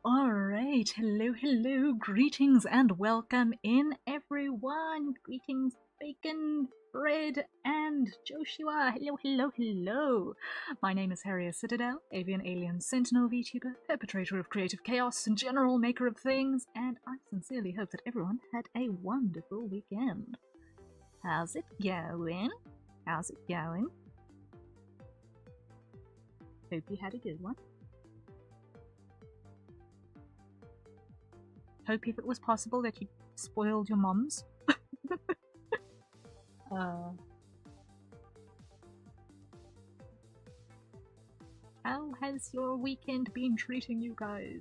Alright, hello, greetings and welcome in everyone. Greetings, bacon, bread, and Joshua. Hello. My name is Harrier Citadel, avian alien sentinel VTuber, perpetrator of creative chaos and general maker of things, and I sincerely hope that everyone had a wonderful weekend. How's it going? Hope you had a good one. Hope if it was possible that you spoiled your moms. How has your weekend been treating you guys?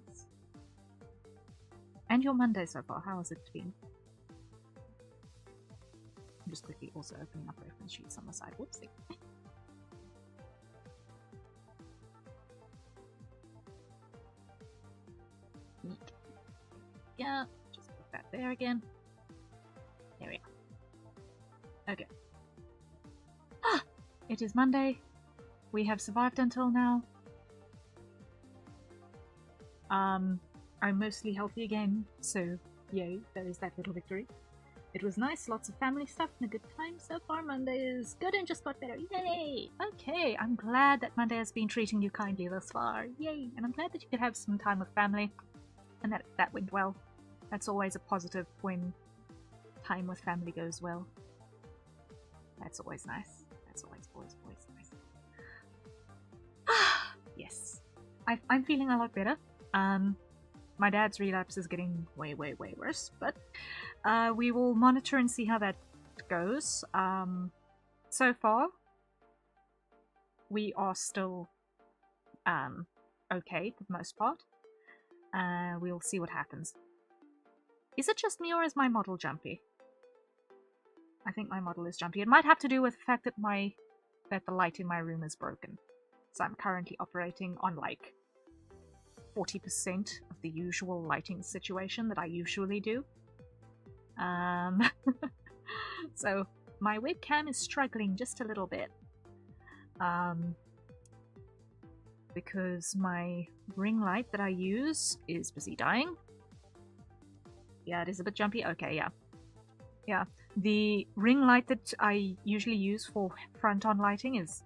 And your Monday so far, how has it been? I'm just quickly also opening up reference sheets on the side. Whoopsie. Yeah, just put that there again. There we are. Okay. It is Monday. We have survived until now. I'm mostly healthy again, so yay, there is that little victory. It was nice, lots of family stuff and a good time so far. Monday is good and just got better. Yay! Okay, I'm glad that Monday has been treating you kindly thus far. Yay! And I'm glad that you could have some time with family and that went well. That's always a positive when time with family goes well. That's always nice. That's always nice. Yes. I'm feeling a lot better. My dad's relapse is getting way worse, but we will monitor and see how that goes. So far, we are still okay for the most part. We'll see what happens. Is it just me or is my model jumpy? I think my model is jumpy. It might have to do with the fact that the light in my room is broken. So I'm currently operating on like 40% of the usual lighting situation that I usually do. So my webcam is struggling just a little bit. Because my ring light that I use is busy dying. Yeah, it is a bit jumpy. Okay, yeah. The ring light that I usually use for front-on lighting is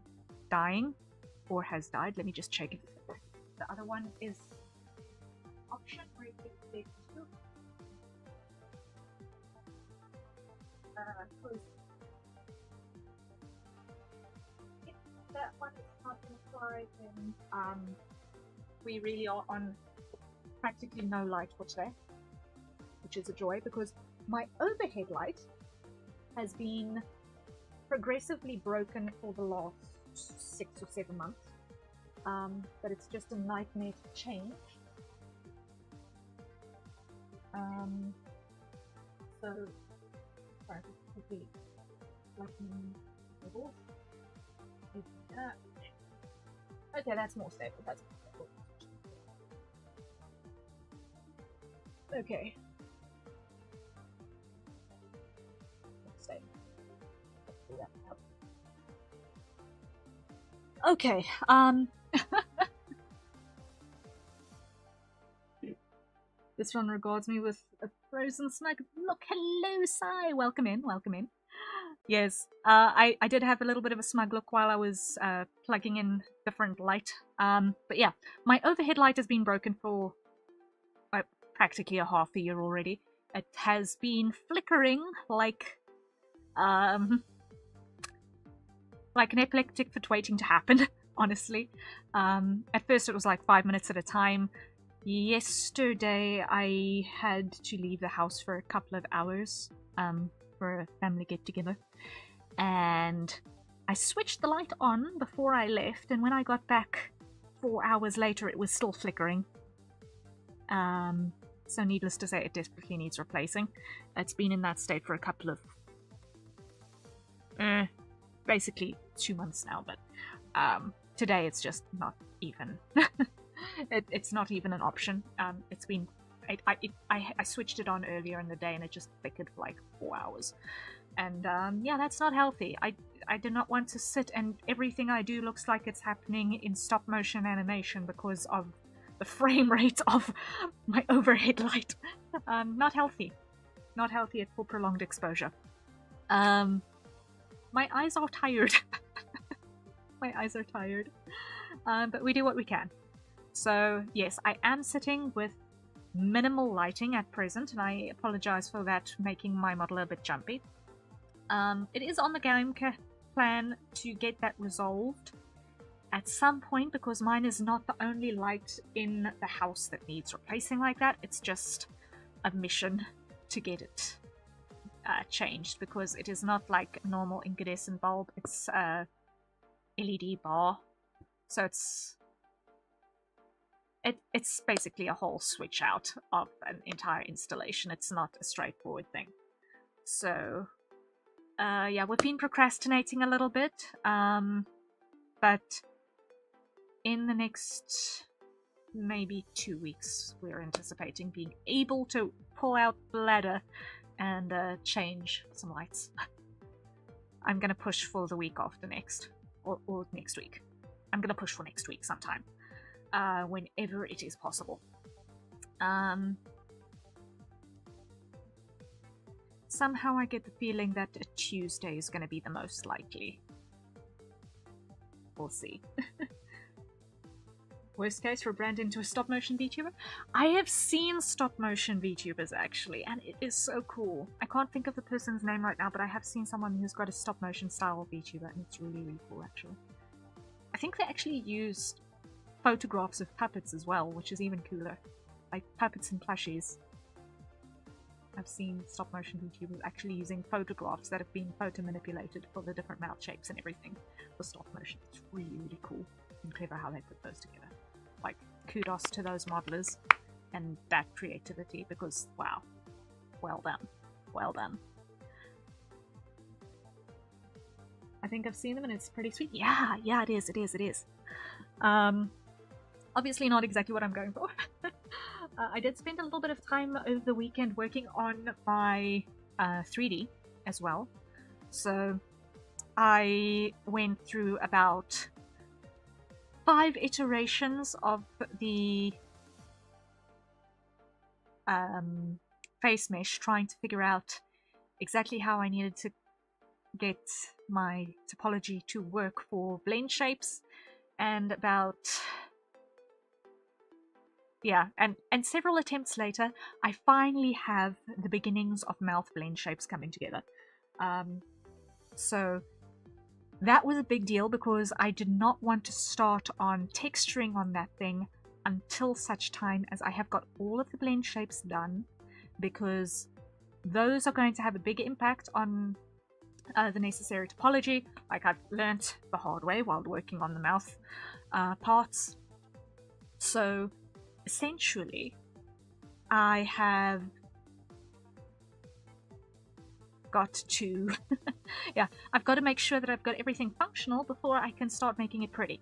dying, or has died. Let me just check if the other one is option where you can if that one is not inside, then we really are on practically no light for today, which is a joy because my overhead light has been progressively broken for the last 6 or 7 months, but it's just a nightmare to change. So, sorry, quickly lighting levels. Okay, that's more stable. That's more stable. Okay. Okay, this one regards me with a frozen smug look. Hello, Sai. Welcome in. Yes, I did have a little bit of a smug look while I was plugging in different light. But yeah, my overhead light has been broken for practically a half a year already. It has been flickering like an epileptic fit waiting to happen, honestly. At first it was like 5 minutes at a time. Yesterday I had to leave the house for a couple of hours for a family get-together. And I switched the light on before I left, and when I got back 4 hours later it was still flickering. So needless to say, it desperately needs replacing. It's been in that state for a couple of basically 2 months now, but today it's just not even it's not even an option. It's been I switched it on earlier in the day and it just flickered for like 4 hours, and yeah, that's not healthy. I do not want to sit and everything I do looks like it's happening in stop motion animation because of the frame rate of my overhead light. Not healthy. Not healthy for prolonged exposure. My eyes are tired. My eyes are tired. But we do what we can. So, yes, I am sitting with minimal lighting at present, and I apologize for that, making my model a bit jumpy. It is on the game plan to get that resolved at some point, because mine is not the only light in the house that needs replacing like that. It's just a mission to get it changed, because it is not like a normal incandescent bulb. It's a LED bar, so it's basically a whole switch out of an entire installation. It's not a straightforward thing. So yeah, we've been procrastinating a little bit, but in the next maybe 2 weeks we're anticipating being able to pull out the ladder and change some lights. I'm gonna push for the week after next, or next week. I'm gonna push for next week sometime, whenever it is possible. Somehow I get the feeling that a Tuesday is gonna be the most likely. We'll see. Worst case, we're brand into a stop-motion VTuber. I have seen stop-motion VTubers, actually, and it is so cool. I can't think of the person's name right now, but I have seen someone who's got a stop-motion style VTuber, and it's really, really cool, actually. I think they actually used photographs of puppets as well, which is even cooler. Like puppets and plushies. I've seen stop-motion VTubers actually using photographs that have been photo-manipulated for the different mouth shapes and everything for stop-motion. It's really, really cool and clever how they put those together. Like, kudos to those modelers and that creativity, because, wow, well done. Well done. I think I've seen them and it's pretty sweet. Yeah, it is. Obviously not exactly what I'm going for. I did spend a little bit of time over the weekend working on my 3D as well. So I went through about 5 iterations of the face mesh, trying to figure out exactly how I needed to get my topology to work for blend shapes, and about, yeah, and several attempts later, I finally have the beginnings of mouth blend shapes coming together. So that was a big deal, because I did not want to start on texturing on that thing until such time as I have got all of the blend shapes done, because those are going to have a big impact on the necessary topology. Like, I've learnt the hard way while working on the mouth parts. So essentially, I have got to yeah, I've got to make sure that I've got everything functional before I can start making it pretty.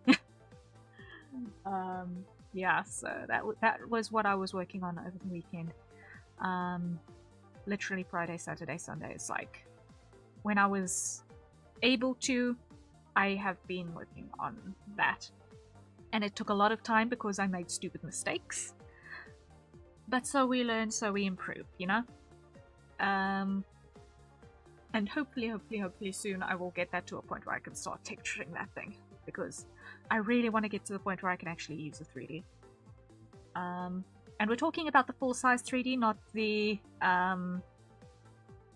Yeah, so that was what I was working on over the weekend. Literally Friday, Saturday, Sunday. It's like, when I was able to, I have been working on that. And it took a lot of time because I made stupid mistakes. But so we learn, so we improve, you know? And hopefully soon I will get that to a point where I can start texturing that thing, because I really want to get to the point where I can actually use a 3D. And we're talking about the full-size 3D, not the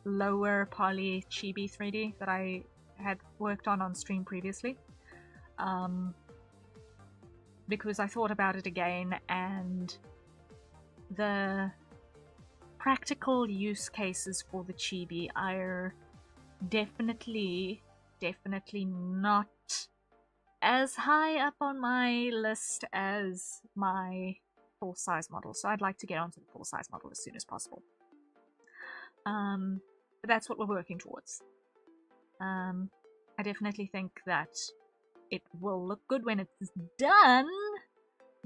lower poly chibi 3D that I had worked on stream previously. Because I thought about it again, and the practical use cases for the chibi are definitely not as high up on my list as my full-size model. So I'd like to get onto the full-size model as soon as possible. But that's what we're working towards. I definitely think that it will look good when it's done,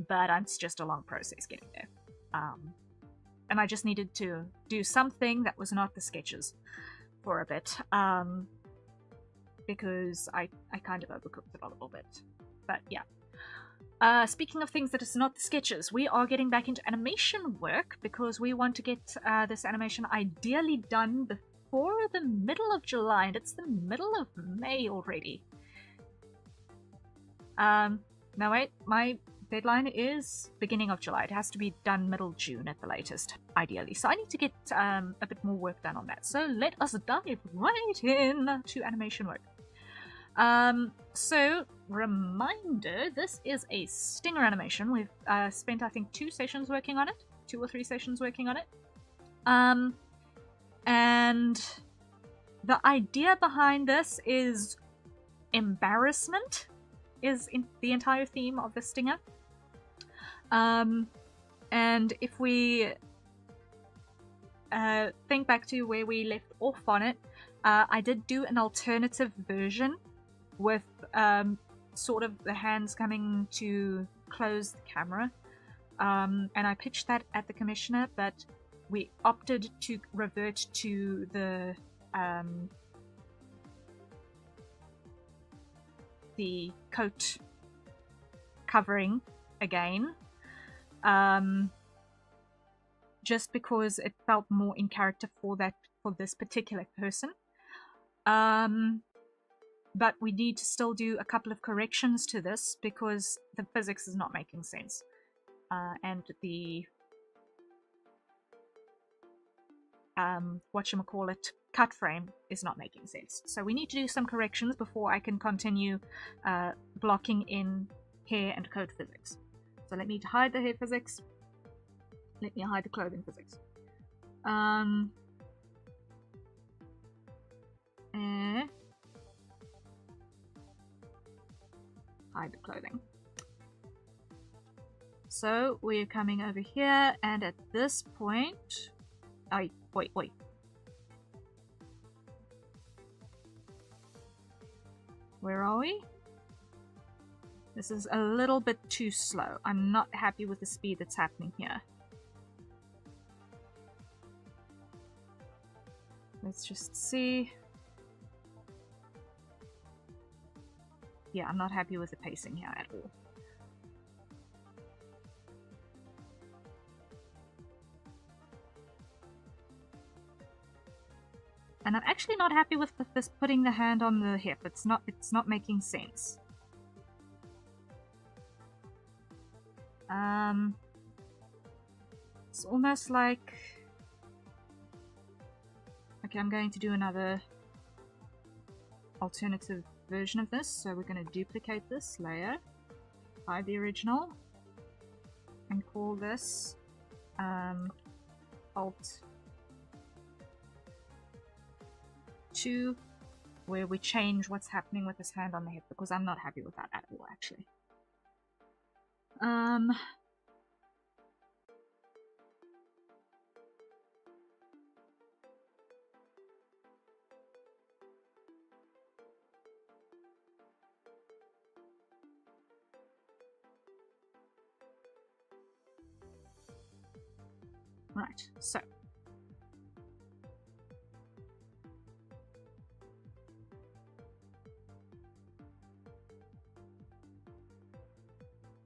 but it's just a long process getting there. And I just needed to do something that was not the sketches for a bit, because I kind of overcooked it a little bit. But yeah. Speaking of things that is not the sketches, we are getting back into animation work because we want to get this animation ideally done before the middle of July, and it's the middle of May already. Now wait, my deadline is beginning of July. It has to be done middle June at the latest, ideally. So I need to get a bit more work done on that. So let us dive right in to animation work. So reminder, this is a stinger animation. We've spent, I think, 2 sessions working on it, 2 or 3 sessions working on it. And the idea behind this is embarrassment is the entire theme of the stinger. And if we think back to where we left off on it, I did do an alternative version with sort of the hands coming to close the camera, and I pitched that at the commissioner, but we opted to revert to the coat covering again, just because it felt more in character for this particular person. But we need to still do a couple of corrections to this because the physics is not making sense, and the whatchamacallit cut frame is not making sense. So we need to do some corrections before I can continue blocking in hair and coat physics. So let me hide the hair physics. Let me hide the clothing physics. Hide the clothing. So we're coming over here, and at this point, wait. Where are we? This is a little bit too slow. I'm not happy with the speed that's happening here. Let's just see. Yeah, I'm not happy with the pacing here at all. And I'm actually not happy with this putting the hand on the hip. It's not making sense. It's almost like... Okay, I'm going to do another alternative version of this. So we're going to duplicate this layer, hide the original, and call this Alt 2, where we change what's happening with this hand on the hip, because I'm not happy with that at all, actually. Right, so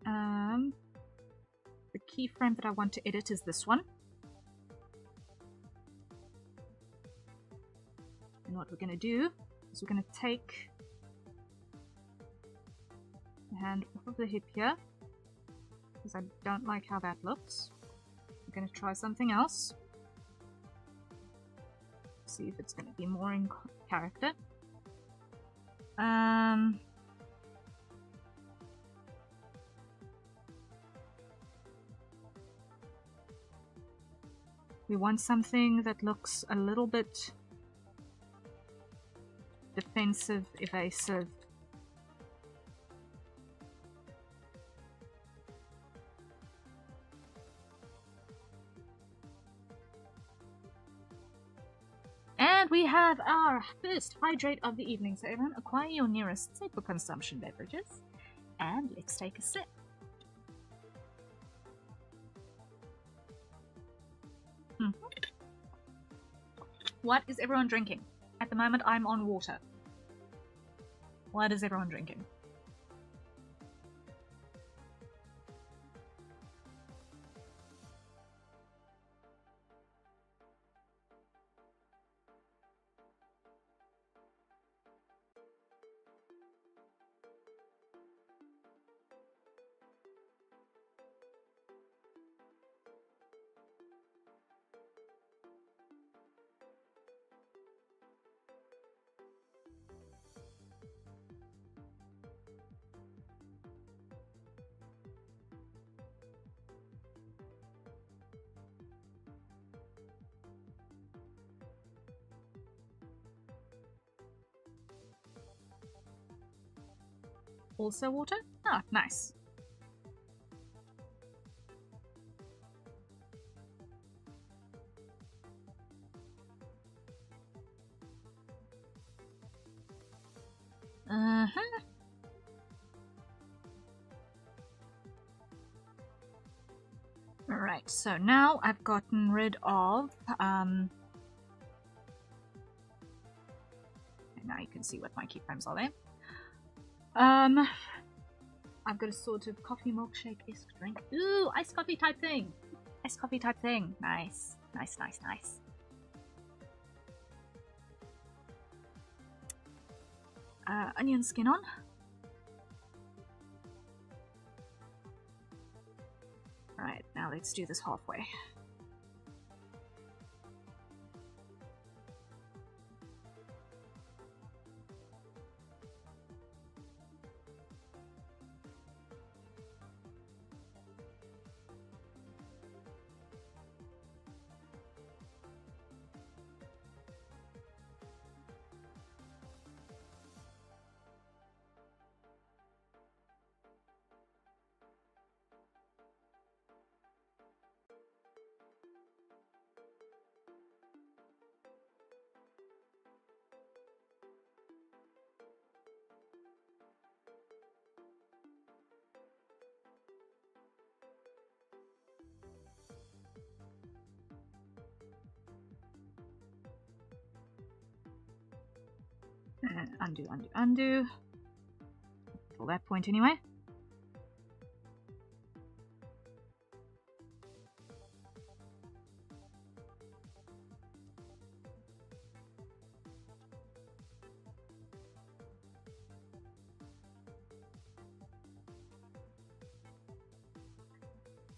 the keyframe that I want to edit is this one. And what we're going to do is we're going to take the hand off of the hip here, because I don't like how that looks. We're going to try something else. See if it's going to be more in character. We want something that looks a little bit defensive, evasive. And we have our first hydrate of the evening. So everyone, acquire your nearest safer consumption beverages, and let's take a sip. What is everyone drinking? At the moment, I'm on water. What is everyone drinking? Also water? Ah, nice. Uh-huh. Alright, so now I've gotten rid of, and now you can see what my keyframes are there. I've got a sort of coffee milkshake-esque drink. Ooh, iced coffee type thing. Iced coffee type thing. Nice. Nice, nice, nice. Onion skin on. Alright, now let's do this halfway. Undo, undo, undo. Till that point anyway.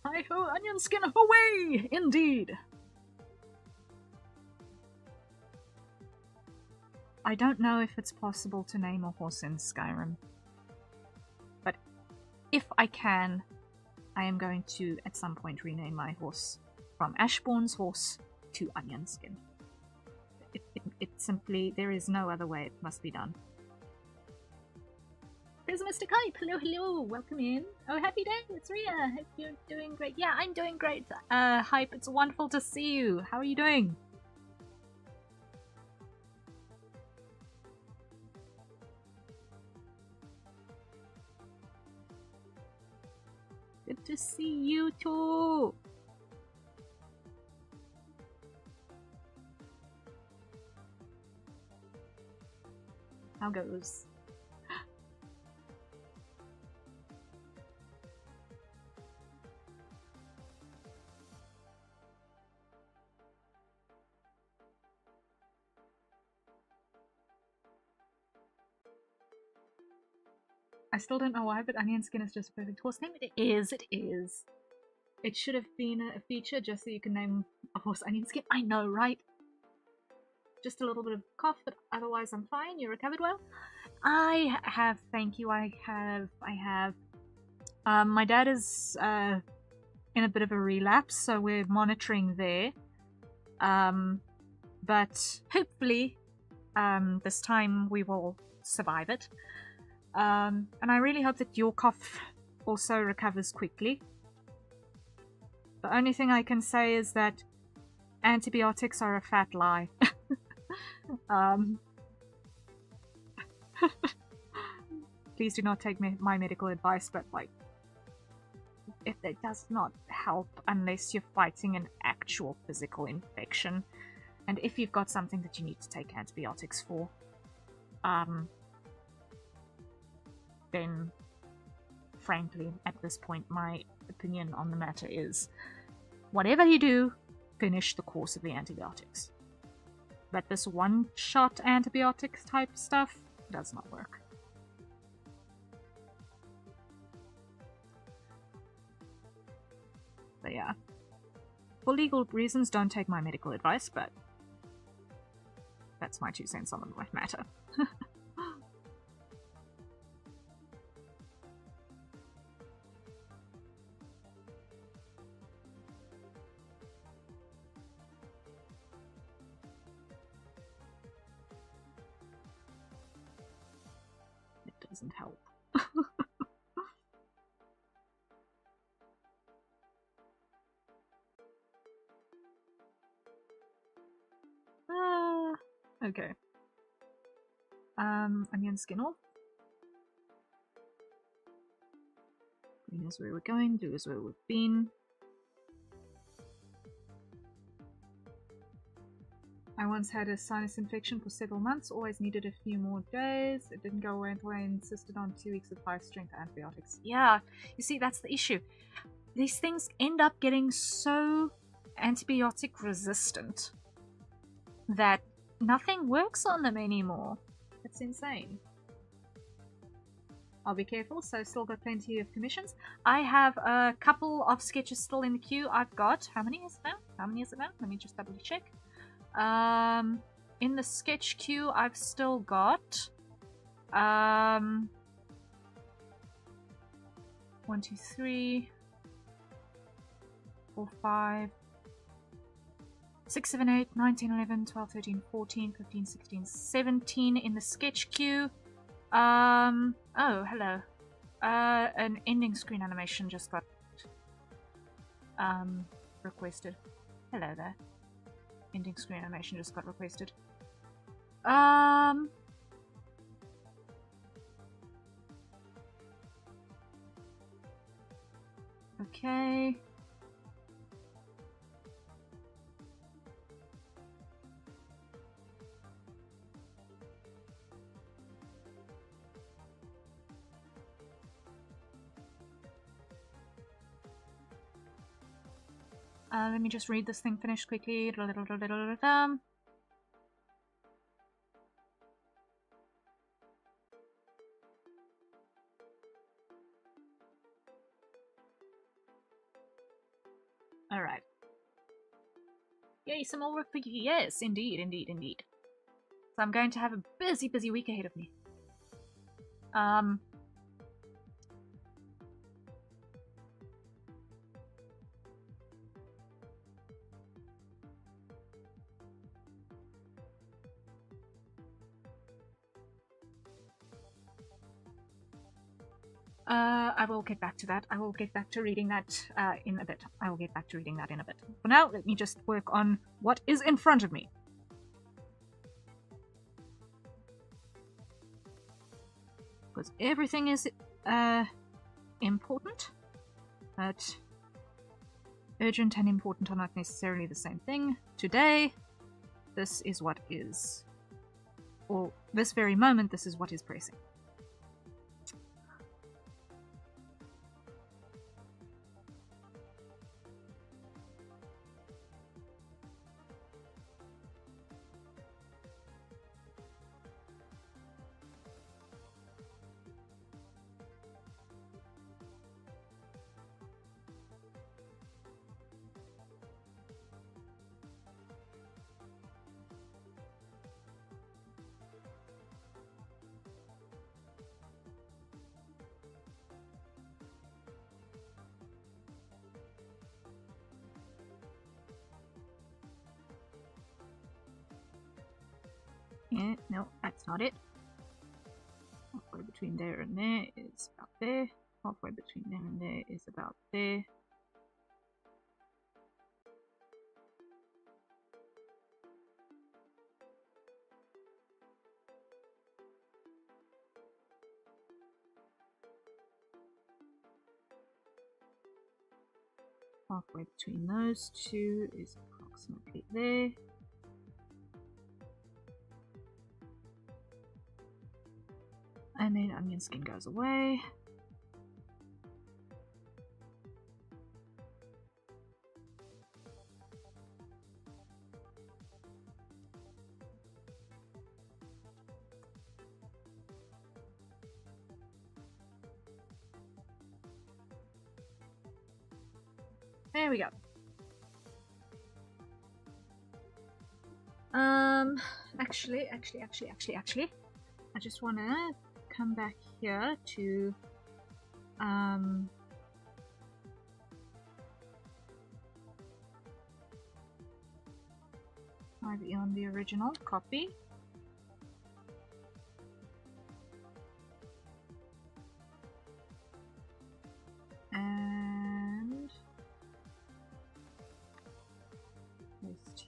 Hi-ho, onion skin away! Indeed! I don't know if it's possible to name a horse in Skyrim. But if I can, I am going to, at some point, rename my horse from Ashbourne's horse to Onion Skin. It simply, there is no other way it must be done. There's Mr. Hype! Hello, hello! Welcome in! Oh, happy day! It's Ria! Hope you're doing great. Yeah, I'm doing great! Hype, it's wonderful to see you! How are you doing? Good to see you too! How goes? I still don't know why, but Onion Skin is just a perfect horse name. It is, it is. It should have been a feature just so you can name a horse Onion Skin. I know, right? Just a little bit of cough, but otherwise I'm fine. You recovered well? I have, thank you, I have. My dad is in a bit of a relapse, so we're monitoring there. But hopefully this time we will survive it. And I really hope that your cough also recovers quickly. The only thing I can say is that antibiotics are a fat lie. Please do not take my medical advice, but like, it does not help unless you're fighting an actual physical infection. And if you've got something that you need to take antibiotics for, then frankly, at this point, my opinion on the matter is, whatever you do, finish the course of the antibiotics. But this one-shot antibiotics type stuff does not work. But yeah, for legal reasons, don't take my medical advice, but that's my 2 cents on the matter. It doesn't help. Okay. Onion skin off. Green is where we're going, blue is where we've been. I once had a sinus infection for several months, always needed a few more days. It didn't go away until I insisted on 2 weeks of high-strength antibiotics. Yeah, you see, that's the issue. These things end up getting so antibiotic resistant that nothing works on them anymore. It's insane. I'll be careful, so still got plenty of commissions. I have a couple of sketches still in the queue. I've got, how many is it now? How many is it now? Let me just double check. In the sketch queue, I've still got 1, 2, 3, 4, 5, 6, 7, 8, 9, 10, 11, 12, 13, 14, 15, 16, 17 in the sketch queue. Oh, hello. An ending screen animation just got requested. Hello there. Ending screen animation just got requested. Okay. Let me just read this thing finished quickly. Alright. Yay, some more work for you. Yes, indeed, indeed, indeed. So I'm going to have a busy, busy week ahead of me. I will get back to that. I will get back to reading that in a bit. I will get back to reading that in a bit. For now, let me just work on what is in front of me. Because everything is important, but urgent and important are not necessarily the same thing. Today, this is what is, or this very moment, this is what is pressing. Yeah, no, that's not it. Halfway between there and there is about there. Halfway between there and there is about there. Halfway between those two is approximately there. And then onion skin goes away. There we go. Actually, I just want to come back here to maybe on the original copy.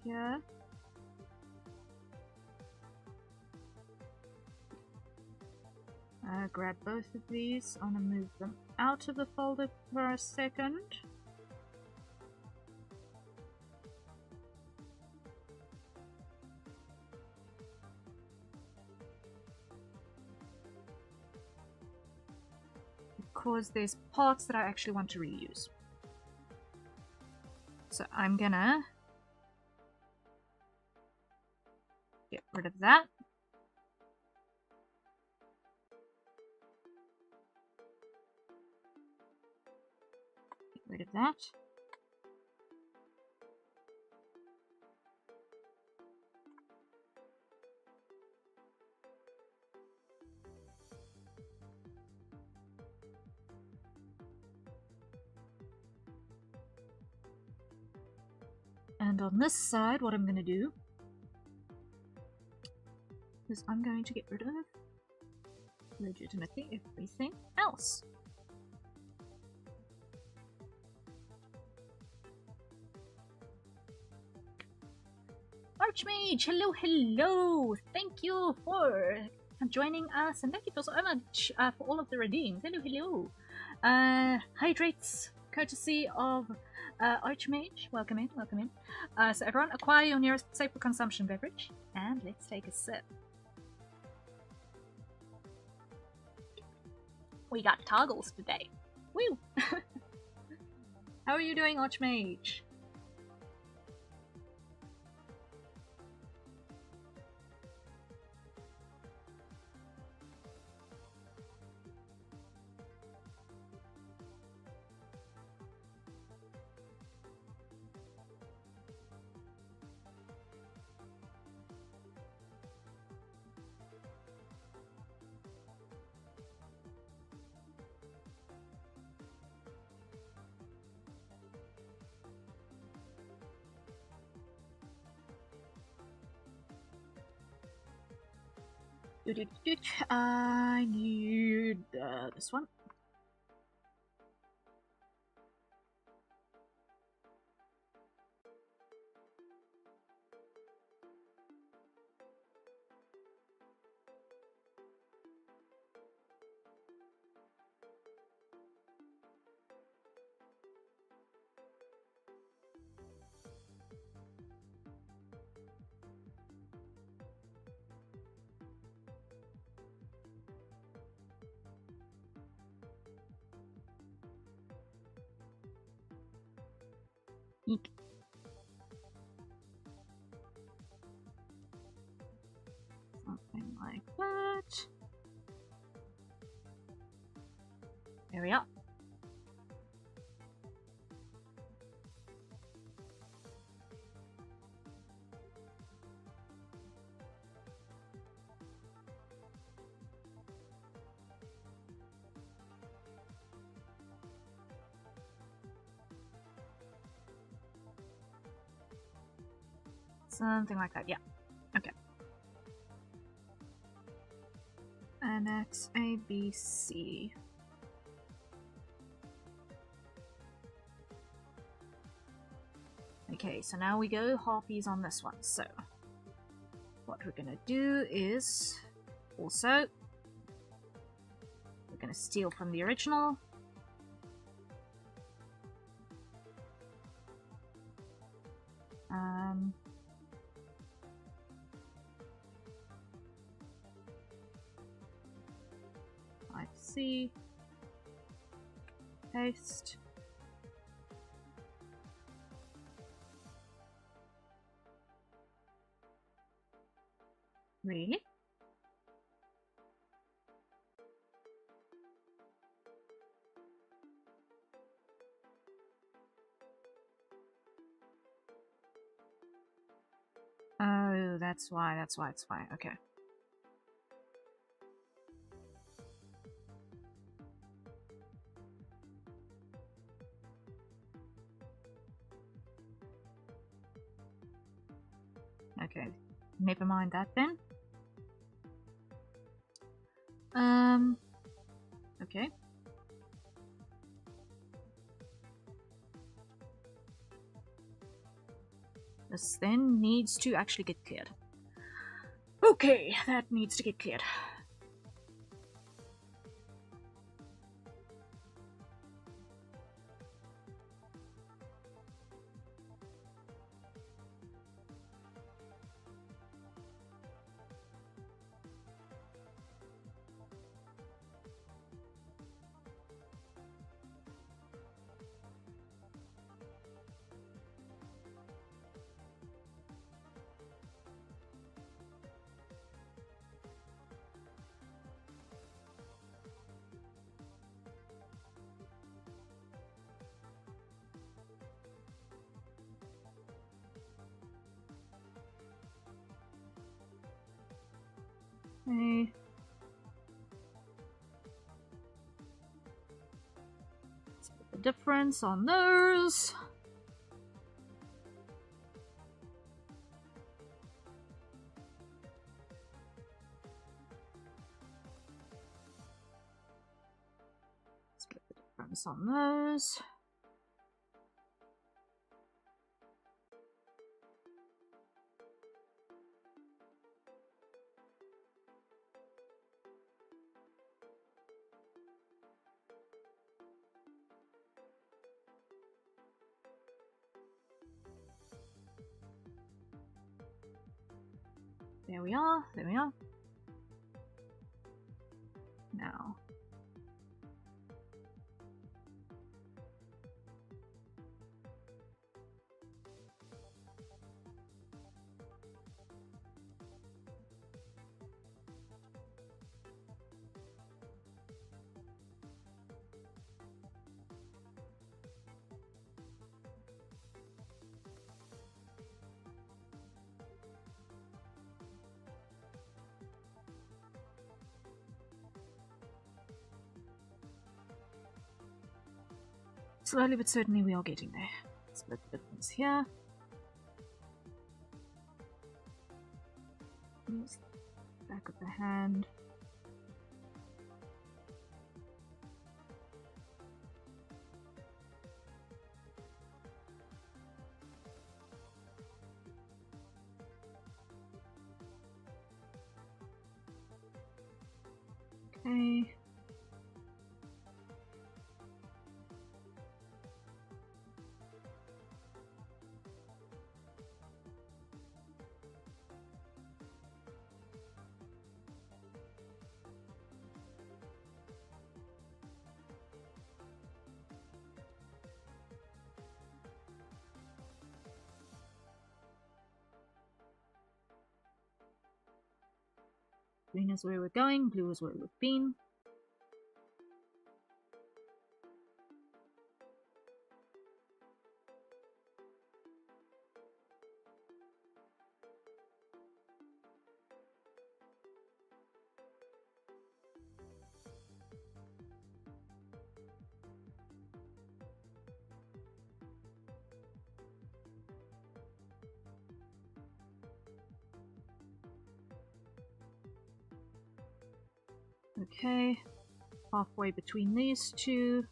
here. Grab both of these. I'm gonna move them out of the folder for a second. Because there's parts that I actually want to reuse. So I'm gonna get rid of that. Get rid of that. And on this side, what I'm going to do is I'm going to get rid of legitimately everything else. Archmage, hello, hello! Thank you for joining us, and thank you so much for all of the redeems. Hello, hello! Hydrates, courtesy of Archmage. Welcome in, welcome in. So everyone, acquire your nearest safe for consumption beverage, and let's take a sip. We got toggles today. Woo! How are you doing, Archmage? I need this one. Eek. Something like that. There we are. Something like that, yeah. Okay. And that's A, B, C. Okay, so now we go halfies on this one. So, what we're gonna do is also, we're gonna steal from the original. C, paste. Really? Oh, that's why, it's fine, okay. Okay, never mind that then. Okay. This then needs to actually get cleared. Okay, that needs to get cleared. Okay. Let's put the difference on those. Split the difference on those. There we are, there we are. Now. Slowly but certainly we are getting there. Split the difference here. Use the back of the hand. Okay. Green is where we're going, blue is where we've been. Okay, halfway between these two.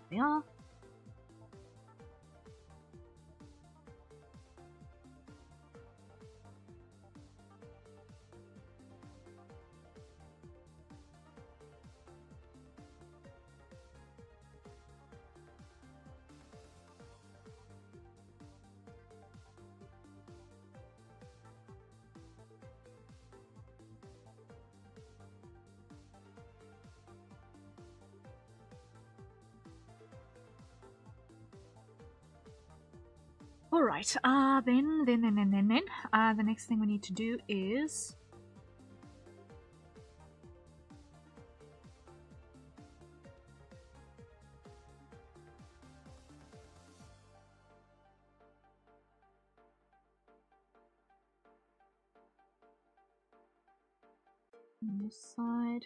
There we are. Alright, then, the next thing we need to do is... on this side.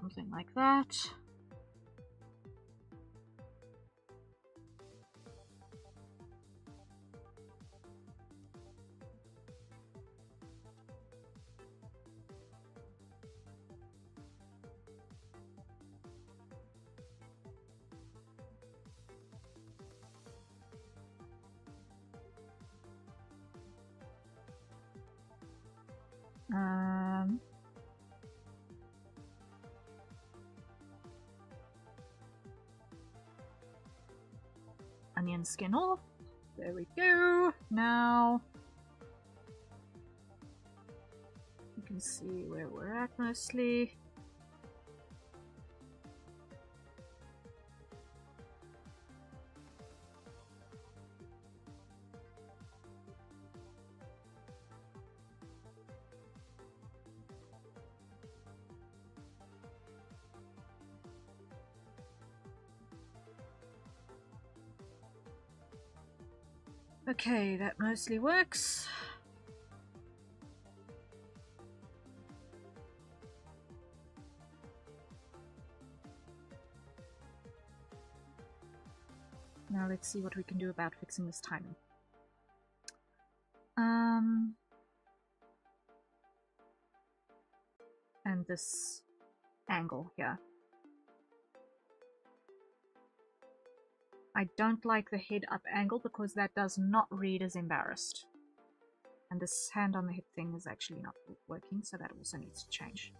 Something like that. Onion skin off. There we go. Now you can see where we're at mostly. Okay, that mostly works. Now let's see what we can do about fixing this timing. And this angle here. I don't like the head up angle because that does not read as embarrassed. And this hand on the hip thing is actually not working, so that also needs to change.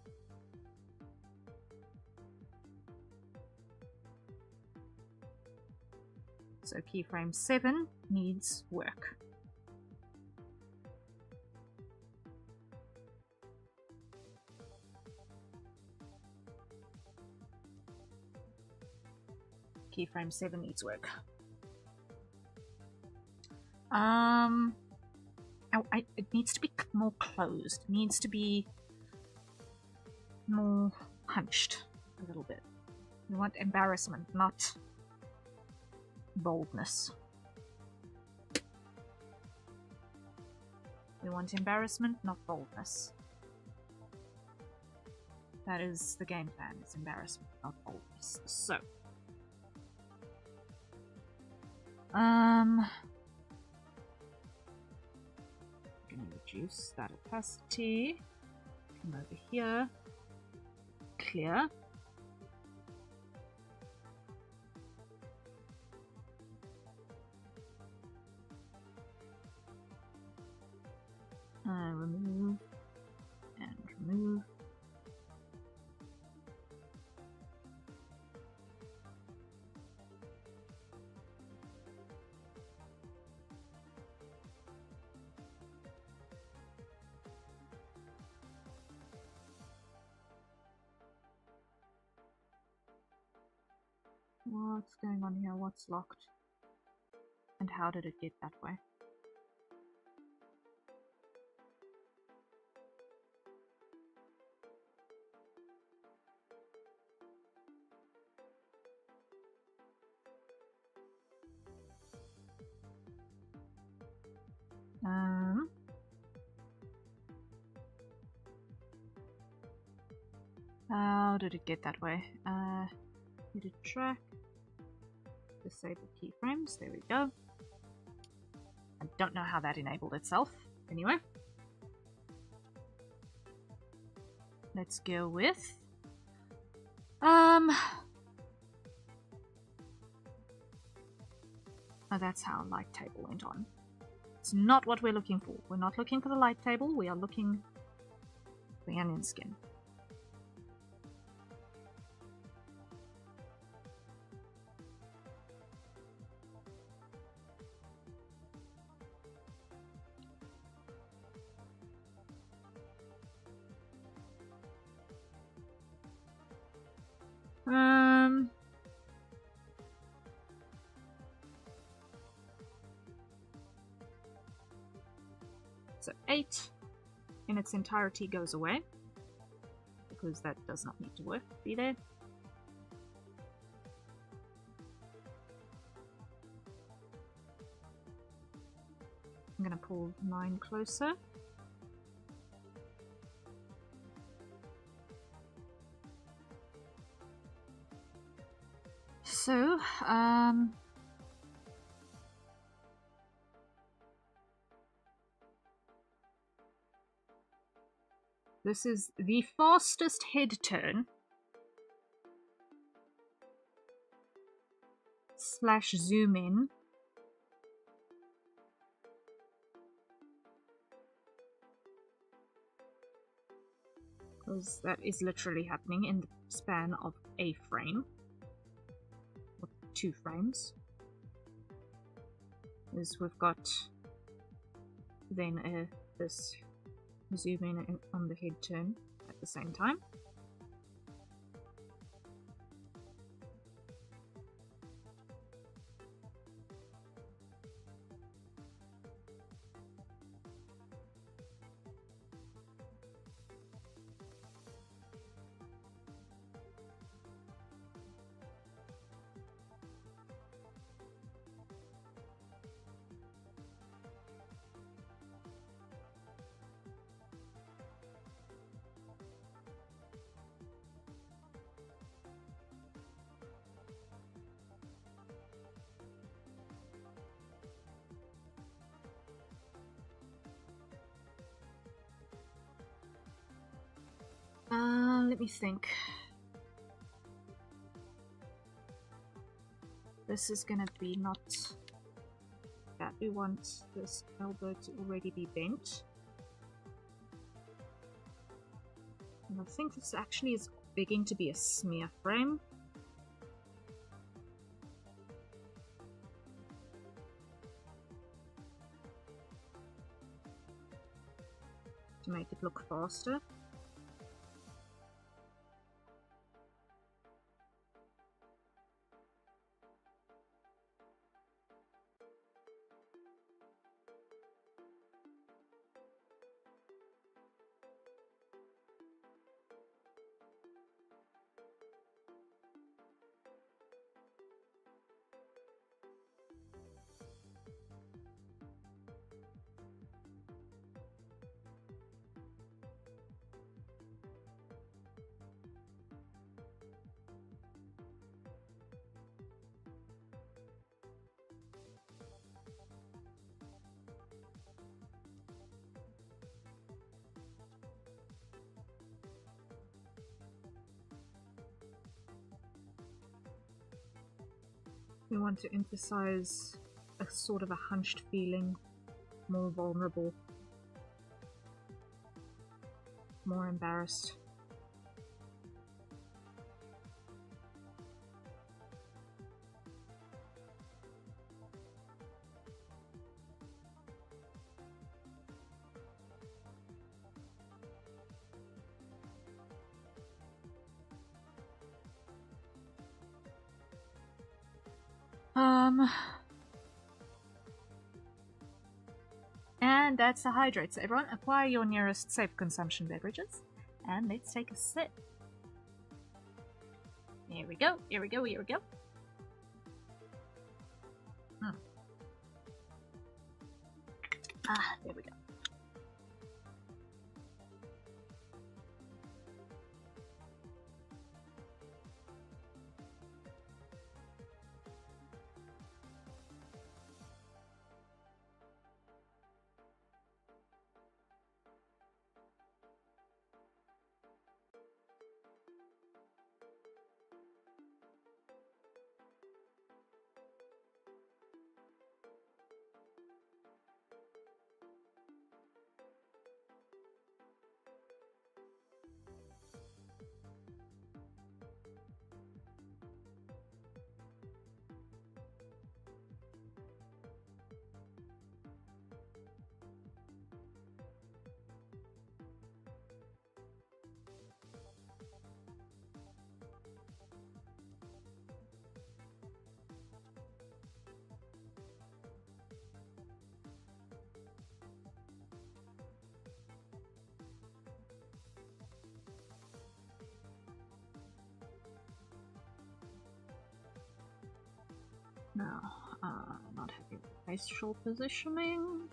So keyframe 7 needs work. Keyframe 7 needs work. It needs to be more closed. It needs to be more hunched a little bit. We want embarrassment, not boldness. We want embarrassment, not boldness. That is the game plan, is embarrassment, not boldness. So I'm gonna reduce that opacity. Come over here. Clear. Remove and remove. What's going on here? What's locked? And how did it get that way? How did it get that way? Hit a track. Disable keyframes. There we go. I don't know how that enabled itself. Anyway. Let's go with... Oh, that's how light table went on. It's not what we're looking for. We're not looking for the light table. We are looking for the onion skin. So 8 in its entirety goes away, because that does not need to be there. I'm going to pull 9 closer. So, this is the fastest head turn / zoom in because that is literally happening in the span of a frame, or 2 frames. Is we've got then this zoom in on the head turn at the same time. Let me think. This is gonna be not that. We want this elbow to already be bent. And I think this actually is beginning to be a smear frame. To make it look faster. We want to emphasize a sort of a hunched feeling, more vulnerable, more embarrassed. And that's the hydrate. So everyone, acquire your nearest safe consumption beverages, and let's take a sip. Here we go, here we go, here we go. There we go. Now, not happy with facial positioning.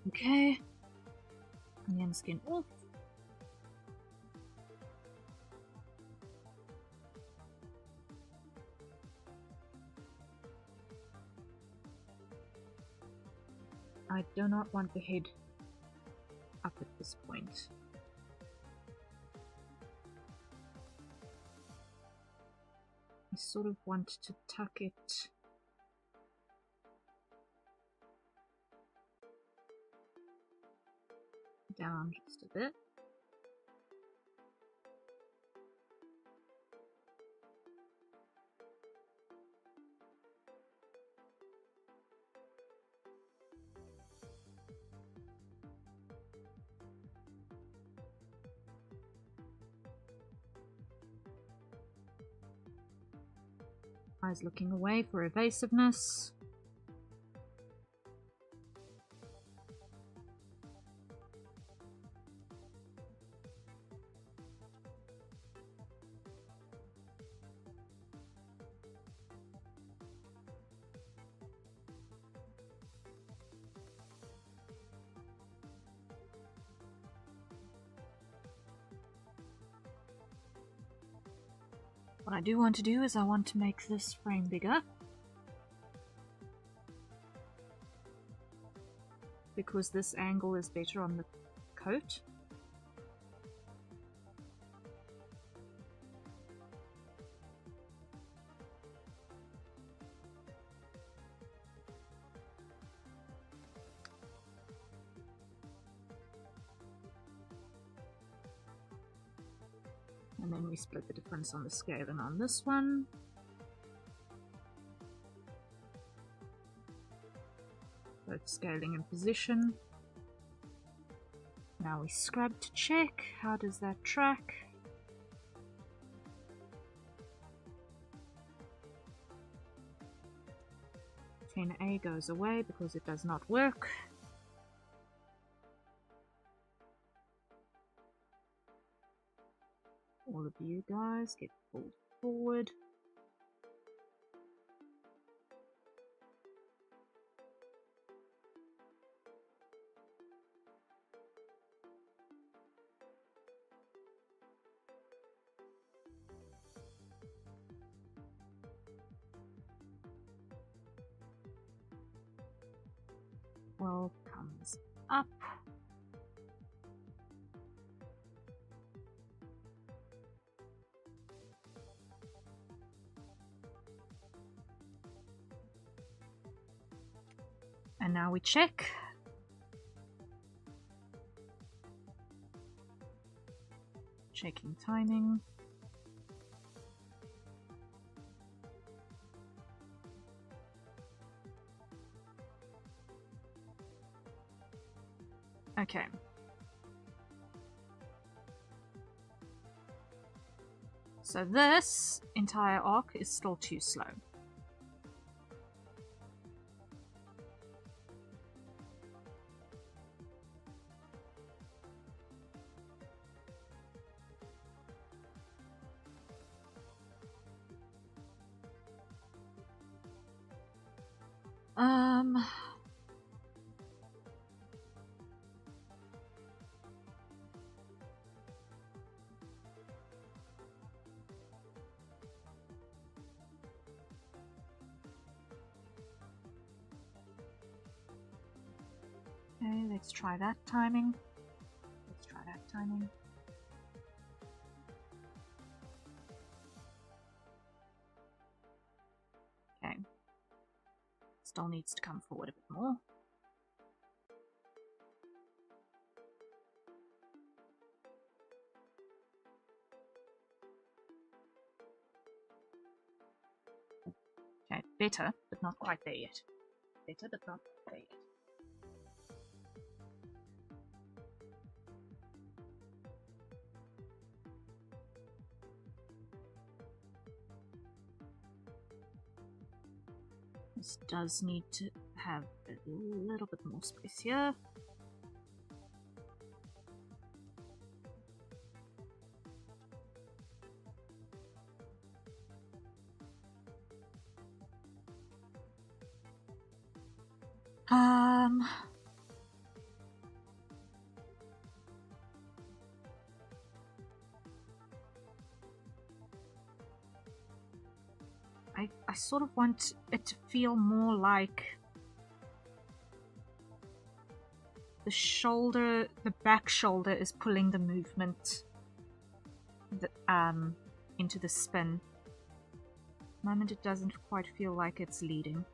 Okay. Onion skin off. I do not want the head up at this point. I sort of want to tuck it down just a bit. Eyes looking away for evasiveness. What I do want to do is I want to make this frame bigger, because this angle is better on the coat. And then we split the difference on the scale and on this one. Both scaling and position. Now we scrub to check. How does that track? "10A" goes away because it does not work. All of you guys get pulled forward. Well, comes up. And now we check. Checking timing. Okay. So this entire arc is still too slow. Okay, let's try that timing. Let's try that timing. Okay. Still needs to come forward a bit more. Okay, better, but not quite there yet. better, but not great. This does need to have a little bit more space here. I sort of want it to feel more like the shoulder, the back shoulder is pulling the movement into the spin. At the moment it doesn't quite feel like it's leading.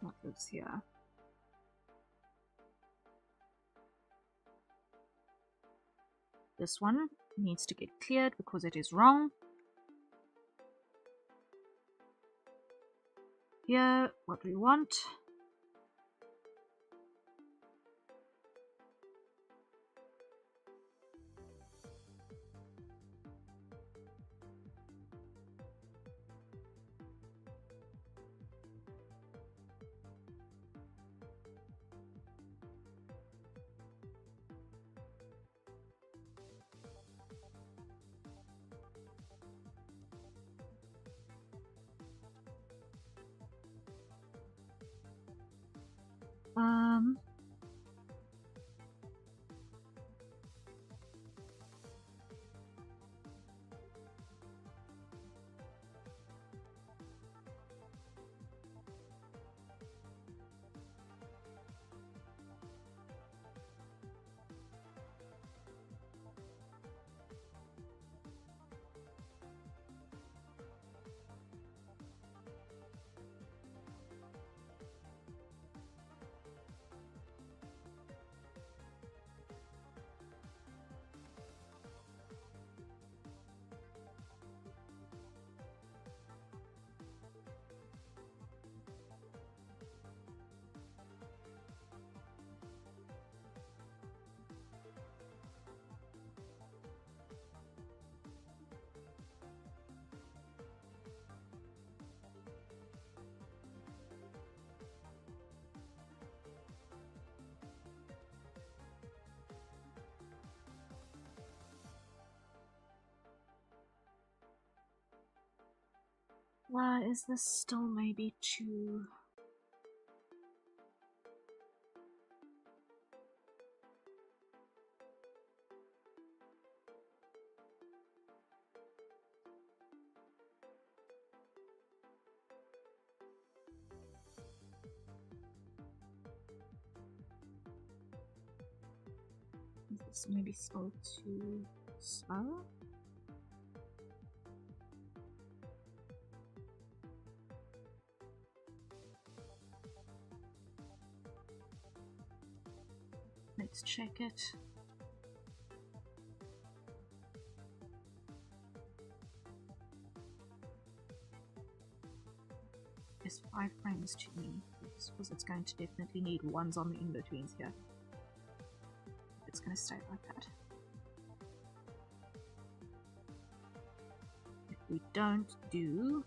What lives here? This one needs to get cleared because it is wrong. Here, what we want. Why is this still maybe too... Is this maybe still too slow? Let's check it. It's 5 frames too many, because it's going to definitely need ones on the in-betweens here. It's going to stay like that. If we don't do...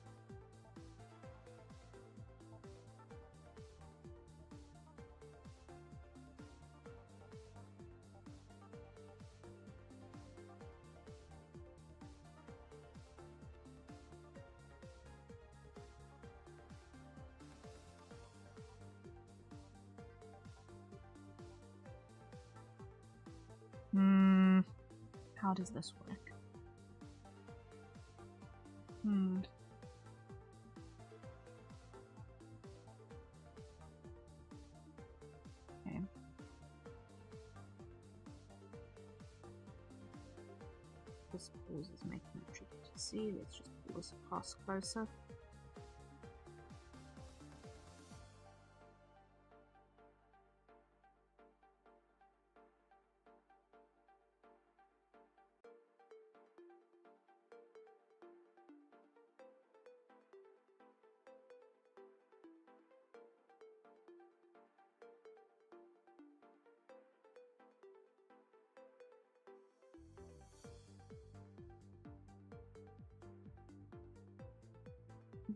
How does this work? This pause is making it tricky to see. Let's just pull this past closer.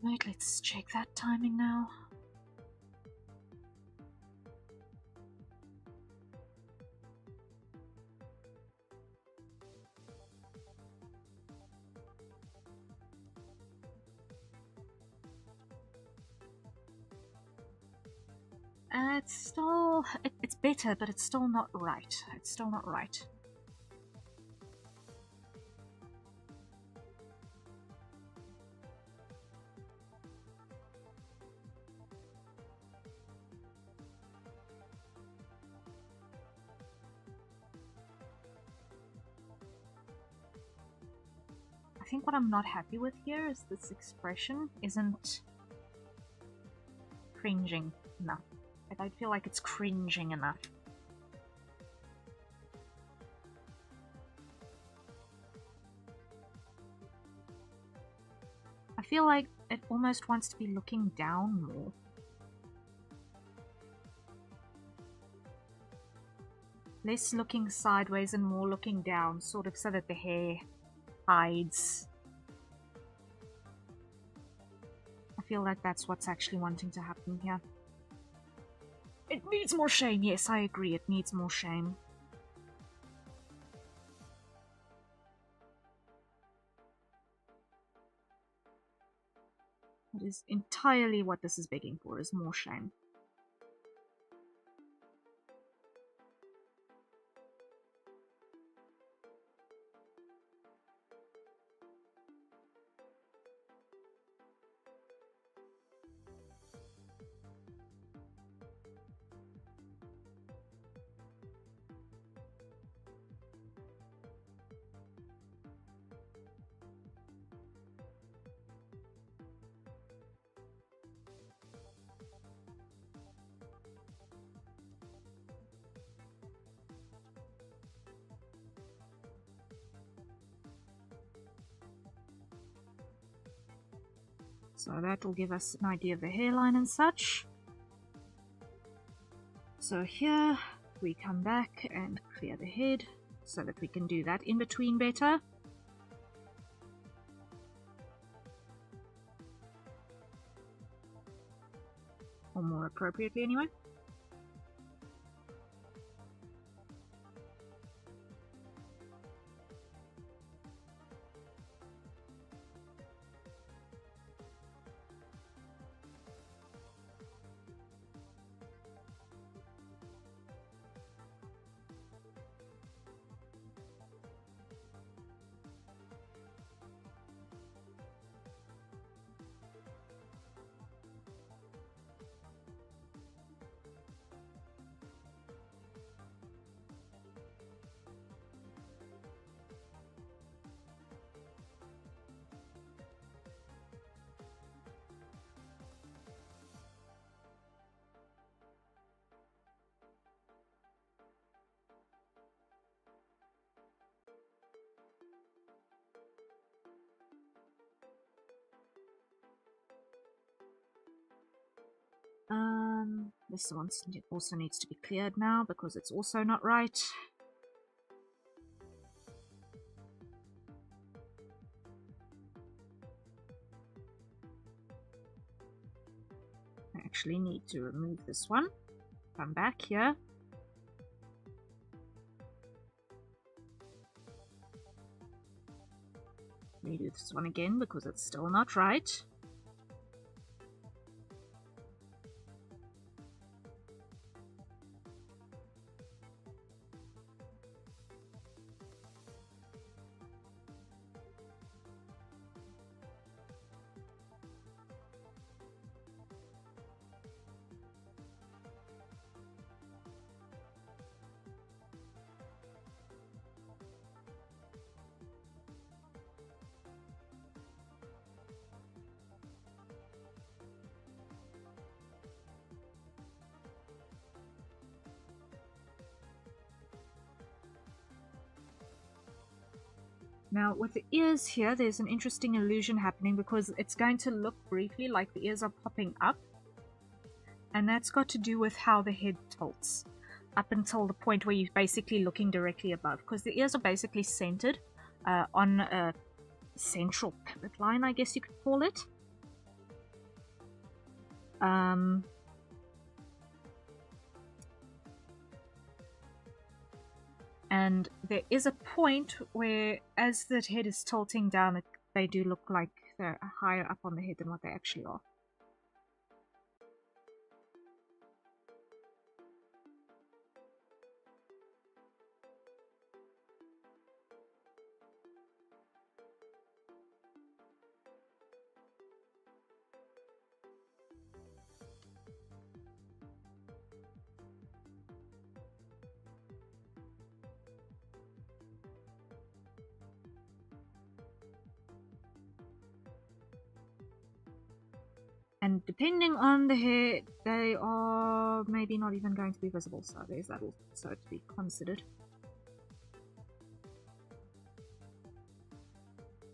Right, let's check that timing now. It's still... it's better, but it's still not right. It's still not right. I think what I'm not happy with here is this expression isn't cringing enough. I don't feel like it's cringing enough. I feel like it almost wants to be looking down more. Less looking sideways and more looking down, sort of so that the hair hides. I feel like that's what's actually wanting to happen here. It needs more shame, yes, I agree, it needs more shame. That is entirely what this is begging for, is more shame. So that will give us an idea of the hairline and such. So here we come back and clear the head so that we can do that in between better. Or more appropriately anyway. This one also needs to be cleared now because it's also not right. I actually need to remove this one. Come back here. Redo this one again because it's still not right. Now, with the ears here, there's an interesting illusion happening because it's going to look briefly like the ears are popping up. And that's got to do with how the head tilts up until the point where you're basically looking directly above. Because the ears are basically centered on a central pivot line, I guess you could call it. And there is a point where, as the head is tilting down, they do look like they're higher up on the head than what they actually are. And depending on the hair, they are maybe not even going to be visible, so there's that also to be considered.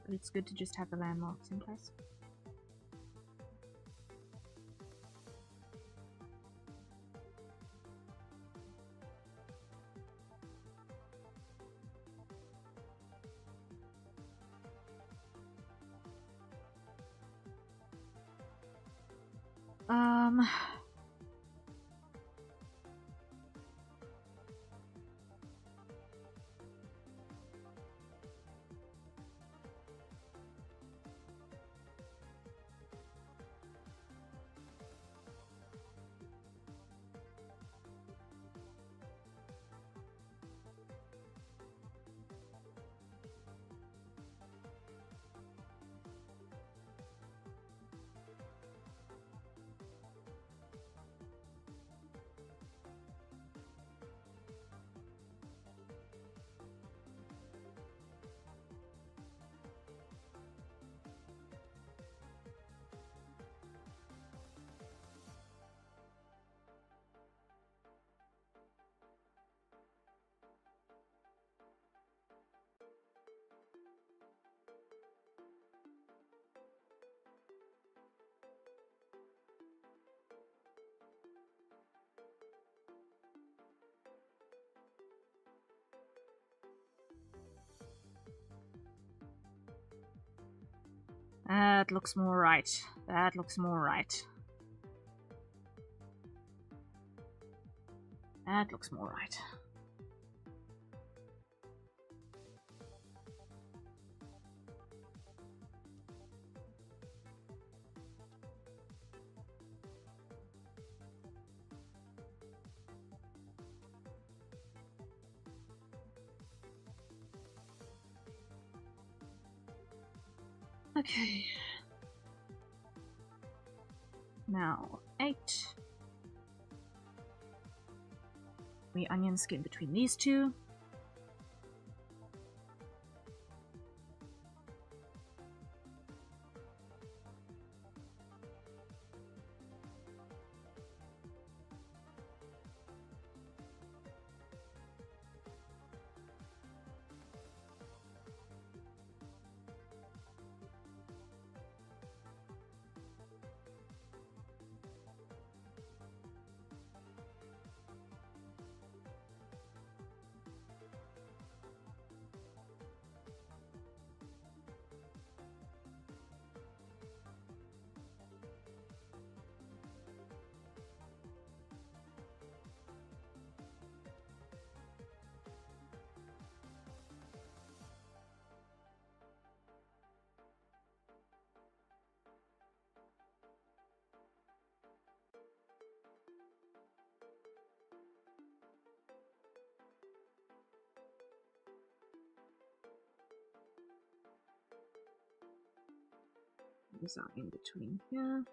But it's good to just have the landmarks in place. That looks more right. That looks more right. That looks more right. Okay. Now, 8. We onion skin between these two. These are in between here.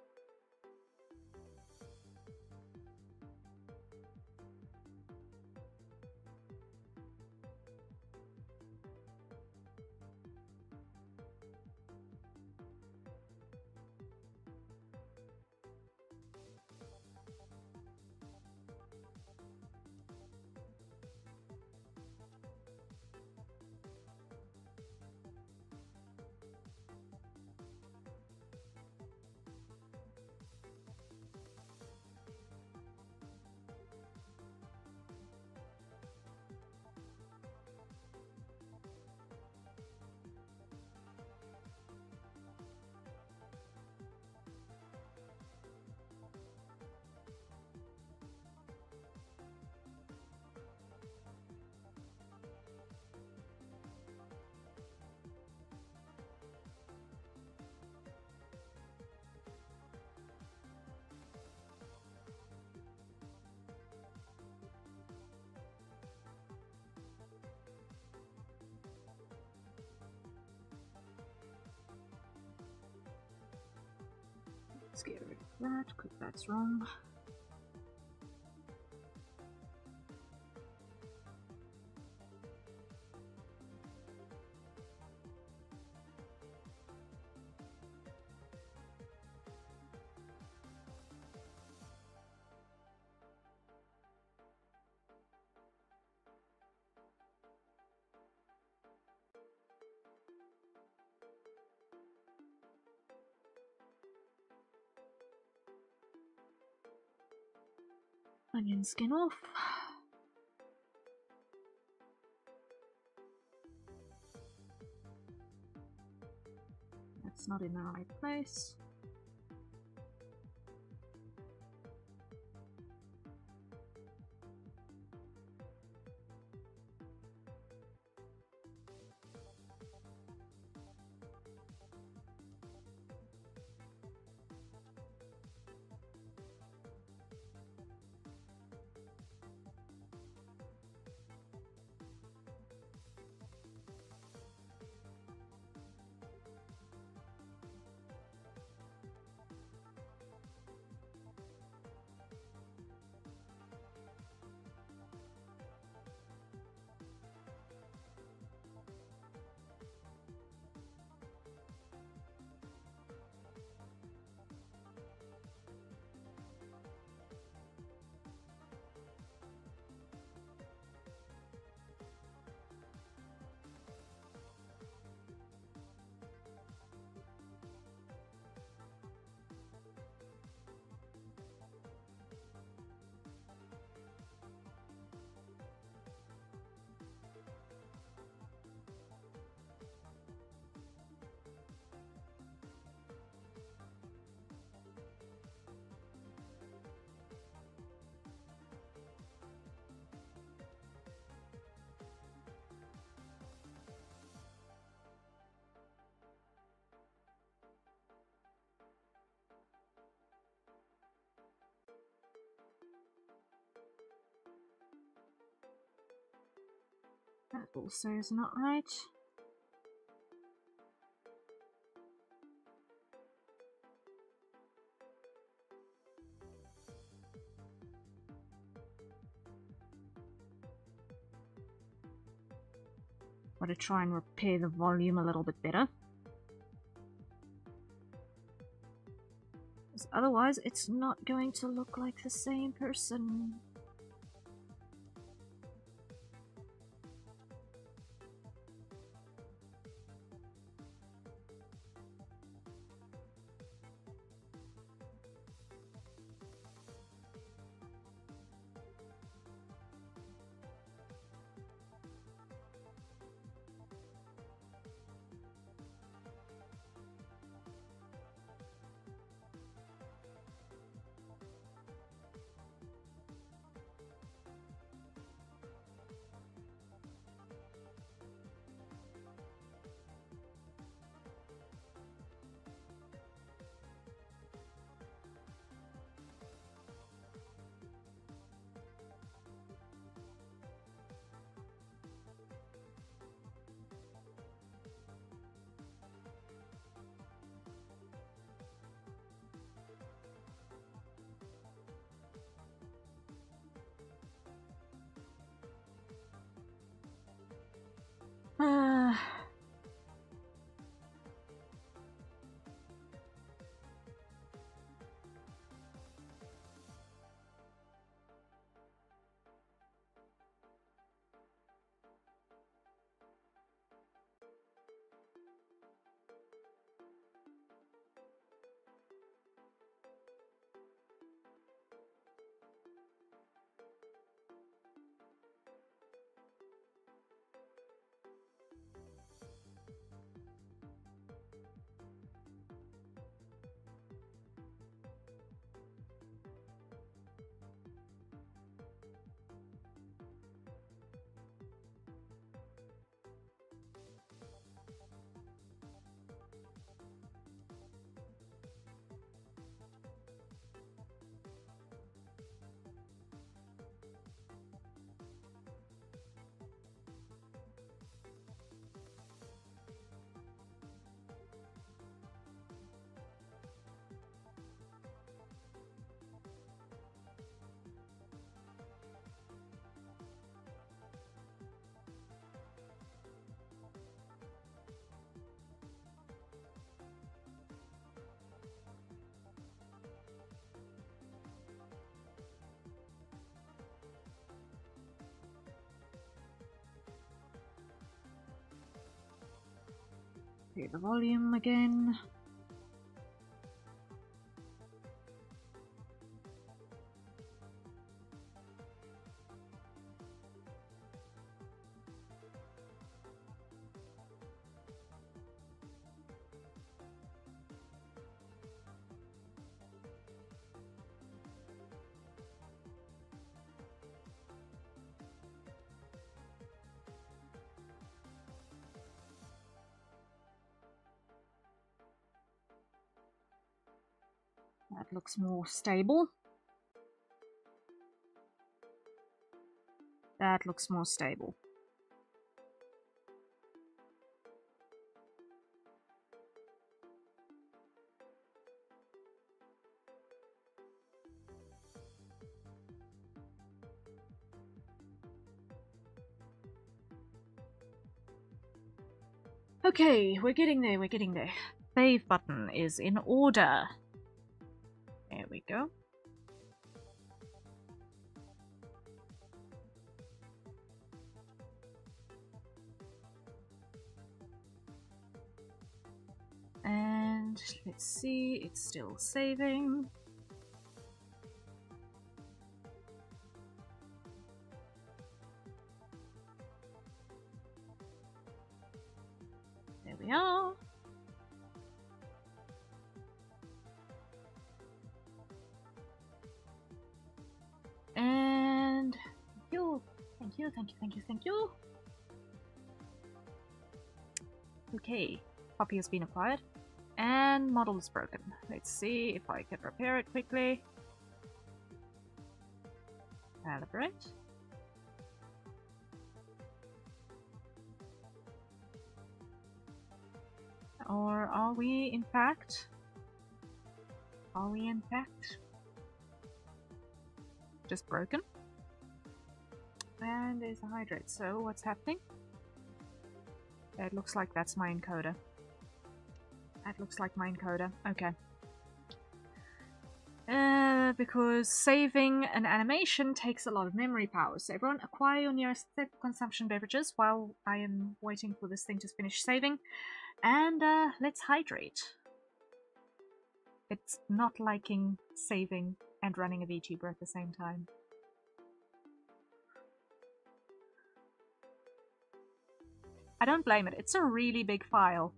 Let's get rid of that, because that's wrong. Onion skin off. That's not in the right place. That also is not right. Gotta try and repair the volume a little bit better. Because otherwise it's not going to look like the same person. Okay, the volume again. That looks more stable. That looks more stable. Okay, we're getting there, we're getting there. Save button is in order. There we go. And let's see, it's still saving. There we are. And thank you, thank you, thank you, thank you, thank you. Okay, copy has been acquired. And model is broken. Let's see if I can repair it quickly. Calibrate. Or are we in fact? Just broken? And there's a hydrate. So what's happening? It looks like that's my encoder. That looks like my encoder. Okay. Because saving an animation takes a lot of memory power. So everyone acquire your nearest consumption beverages while I am waiting for this thing to finish saving. And let's hydrate. It's not liking saving and running a VTuber at the same time. I don't blame it. It's a really big file.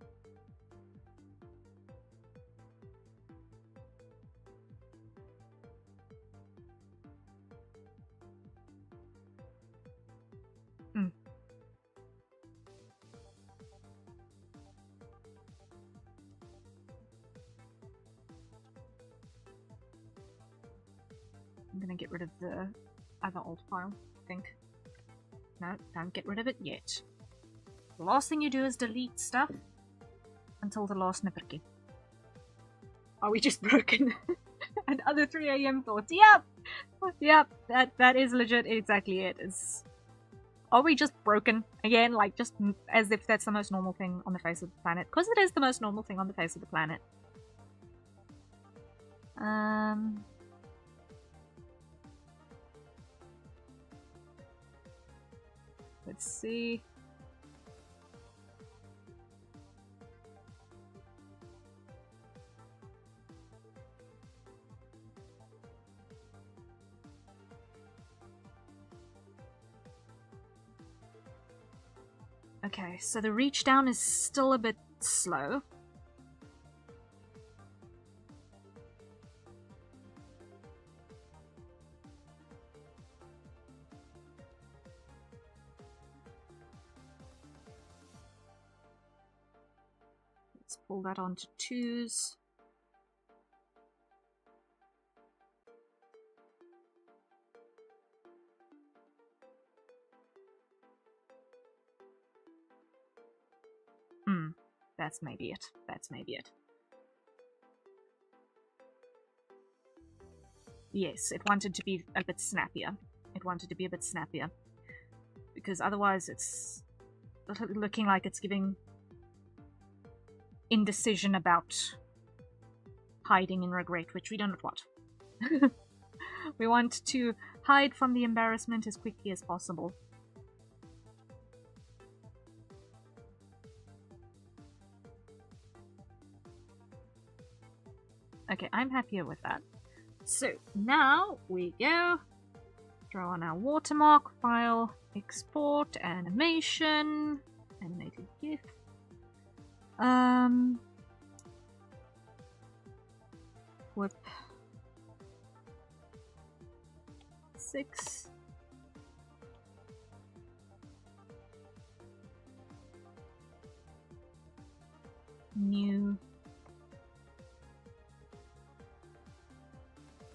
I'm gonna get rid of the other old file, I think. No, don't get rid of it yet. The last thing you do is delete stuff until the last nipperkie. Are we just broken? And other 3 AM thoughts. Yep! Yep, that is legit exactly it. Are we just broken? Again, like, just as if that's the most normal thing on the face of the planet. Because it is the most normal thing on the face of the planet. Let's see. Okay, so the reach down is still a bit slow. Let's pull that onto 2s. That's maybe it. That's maybe it. Yes, it wanted to be a bit snappier. It wanted to be a bit snappier. Because otherwise it's looking like it's giving indecision about hiding in regret, which we don't want. We want to hide from the embarrassment as quickly as possible. Okay, I'm happier with that. So now we go. Draw on our watermark, file, export, animation, animated GIF. Whip 6. New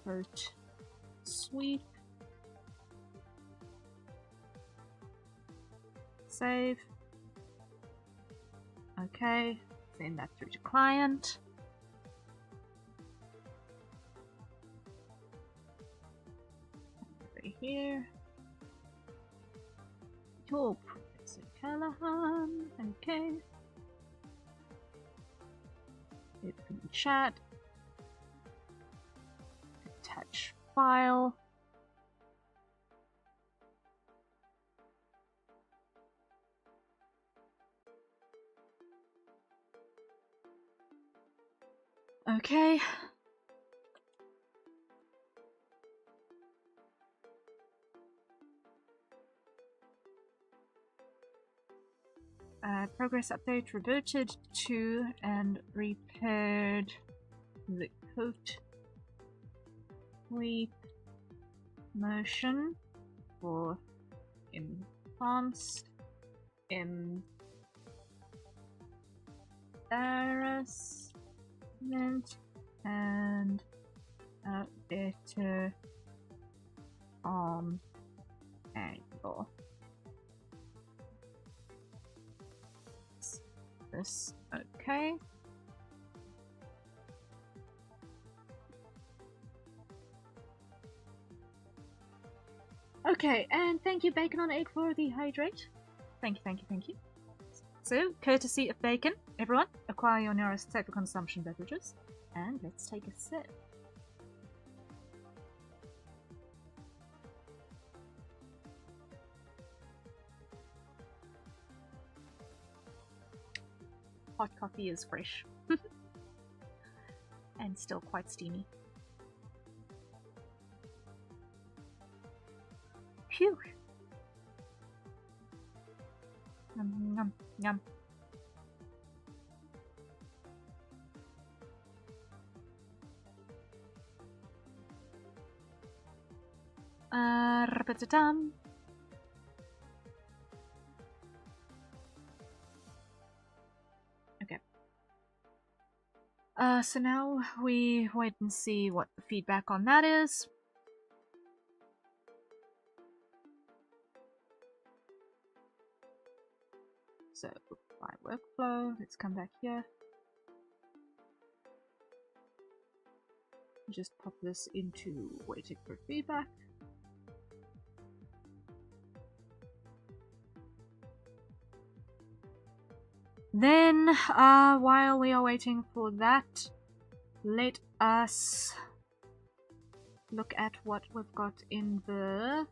coat sweep. Save. Okay, send that through to client. Over here. Talk. Callahan. Okay. Open chat. Attach file. Okay. Progress update reverted to and repaired the coat sweep motion for enhanced embarrassment and a better arm angle. This okay. Okay, and thank you, Bacon on Egg, for the hydrate. Thank you, thank you, thank you. So, courtesy of Bacon, everyone, acquire your nearest safe consumption beverages, and let's take a sip. Hot coffee is fresh. And still quite steamy. Phew! Yum, yum, yum. Repetitam. Okay. So now we wait and see what the feedback on that is. So, my workflow, let's come back here. Just pop this into waiting for feedback. Then, while we are waiting for that, let us look at what we've got in the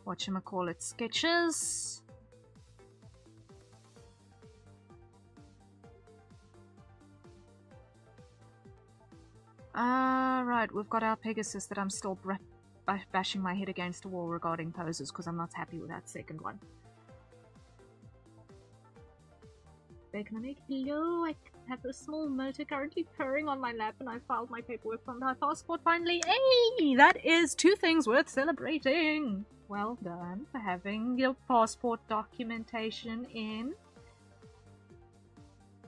whatchamacallit, sketches. Right, we've got our Pegasus that I'm still bashing my head against the wall regarding poses because I'm not happy with that second one. Bacon and Egg, hello, I have a small motor currently purring on my lap and I filed my paperwork from my passport finally. Hey, that is 2 things worth celebrating. Well done for having your passport documentation in.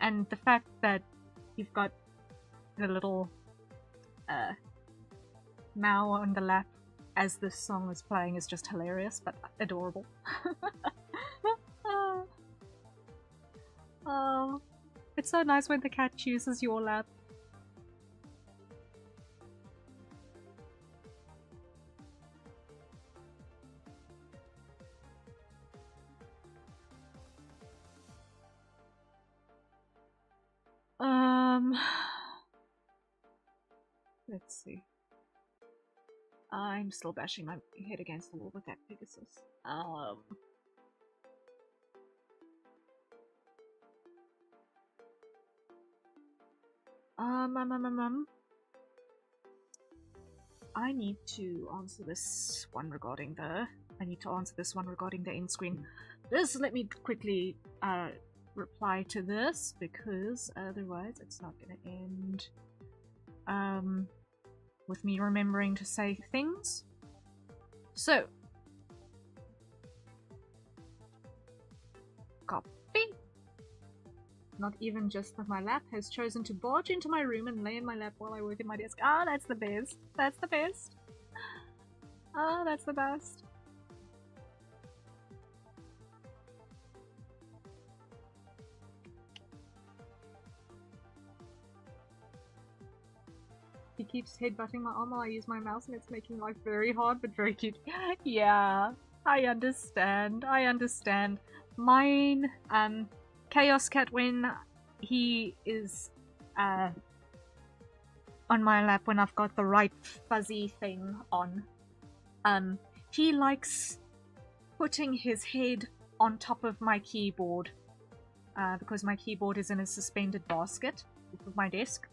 And the fact that you've got the little Mao on the lap as this song is playing is just hilarious, but adorable. Oh, it's so nice when the cat chooses your lap. Let's see. I'm still bashing my head against the wall with that Pegasus. I need to answer this one regarding the... I need to answer this one regarding the end screen. Just let me quickly reply to this, because otherwise it's not gonna end with me remembering to say things. So, copy. Not even just that my lap has chosen to barge into my room and lay in my lap while I work at my desk. Ah, that's the best. That's the best. Ah, that's the best. He keeps headbutting my arm while I use my mouse, and it's making life very hard, but very cute. Yeah, I understand. I understand. Mine, Chaos Cat, when he is on my lap, when I've got the right fuzzy thing on, he likes putting his head on top of my keyboard, because my keyboard is in a suspended basket of my desk.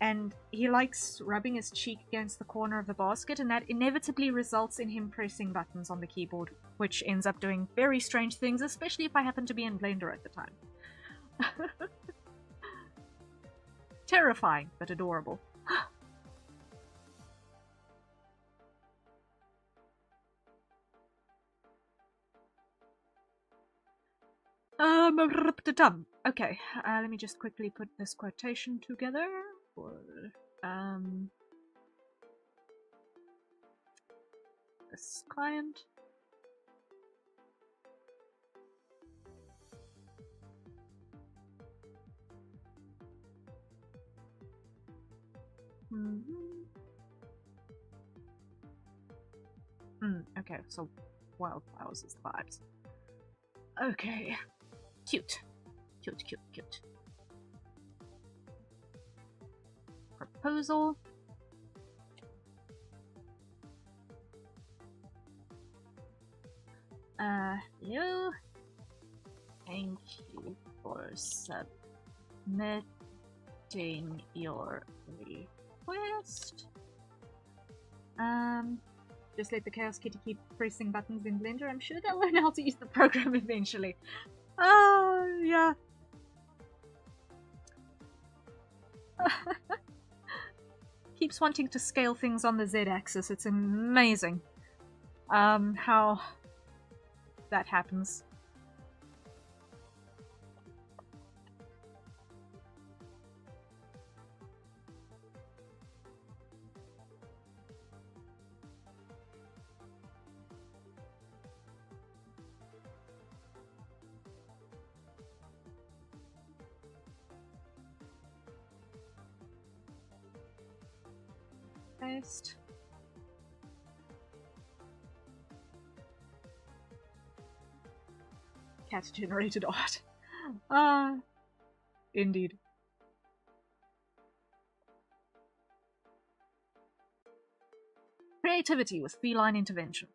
And he likes rubbing his cheek against the corner of the basket, and that inevitably results in him pressing buttons on the keyboard, which ends up doing very strange things, especially if I happen to be in Blender at the time. Terrifying, but adorable. Okay, let me just quickly put this quotation together for this client. Okay, so wildflowers is the vibes. Okay. Cute. Cute, cute, cute. Proposal. Hello. Thank you for submitting your request. Just let the Chaos Kitty keep pressing buttons in Blender. I'm sure they'll learn how to use the program eventually. Oh, yeah. Keeps wanting to scale things on the Z-axis. It's amazing how that happens. Paste. Cat-generated art. Indeed. Creativity with feline intervention.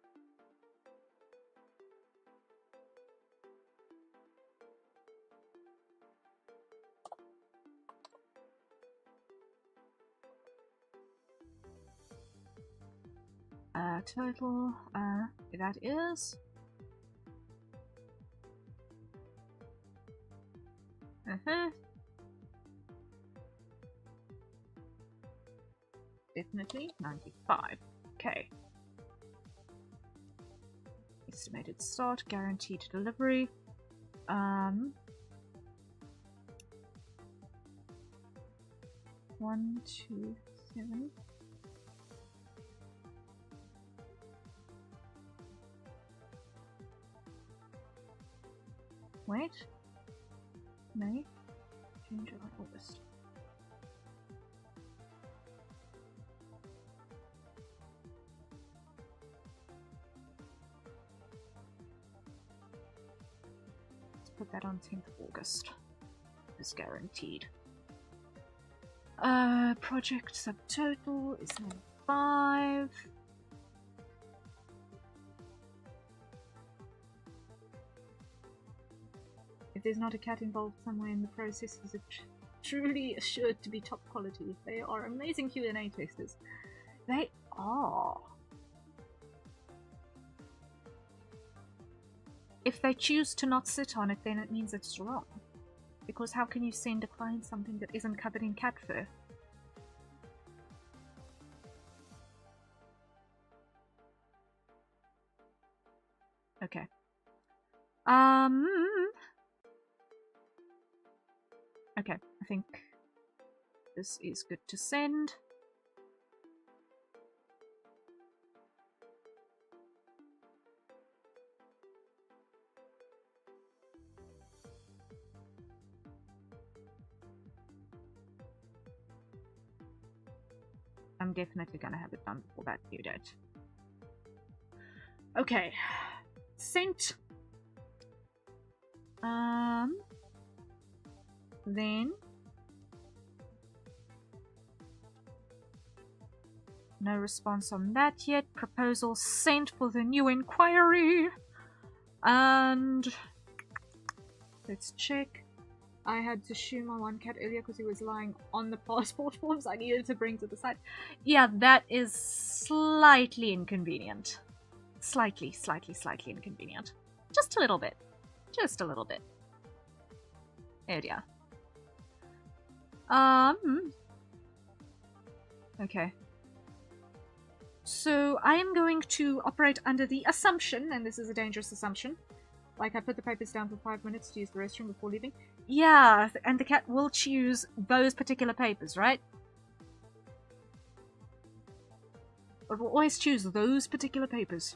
Total, that is... Definitely 95. Okay. Estimated start, guaranteed delivery. 1, 2, 7. Wait. May, June, July, August. Let's put that on 10th of August. Is guaranteed. Project subtotal is 95. If there's not a cat involved somewhere in the process, is it truly assured to be top quality. They are amazing Q&A testers. They are. If they choose to not sit on it, then it means it's wrong. Because how can you send a client something that isn't covered in cat fur? Okay. Okay, I think this is good to send. I'm definitely gonna have it done before that due date. Okay. Sent. Then no response on that yet. Proposal sent for the new inquiry. And let's check. I had to shoo my one cat earlier because he was lying on the passport forms I needed to bring to the site. Yeah, that is slightly inconvenient. Slightly inconvenient. Just a little bit. Just a little bit. Oh dear. Okay. So I am going to operate under the assumption, and this is a dangerous assumption, like I put the papers down for 5 minutes to use the restroom before leaving. Yeah, and the cat will choose those particular papers, right? It will always choose those particular papers.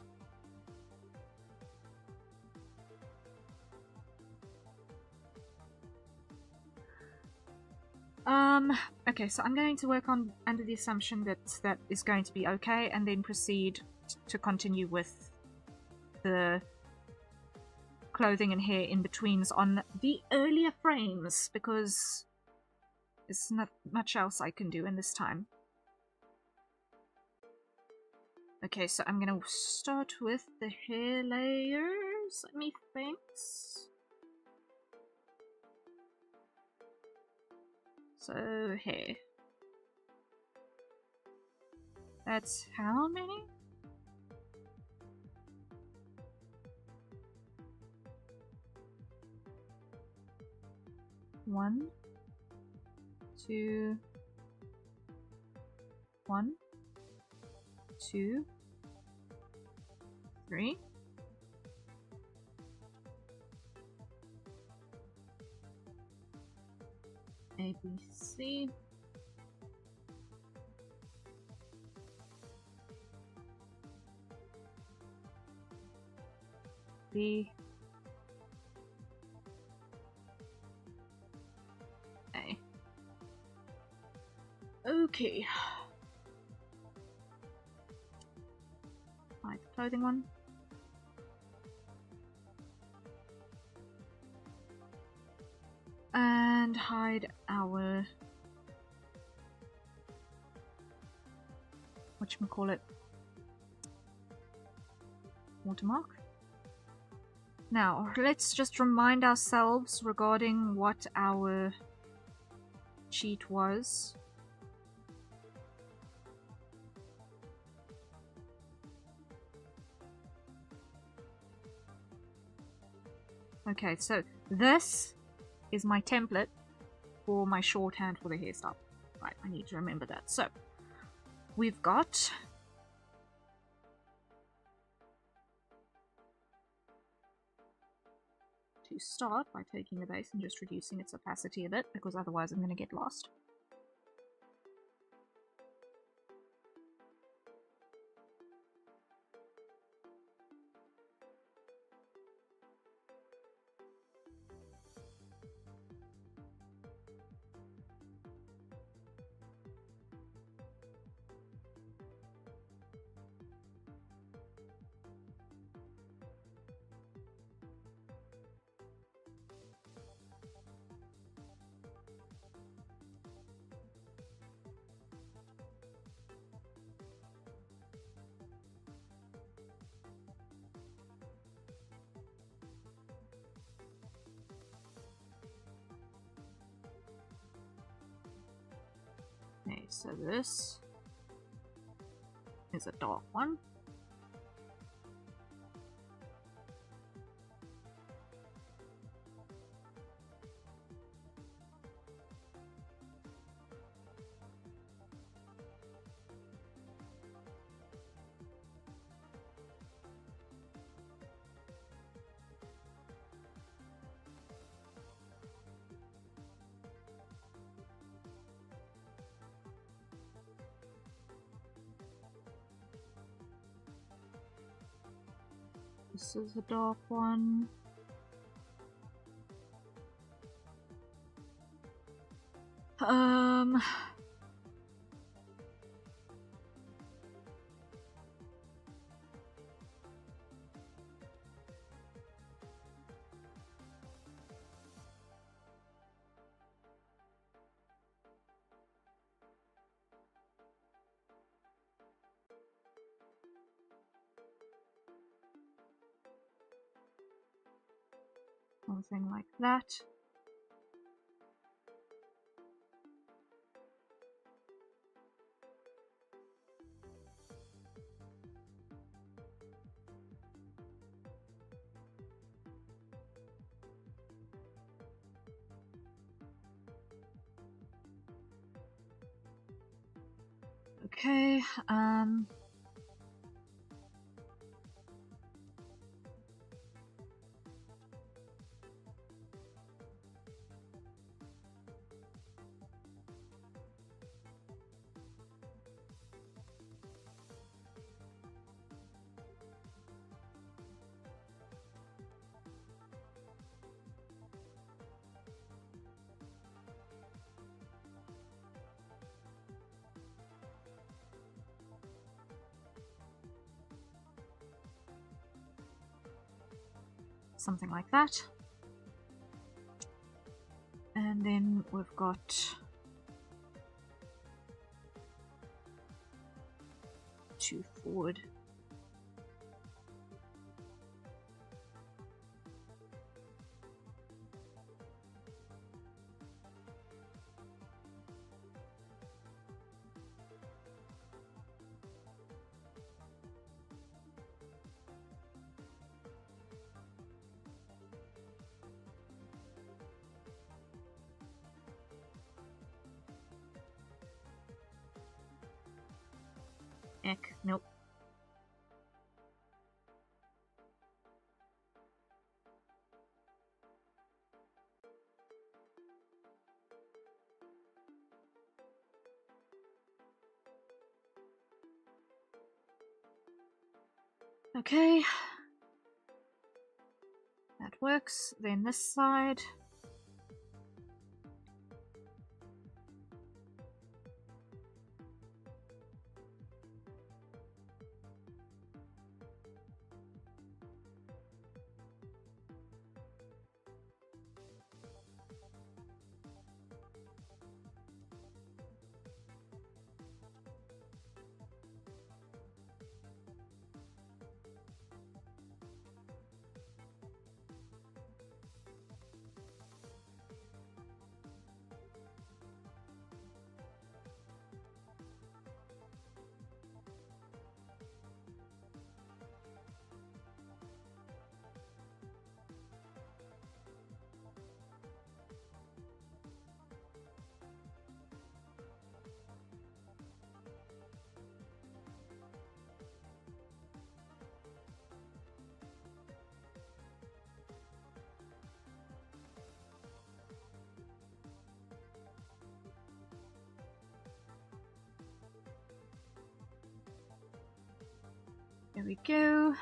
Okay, so I'm going to work on under the assumption that that is going to be okay, and then proceed to continue with the clothing and hair in-betweens on the earlier frames, because there's not much else I can do in this time. Okay, so I'm gonna start with the hair layers, methinks. So, hair. That's how many? One, two, 1, 2, 3. A, B, C. B. A. Okay. Hide the clothing one. And hide our whatchamacallit, watermark. Now, let's just remind ourselves regarding what our cheat was. Okay, so this is my template for my shorthand for the hairstyle. Right, I need to remember that. So, we've got to start by taking the base and just reducing its opacity a bit, because otherwise I'm going to get lost. Okay, so this is a dark one. This is a dark one. Something like that. Okay, something like that. And then we've got two forward. Eck, nope. Okay. That works. Then this side. There we go.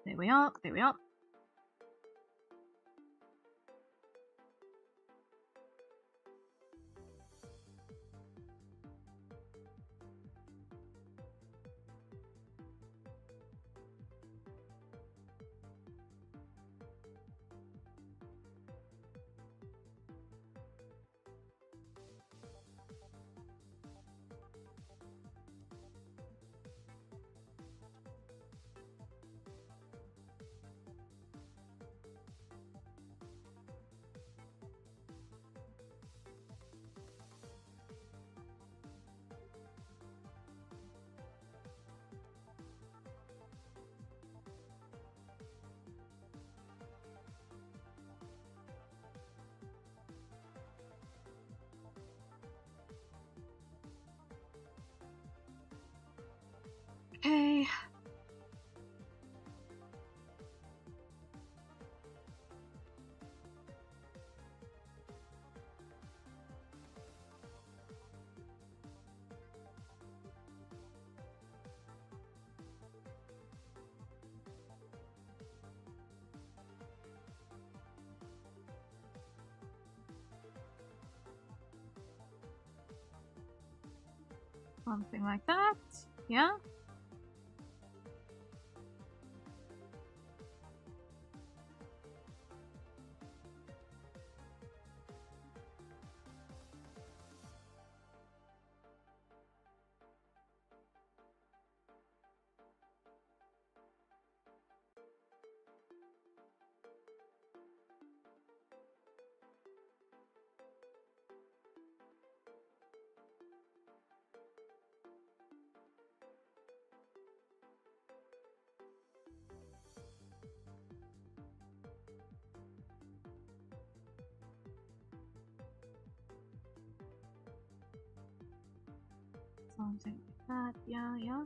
There we are, there we are. Something like that. Yeah. Something like that. Yeah, yeah.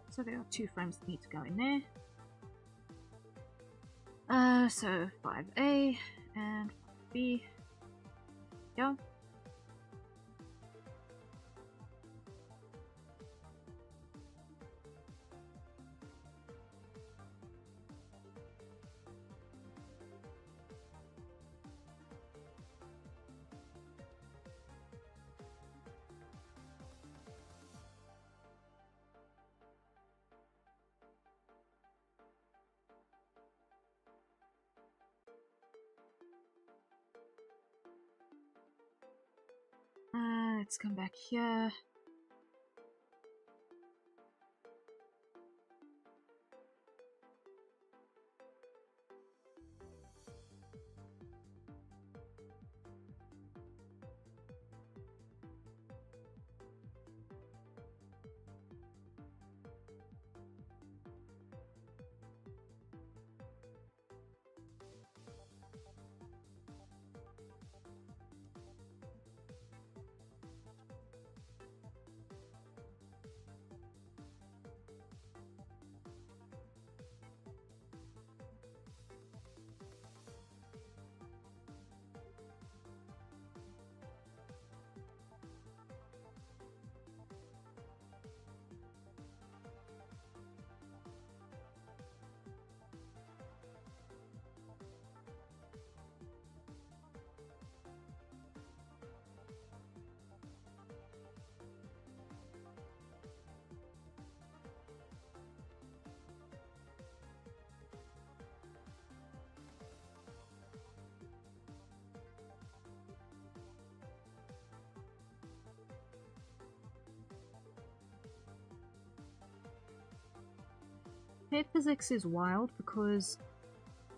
So there are 2 frames that need to go in there. So 5A and 5B. Yeah. Let's come back here. Pair physics is wild because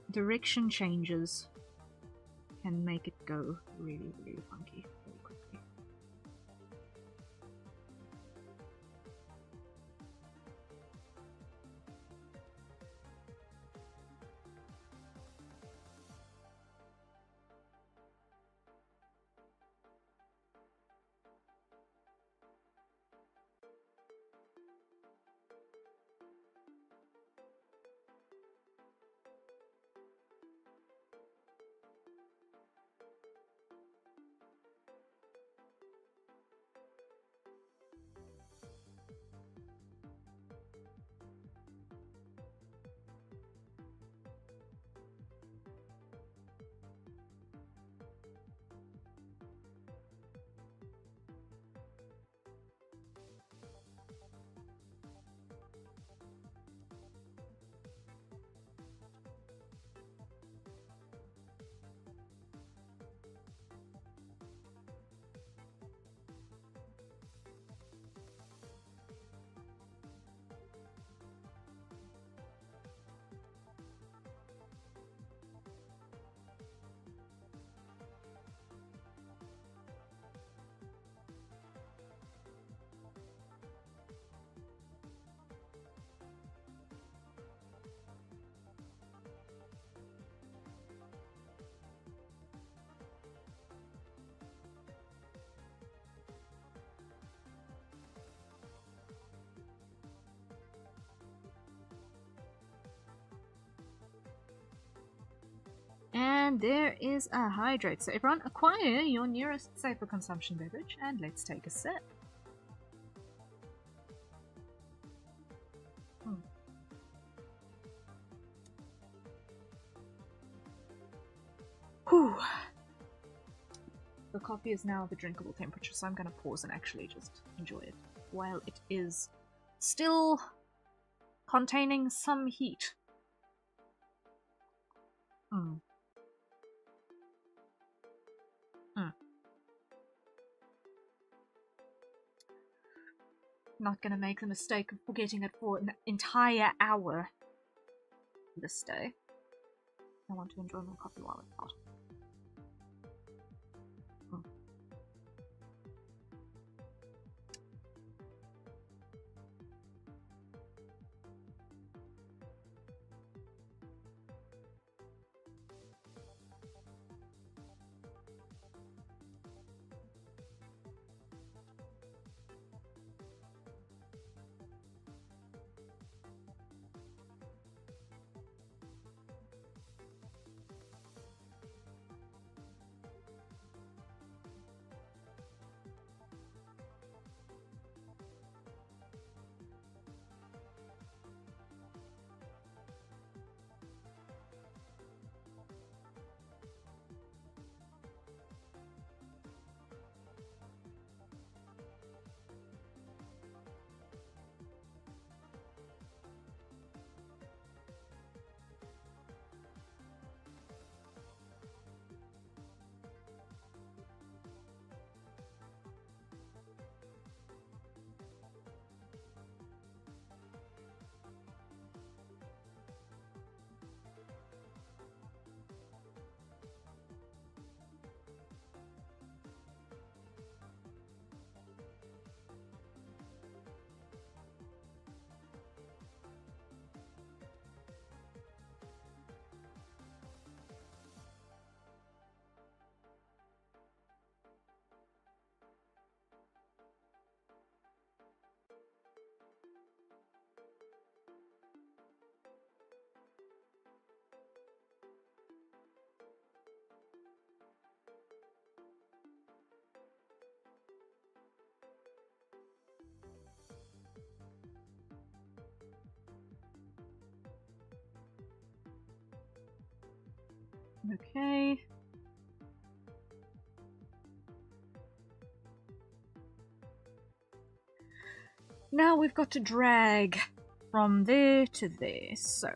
direction changes can make it go really, really funky very quickly. And there is a hydrate. So everyone acquire your nearest safer consumption beverage and let's take a sip. Whew. The coffee is now the drinkable temperature, so I'm going to pause and actually just enjoy it while it is still containing some heat. Not going to make the mistake of forgetting it for an entire hour this day. I want to enjoy my coffee while it's hot. Okay. Now we've got to drag from there to there, so...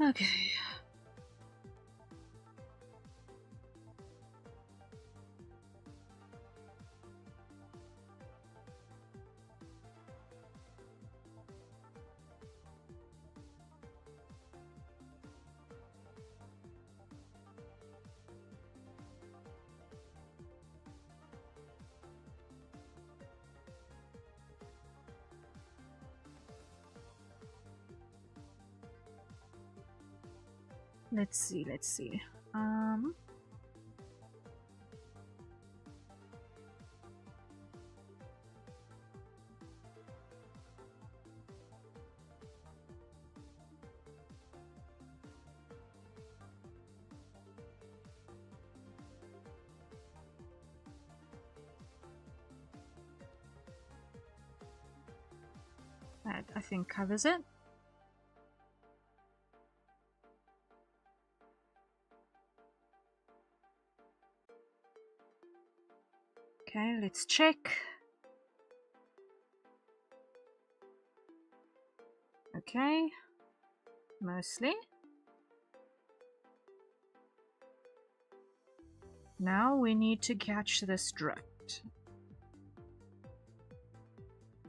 Okay. Let's see. That, I think, covers it. Okay, let's check. Okay, mostly. Now we need to catch this drift.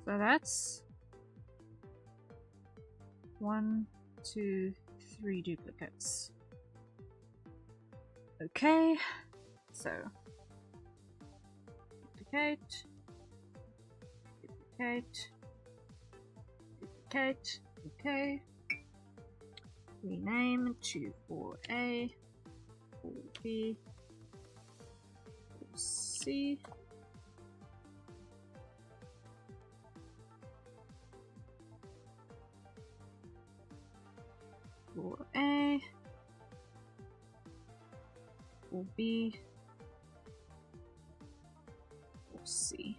So that's 1, 2, 3 duplicates. Okay, so duplicate, duplicate, duplicate, okay. Rename to 4A, 4B, 4C. For A, for B, for C.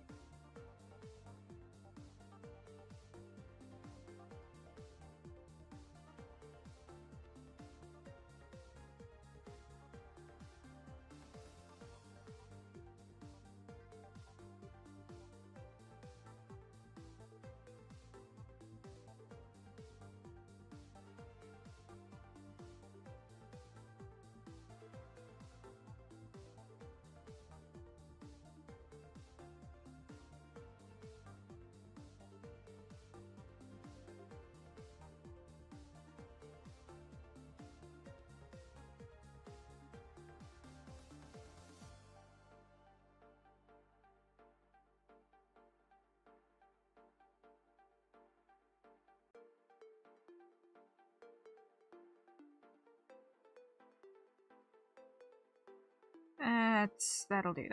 That'll do,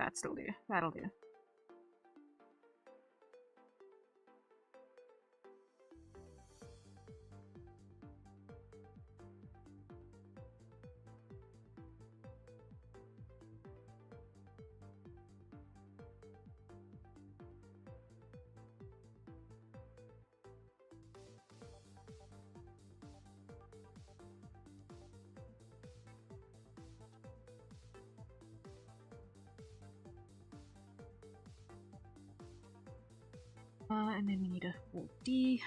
that'll do. And then we need a 4D.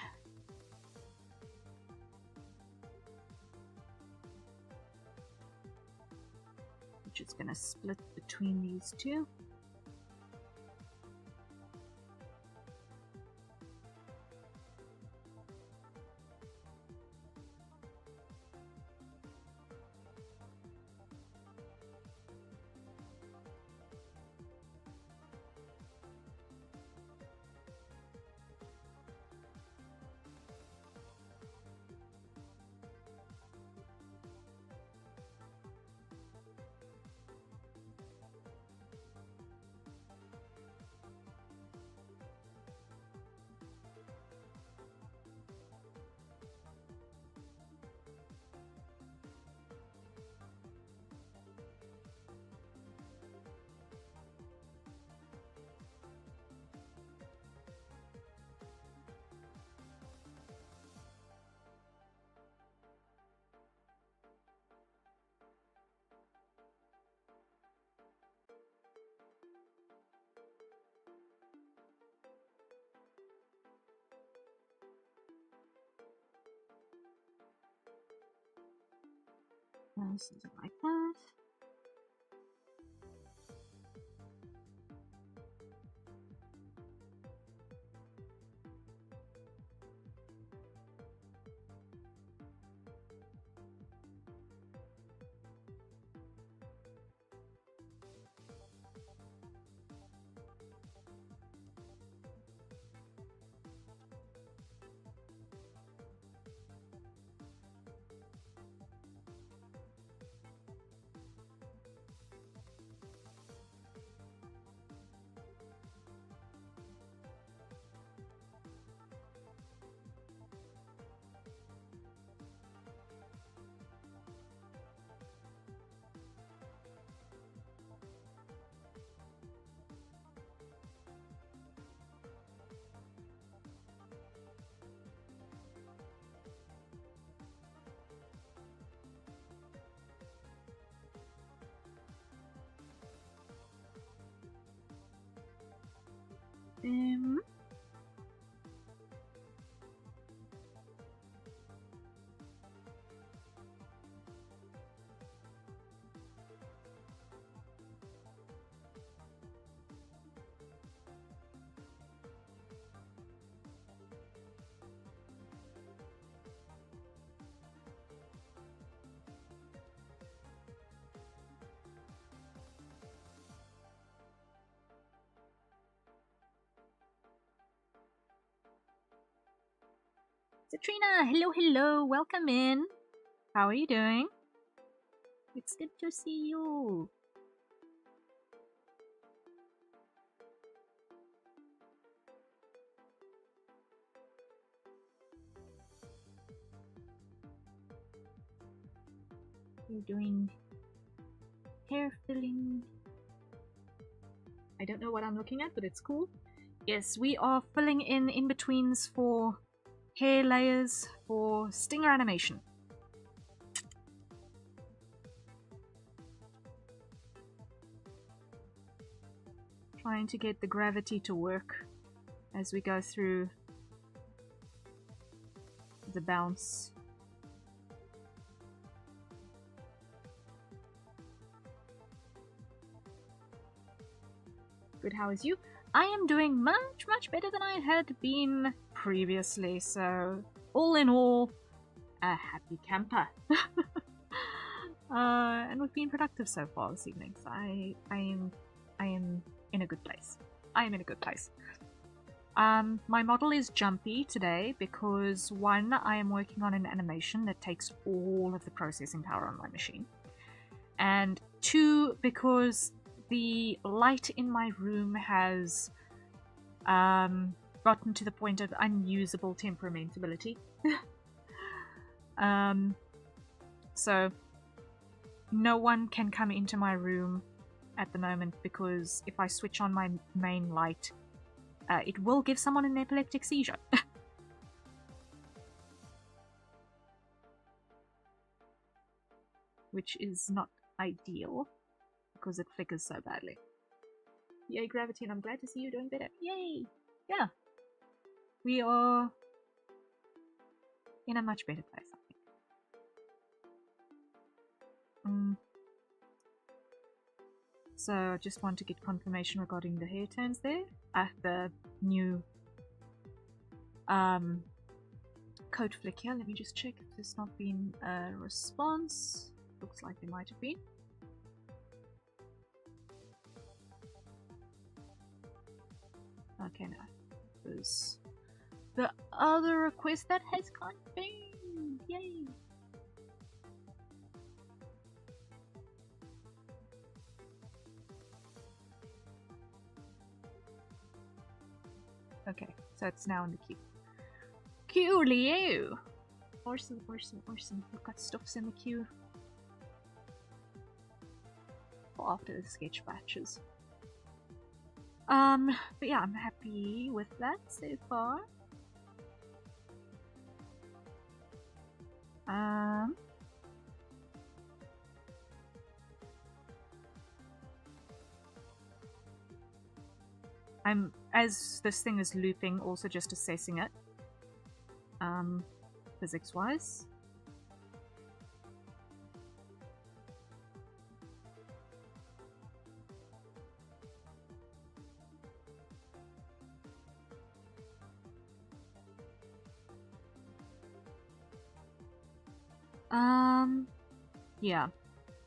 Which is going to split between these two. something like that. Citrina, hello, hello, welcome in. How are you doing? It's good to see you. We're doing hair filling. I don't know what I'm looking at, but it's cool. Yes, we are filling in betweens for hair layers for stinger animation. Trying to get the gravity to work as we go through the bounce. Good, how is you? I am doing much better than I had been previously, so all in all, a happy camper. And we've been productive so far this evening, so I am in a good place. I am in a good place. My model is jumpy today because 1, I am working on an animation that takes all of the processing power on my machine, and 2, because the light in my room has gotten to the point of unusable temperamentability. So no one can come into my room at the moment because if I switch on my main light, it will give someone an epileptic seizure. Which is not ideal because it flickers so badly. Yay, Gravity, and I'm glad to see you doing better. Yay! Yeah. We are in a much better place, I think. So I just want to get confirmation regarding the hair turns there. The new code flick here. Let me just check if there's not been a response. Looks like there might have been. Okay, no. There's the other request that has confirmed. Yay! Okay, so it's now in the queue. Coolio! Awesome. We've got stuffs in the queue for after the sketch batches. But yeah, I'm happy with that so far. I'm, as this thing is looping, also just assessing it, physics-wise. Yeah.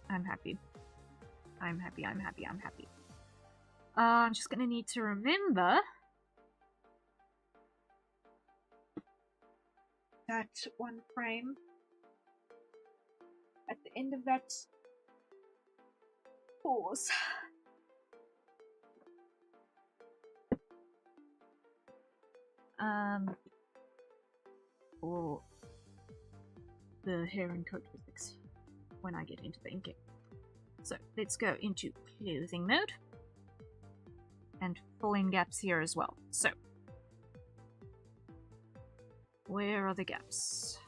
I'm happy. I'm happy. I'm just gonna need to remember that one frame at the end of that pause. For the hair and coat physics when I get into the inking. So let's go into clothing mode and fill in gaps here as well. So where are the gaps?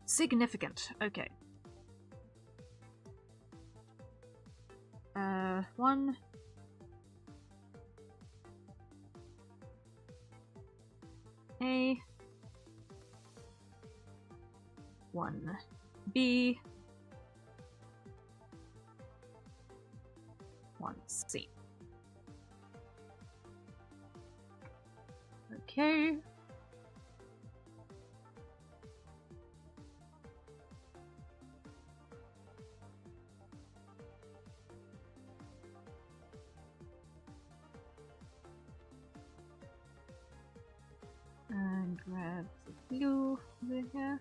Significant. Okay. 1. A. 1. B. 1. C. Okay. And grab the blue over here.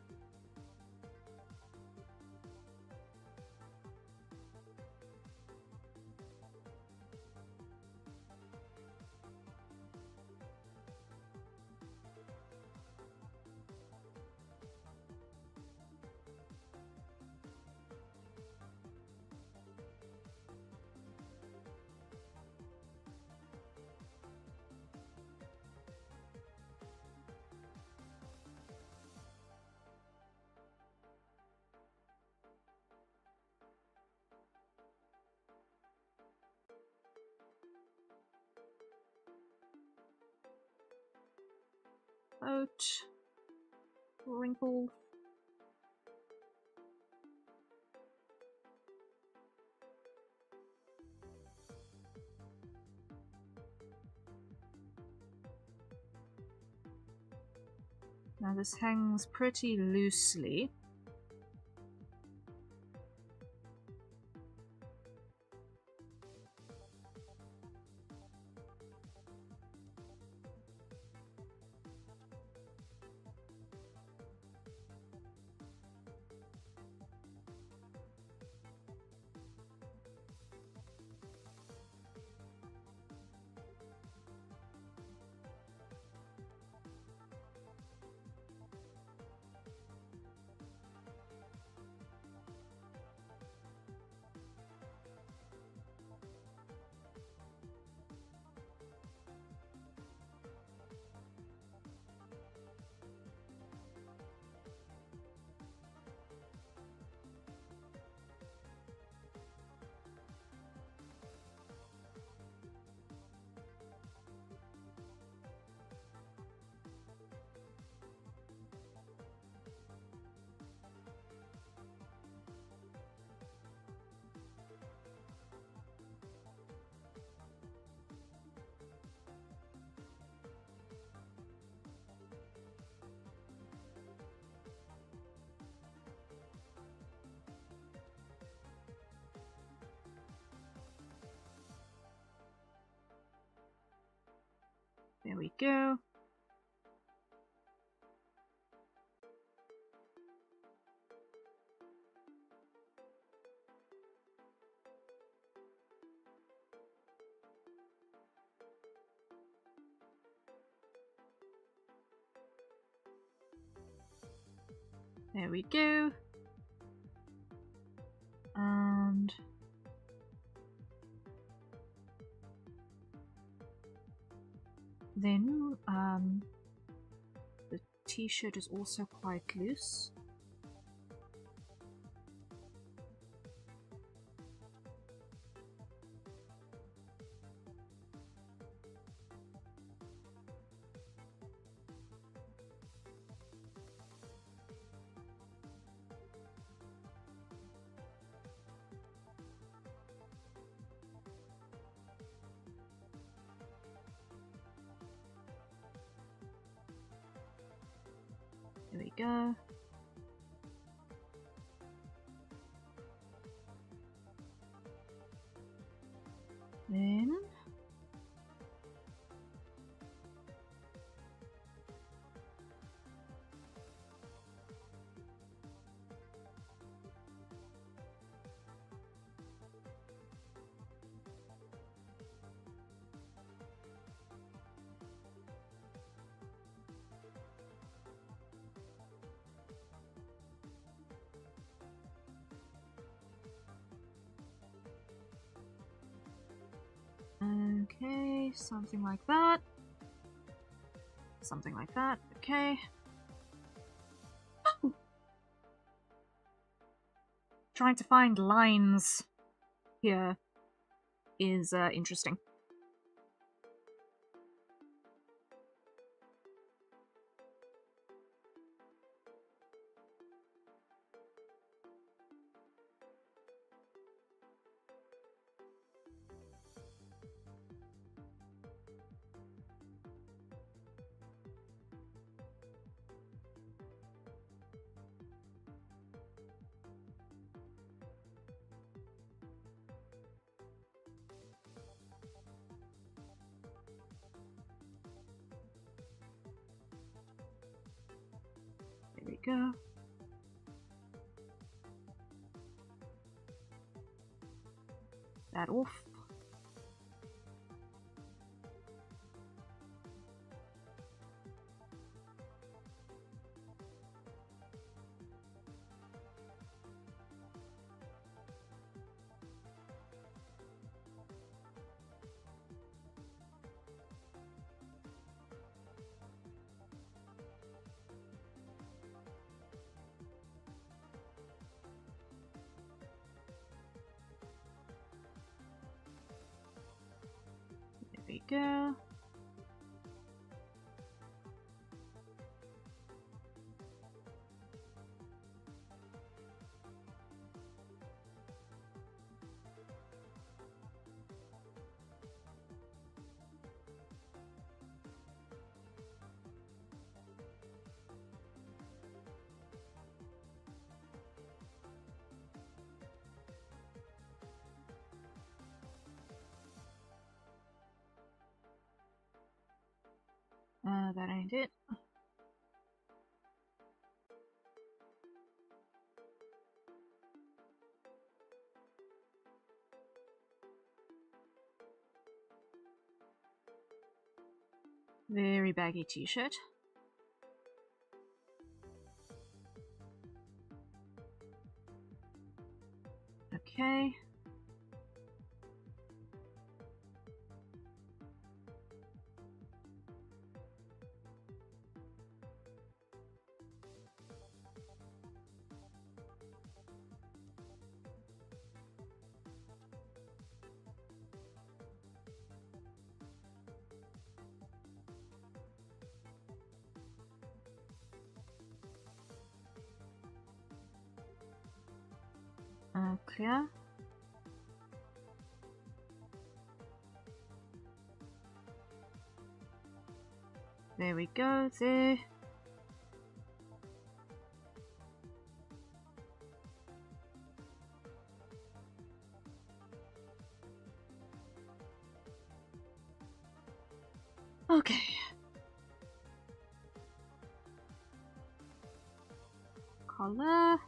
Out. Wrinkle. Now this hangs pretty loosely. There we go. There we go. And then the t-shirt is also quite loose. There we go. Okay, something like that. Something like that, okay. Oh. Trying to find lines here is interesting. There we go. That off. There we go. That ain't it. Very baggy t-shirt. Okay. Clear. There we go, there. Okay. Color.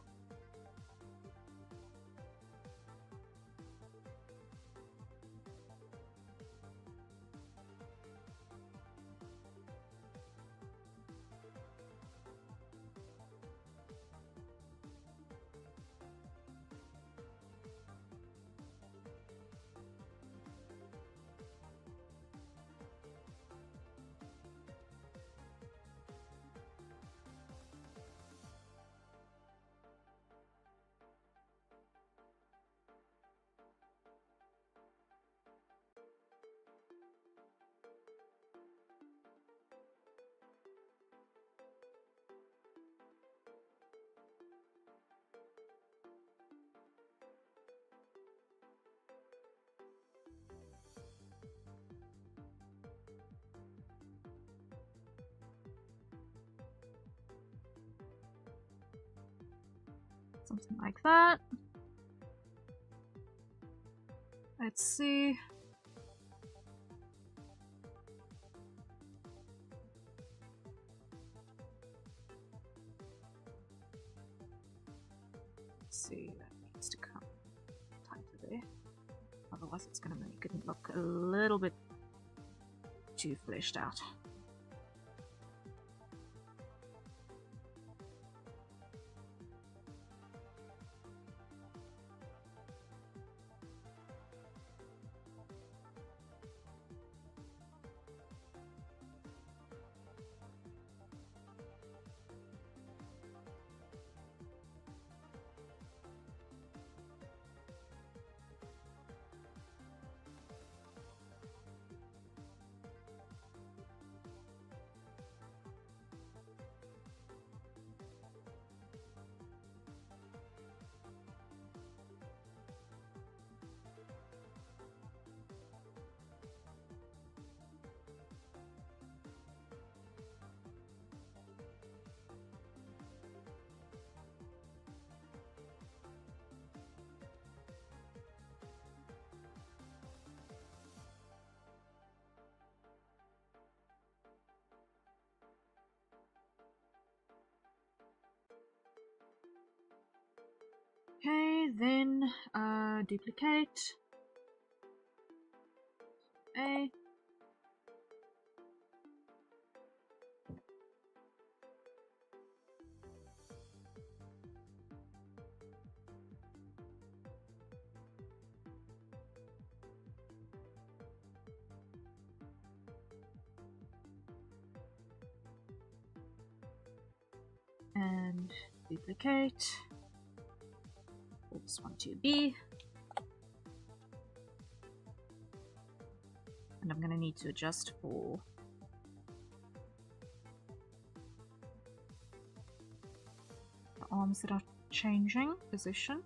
Something like that. Let's see. Let's see, that needs to come tighter there. Otherwise it's going to make it look a little bit too fleshed out. Okay, then duplicate A. And duplicate this one to B. And I'm going to need to adjust for the arms that are changing position.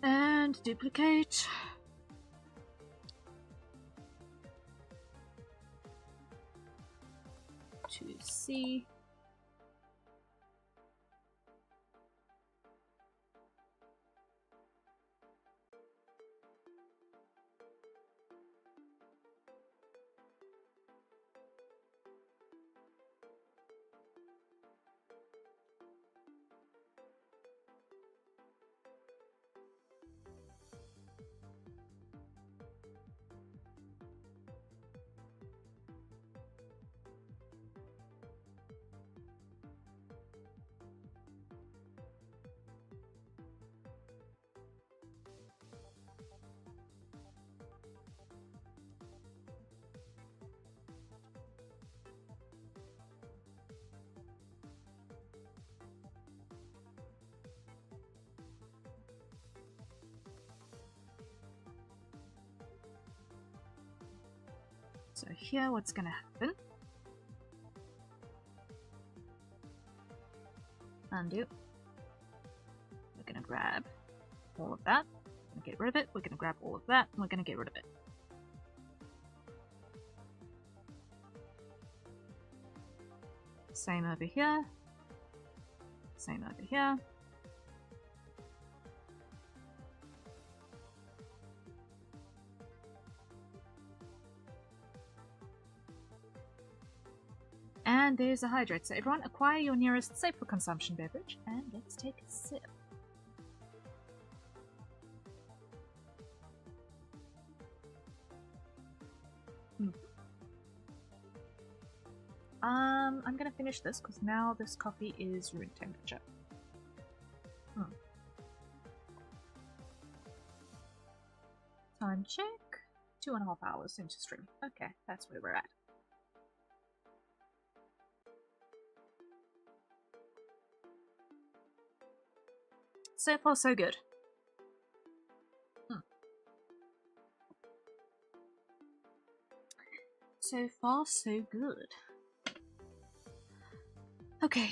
And duplicate. To C. So here, what's going to happen? Undo. We're going to grab all of that. We're going to get rid of it. We're going to grab all of that. And we're going to get rid of it. Same over here. Same over here. And there's a hydrate. So everyone, acquire your nearest safe for consumption beverage, and let's take a sip. I'm gonna finish this because now this coffee is room temperature. Time check. 2.5 hours into stream. Okay, that's where we're at. So far, so good. So far, so good. Okay,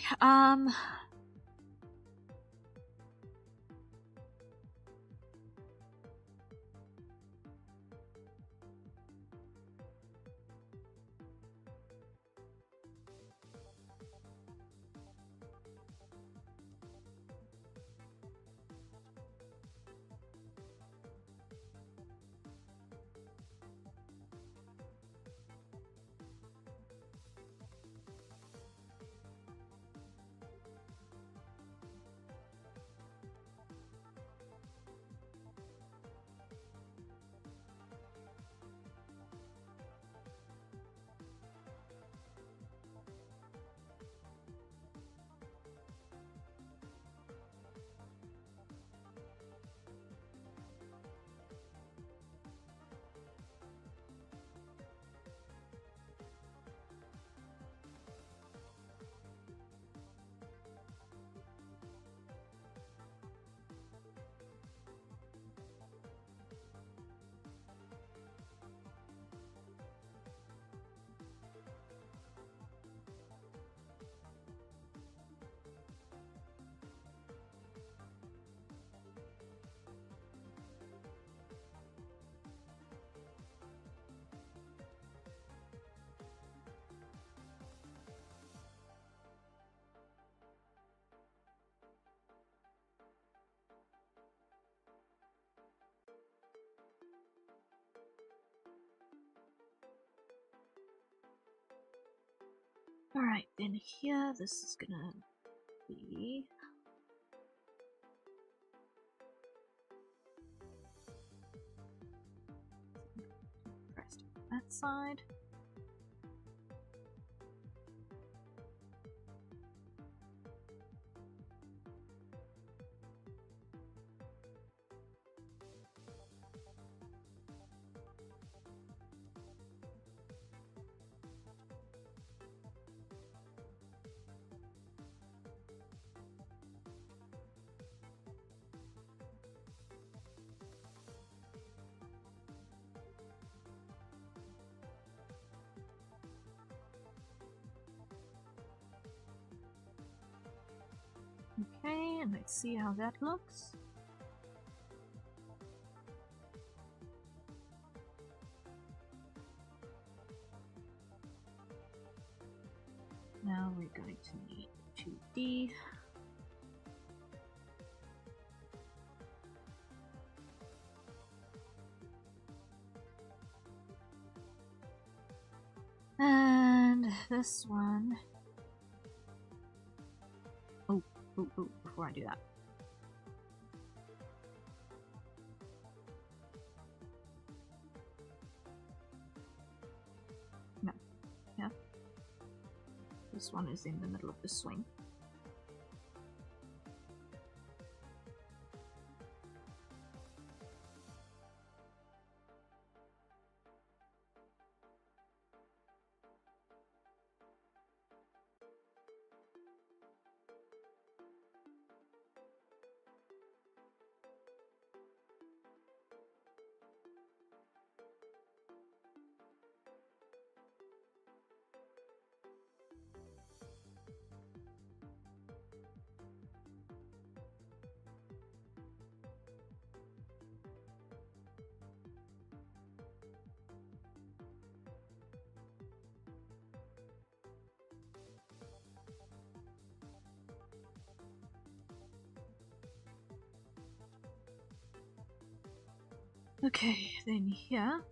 Alright, then here this is gonna be pressed on that side. Okay, and let's see how that looks. Now we're going to need 2D. And this one. Oh, before I do that. No. Yeah. This one is in the middle of the swing. Okay, then here.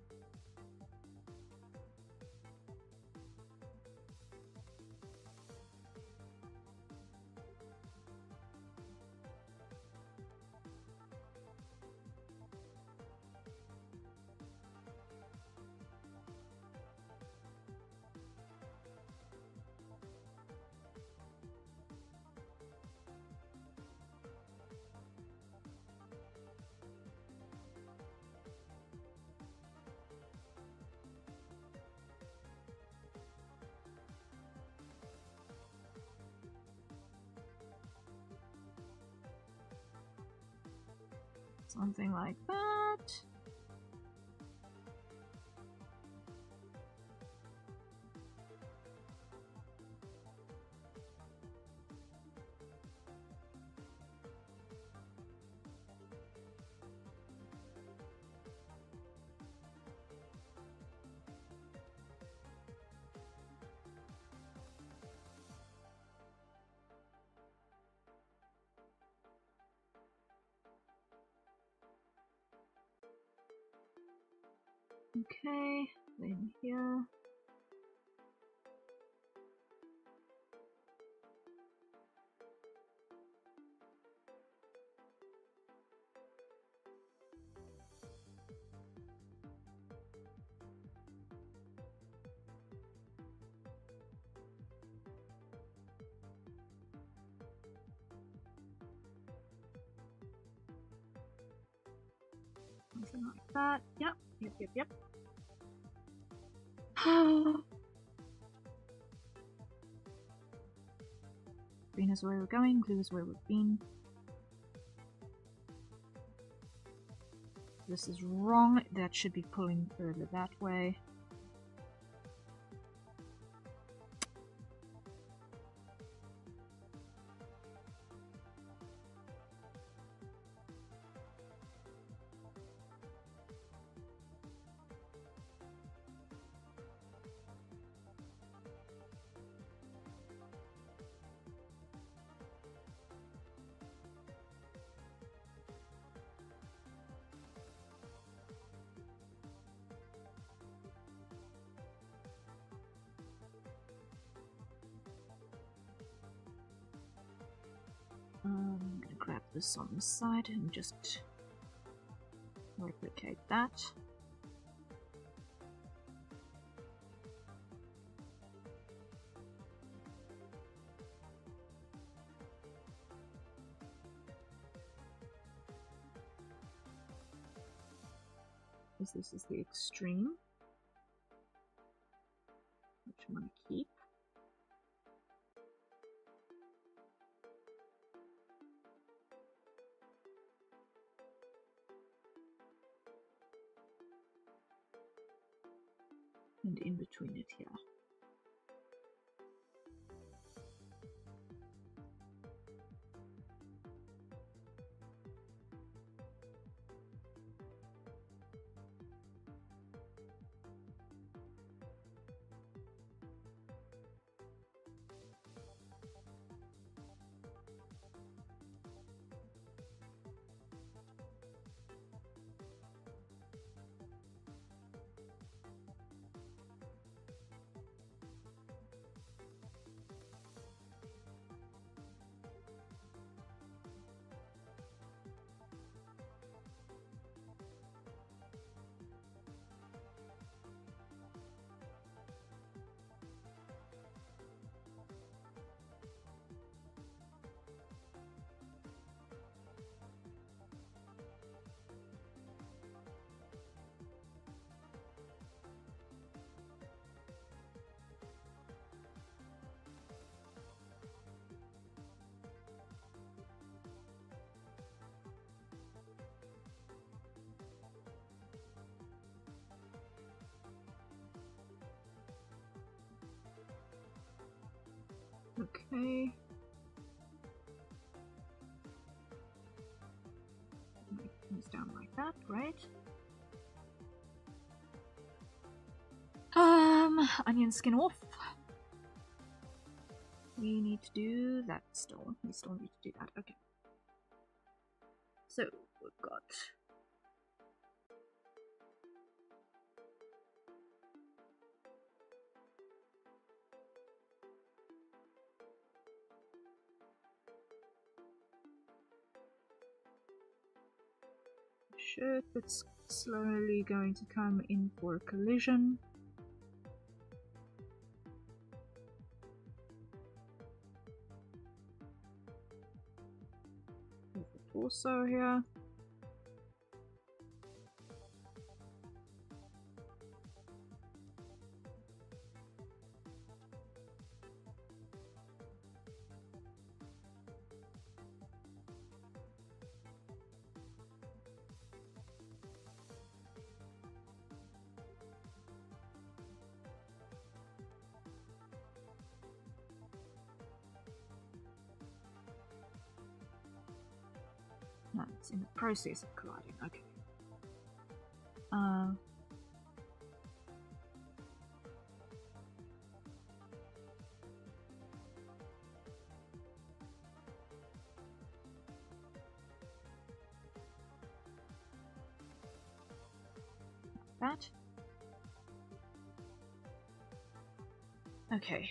Something like that. Okay, then here. Something like that. Yep. Green is where we're going, blue is where we've been. This is wrong. That should be pulling further that way. I'm gonna grab this on the side and just replicate that. This is the extreme, which I want to keep. And in between it here. Okay. Things down like that, right? Onion skin off. We need to do that still. We still need to do that. Okay. So we've got shirt that's slowly going to come in for a collision. There's the torso here. No, it's in the process of colliding. Okay. That. Okay.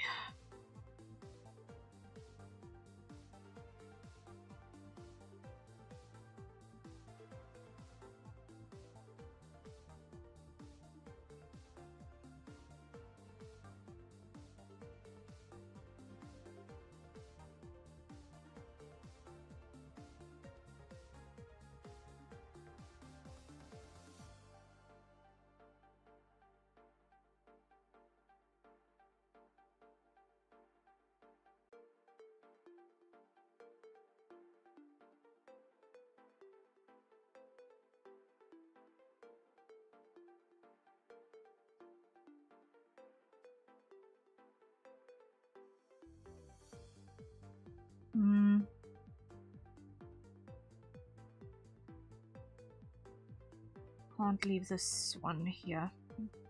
Can't leave this one here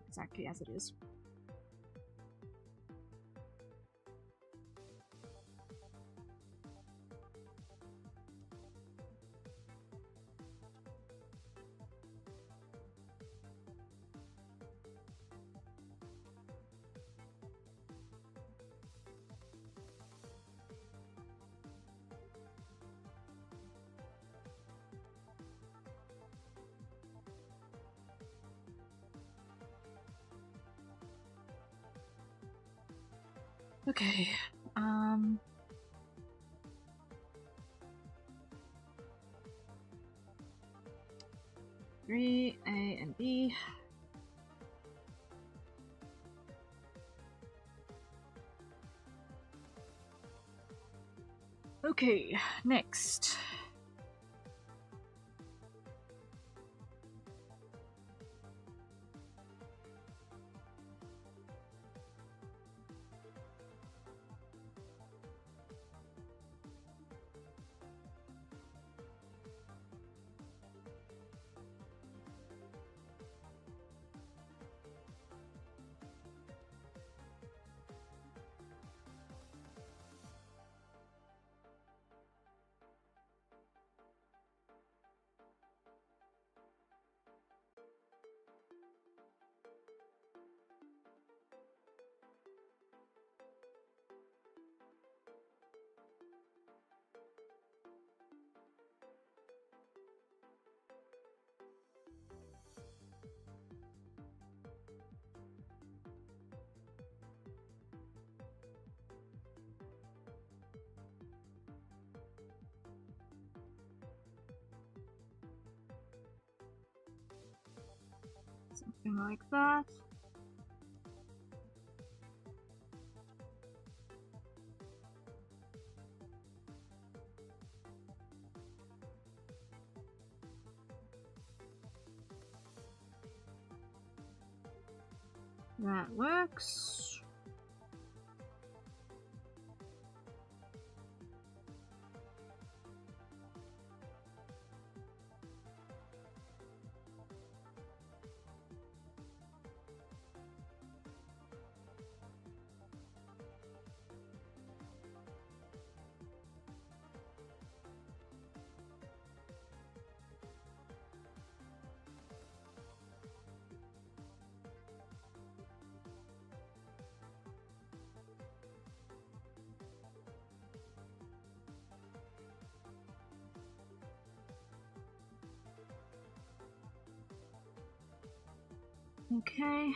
exactly as it is. Okay. 3, A and B. Okay, next. Something like that. That works. Okay.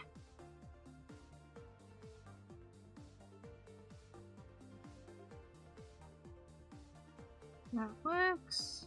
That works.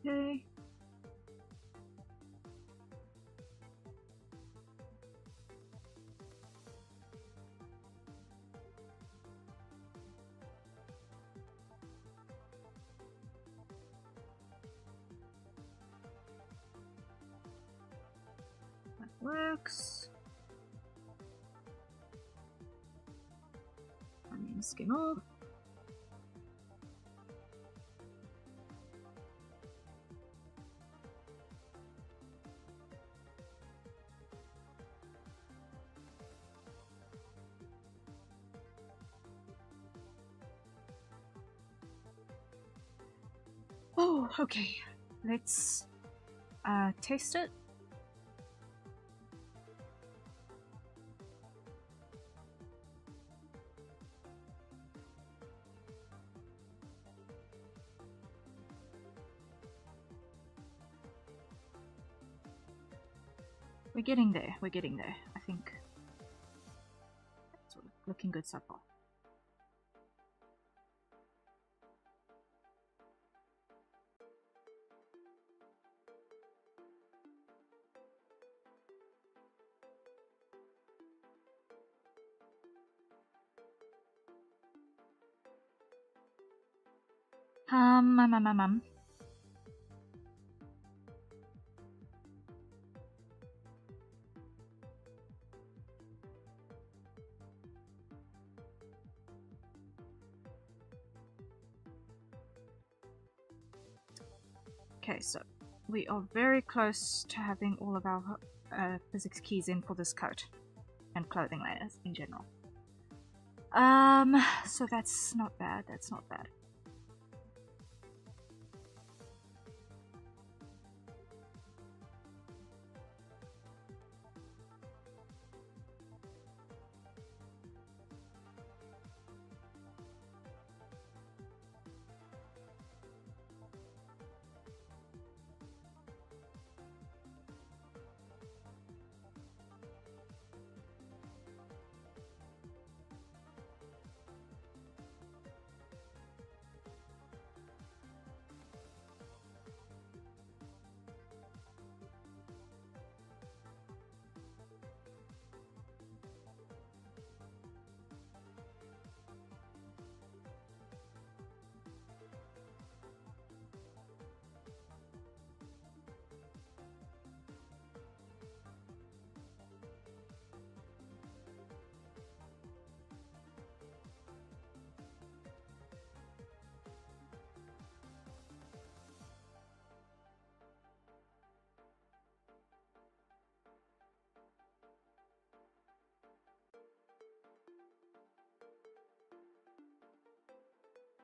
Okay. That works. Onion skin off. Oh, okay. Let's taste it. We're getting there. We're getting there. I think it's looking good so far. Um. Okay, so we are very close to having all of our physics keys in for this coat and clothing layers in general. So that's not bad, that's not bad.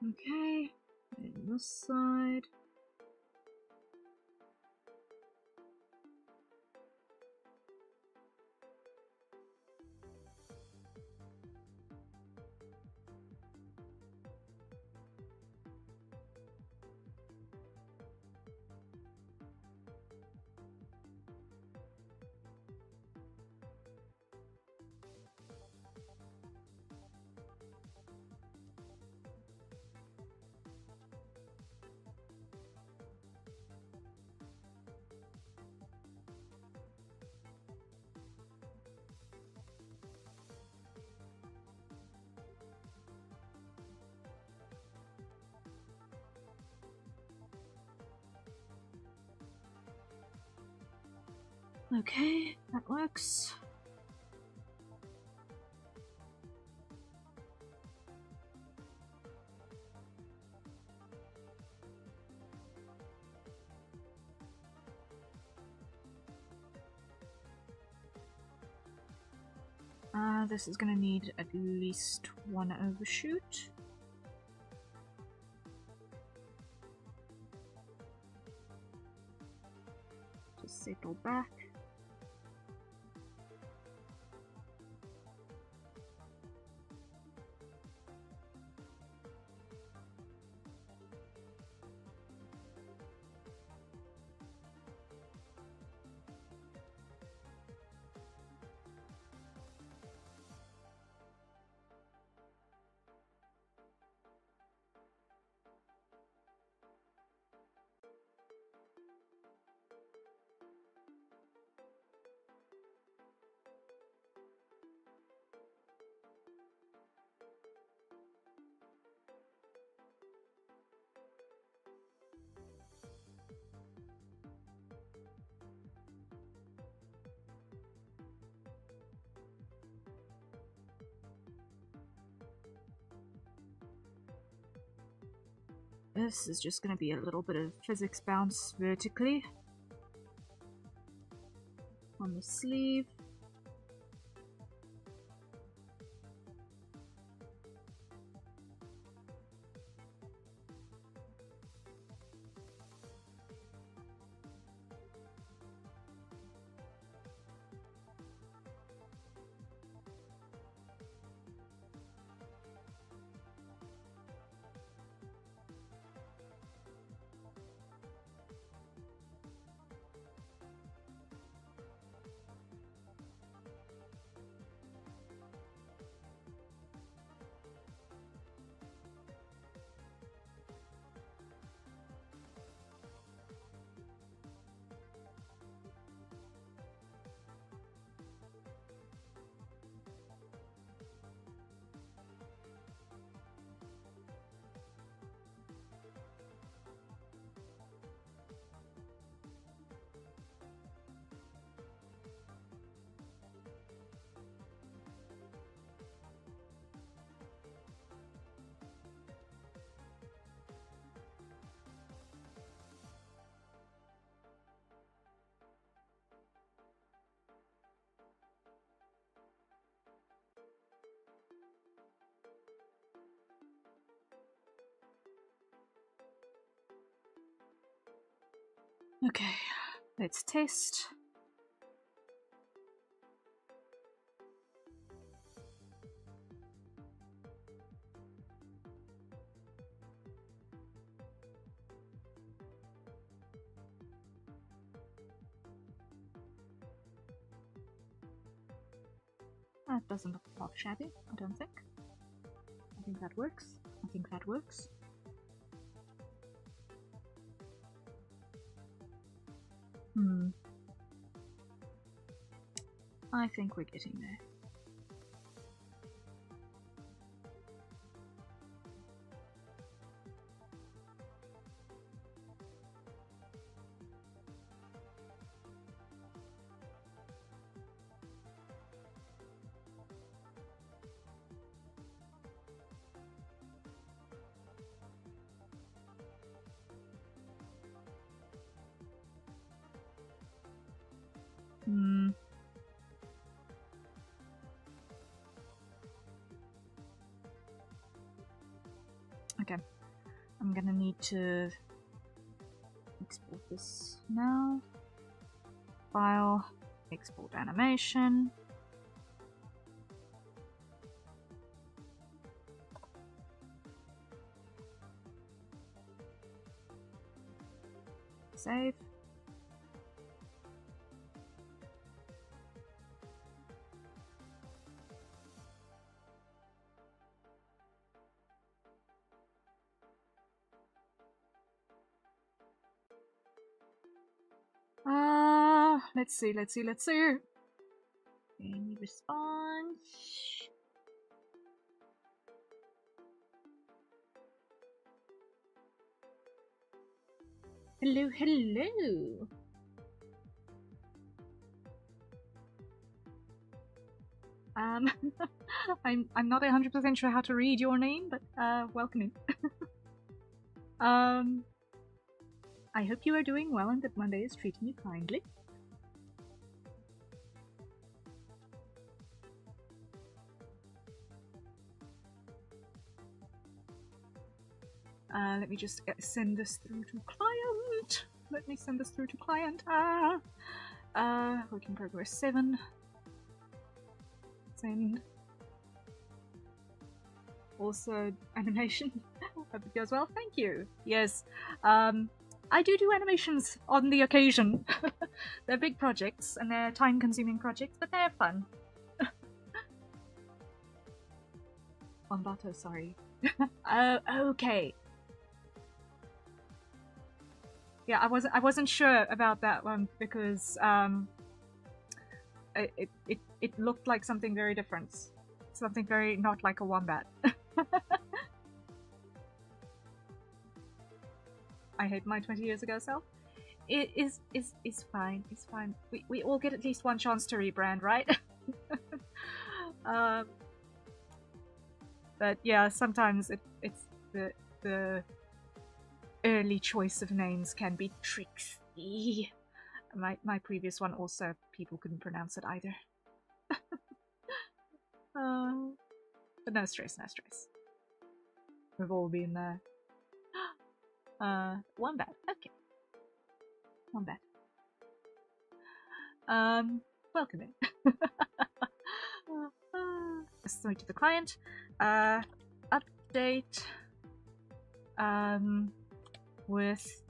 Okay, and this side. Okay, that works. This is gonna need at least one overshoot. Just settle back. This is just going to be a little bit of physics bounce vertically on the sleeve. Okay, let's test. That doesn't look half shabby, I don't think. I think that works. I think that works. I think we're getting there. Okay, I'm gonna need to export this now. File, export animation. Save. Let's see. Any response? Hello. I'm not 100% sure how to read your name, but welcome in. I hope you are doing well and that Monday is treating you kindly. Let me just send this through to client. Let me send this through to client. Work in progress 7. Send. Also, animation. Hope it goes well. Thank you. Yes. I do animations on the occasion. They're big projects and they're time-consuming projects, but they're fun. Wombato, sorry. Okay. Yeah, I wasn't sure about that one because it looked like something very different. Something very not like a wombat. I hate my 20 years ago self. It is fine. It's fine. We all get at least one chance to rebrand, right? But yeah, sometimes it's the early choice of names can be tricksy. My previous one also, people couldn't pronounce it either. But no stress. We've all been there. Wombat. Okay. Wombat. Welcome in. Sorry to the client. Update. With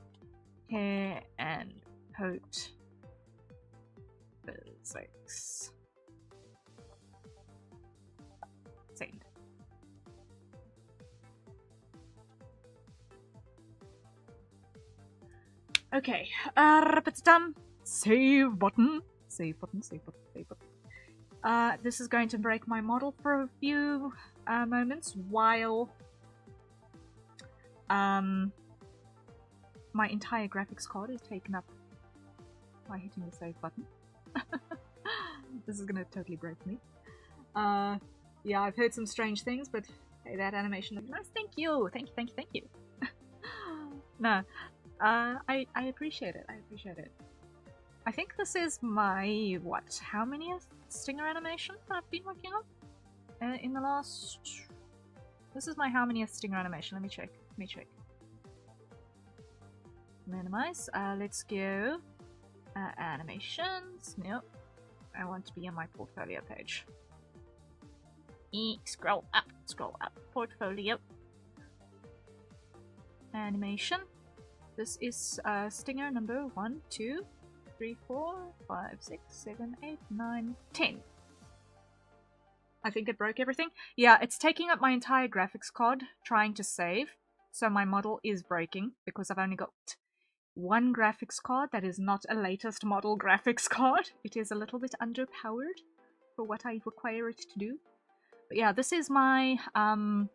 hair and coat physics. Send. Okay, save button. This is going to break my model for a few moments while my entire graphics card is taken up by hitting the save button. This is gonna totally break me. Yeah, I've heard some strange things, but hey, that animation looked nice. Thank you. No, I appreciate it. I think this is my, how many stinger animation I've been working on? In the last... This is my how many stinger animation? Let me check. minimize. Let's go animations. Nope. I want to be on my portfolio page. Scroll up, portfolio. Animation. This is stinger number 1, 2, 3, 4, 5, 6, 7, 8, 9, 10. I think it broke everything. Yeah, it's taking up my entire graphics card trying to save. So my model is breaking because I've only got one graphics card that is not a latest model graphics card. It is a little bit underpowered for what I require it to do. But yeah, this is my 1,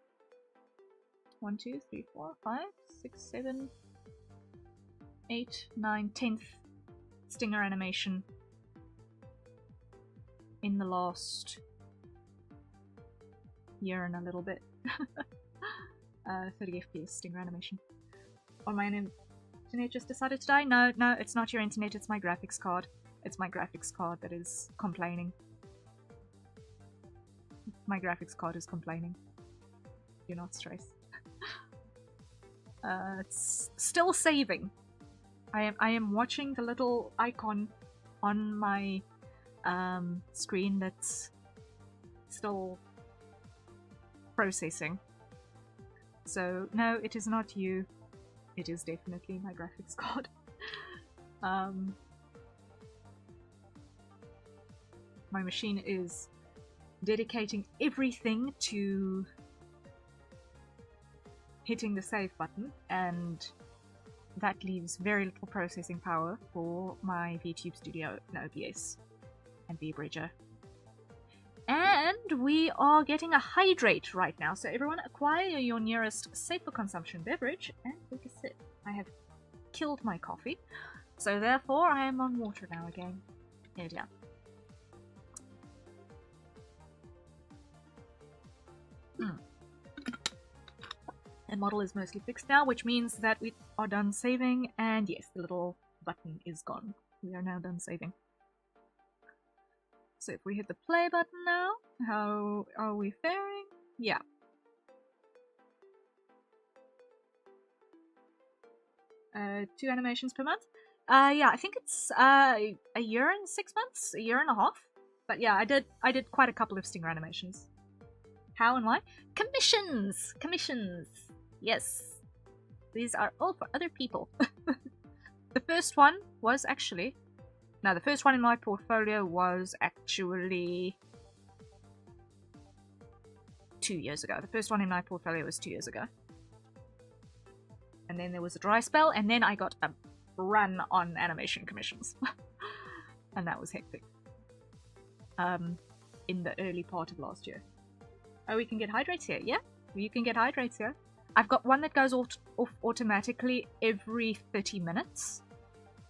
2, 3, 4, 5, 6, 7, 8, 9, 10th stinger animation in the last year and a little bit. 30 FPS stinger animation. Or my internet just decided to die? No, it's not your internet, it's my graphics card. It's my graphics card that is complaining. My graphics card is complaining. Do not stress. It's still saving. I am watching the little icon on my screen that's still processing. So no, it is not you. It is definitely my graphics card. My machine is dedicating everything to hitting the save button, and that leaves very little processing power for my VTube Studio and OBS and VBridger. And we are getting a hydrate right now, so everyone acquire your nearest safe for consumption beverage and take a sip. I have killed my coffee, so therefore I am on water now again. Here we are. The model is mostly fixed now, which means that we are done saving, and yes, the little button is gone. We are now done saving. So if we hit the play button now, how are we faring? Yeah. Two animations per month? Yeah, I think it's a year and 6 months, a year and a half. But yeah, I did quite a couple of stinger animations. How and why? Commissions! Commissions! Yes. These are all for other people. The first one was actually... No, the first one in my portfolio was actually 2 years ago. The first one in my portfolio was 2 years ago. And then there was a dry spell, and then I got a run on animation commissions. And that was hectic. In the early part of last year. Oh, we can get hydrates here. Yeah, you can get hydrates here. I've got one that goes off automatically every 30 minutes.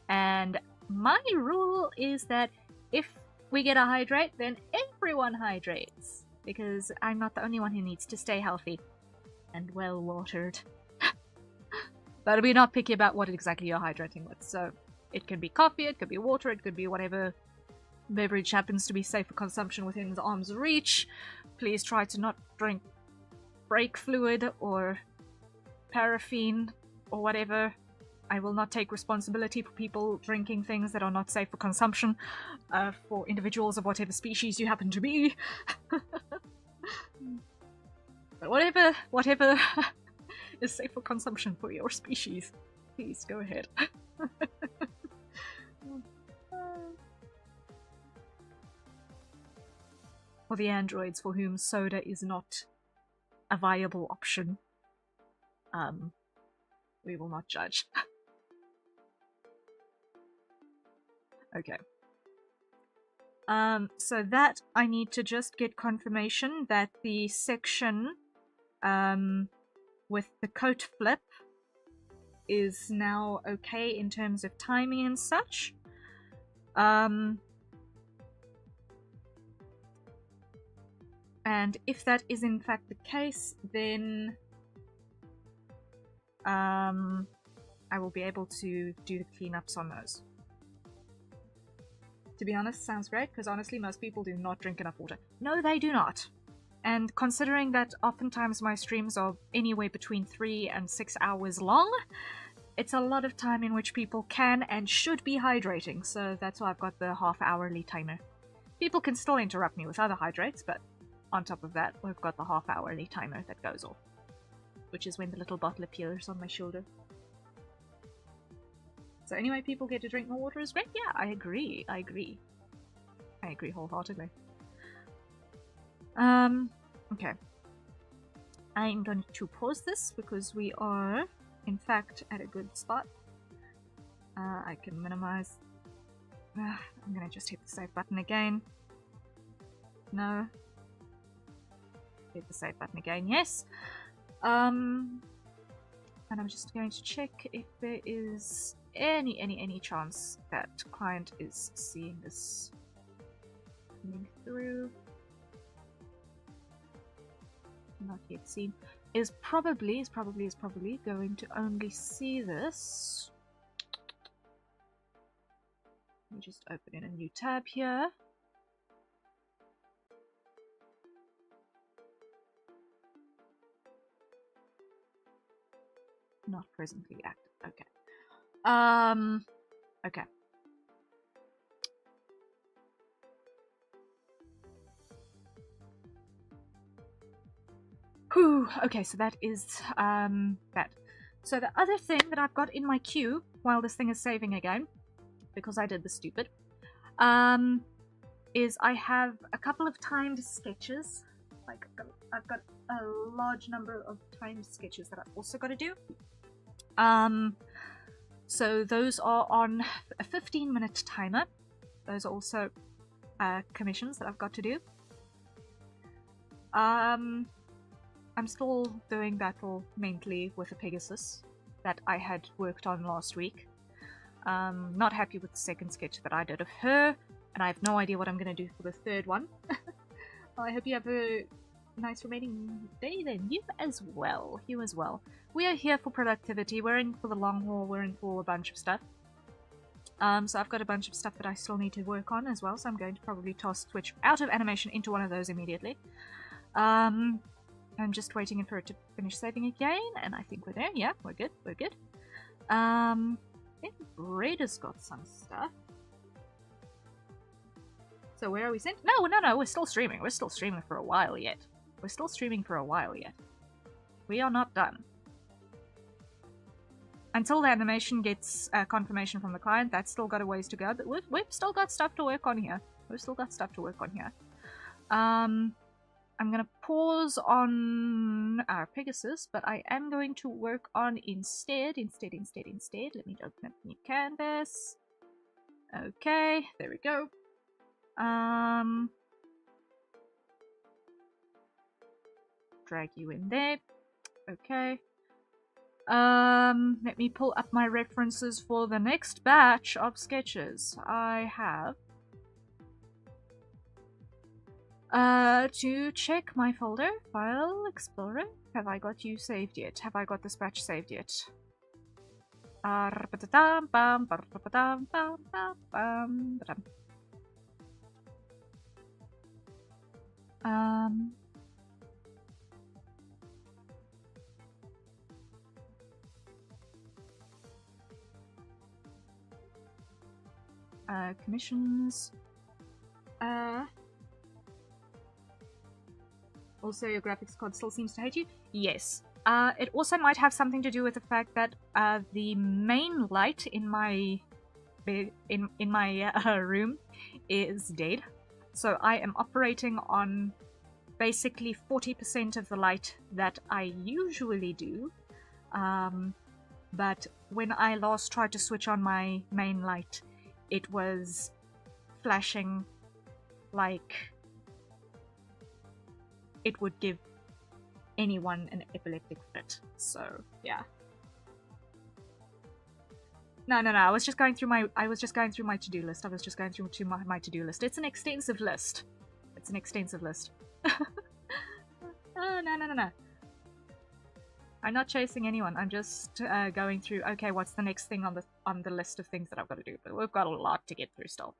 And my rule is that if we get a hydrate, then everyone hydrates. Because I'm not the only one who needs to stay healthy and well watered. But we're not picky about what exactly you're hydrating with. So it can be coffee, it could be water, it could be whatever beverage happens to be safe for consumption within the arm's reach. Please try to not drink brake fluid or paraffin or whatever. I will not take responsibility for people drinking things that are not safe for consumption for individuals of whatever species you happen to be. But whatever is safe for consumption for your species, please go ahead. For the androids for whom soda is not a viable option, we will not judge. Okay. So that I need to just get confirmation that the section with the coat flip is now okay in terms of timing and such. And if that is in fact the case, then I will be able to do the cleanups on those. To be honest, sounds great, because honestly most people do not drink enough water. No, they do not. And considering that oftentimes my streams are anywhere between 3 and 6 hours long, it's a lot of time in which people can and should be hydrating, so that's why I've got the half-hourly timer. People can still interrupt me with other hydrates, but on top of that, we've got the half-hourly timer that goes off, which is when the little bottle appears on my shoulder. So anyway, people get to drink more water is great. Yeah, I agree. I agree wholeheartedly. Okay. I'm going to pause this because we are, in fact, at a good spot. I can minimize. I'm gonna just hit the save button again. No. Hit the save button again, yes. And I'm just going to check if there is any chance that client is seeing this coming through. Not yet seen. Is probably going to only see this. Let me just open in a new tab here. Not presently active. Okay. Okay. Whew. Okay, so that is that. So the other thing that I've got in my queue while this thing is saving again, because I did the stupid, is I have a couple of timed sketches. Like I've got a large number of timed sketches that I've also got to do. So those are on a 15-minute timer. Those are also commissions that I've got to do. I'm still doing battle mentally with a Pegasus that I had worked on last week. Not happy with the second sketch that I did of her, and I have no idea what I'm going to do for the third one. I hope you have a nice remaining day then. You as well. You as well. We are here for productivity. We're in for the long haul. We're in for a bunch of stuff. So I've got a bunch of stuff that I still need to work on as well, so I'm going to probably toss switch out of animation into one of those immediately. I'm just waiting for it to finish saving again, and I think we're there. Yeah, we're good. We're good. I think Raider's got some stuff. So where are we sent? No, we're still streaming. We're still streaming for a while yet. We're still streaming for a while yet. We are not done. Until the animation gets confirmation from the client, that's still got a ways to go, but we've still got stuff to work on here. I'm gonna pause on our Pegasus, but I am going to work on instead. Let me open up the new canvas. Okay, there we go. Drag you in there. Okay. Let me pull up my references for the next batch of sketches. I have to check my folder, File Explorer. Have I got you saved yet? Have I got this batch saved yet? Commissions. Also, your graphics card still seems to hate you? Yes. It also might have something to do with the fact that the main light in my room is dead. So I am operating on basically 40% of the light that I usually do. But when I last tried to switch on my main light, it was flashing like it would give anyone an epileptic fit. So yeah. No. I was just going through my to-do list. My to-do list. It's an extensive list. Oh, no. I'm not chasing anyone. I'm just going through. Okay, what's the next thing on the list of things that I've got to do? But we've got a lot to get through still.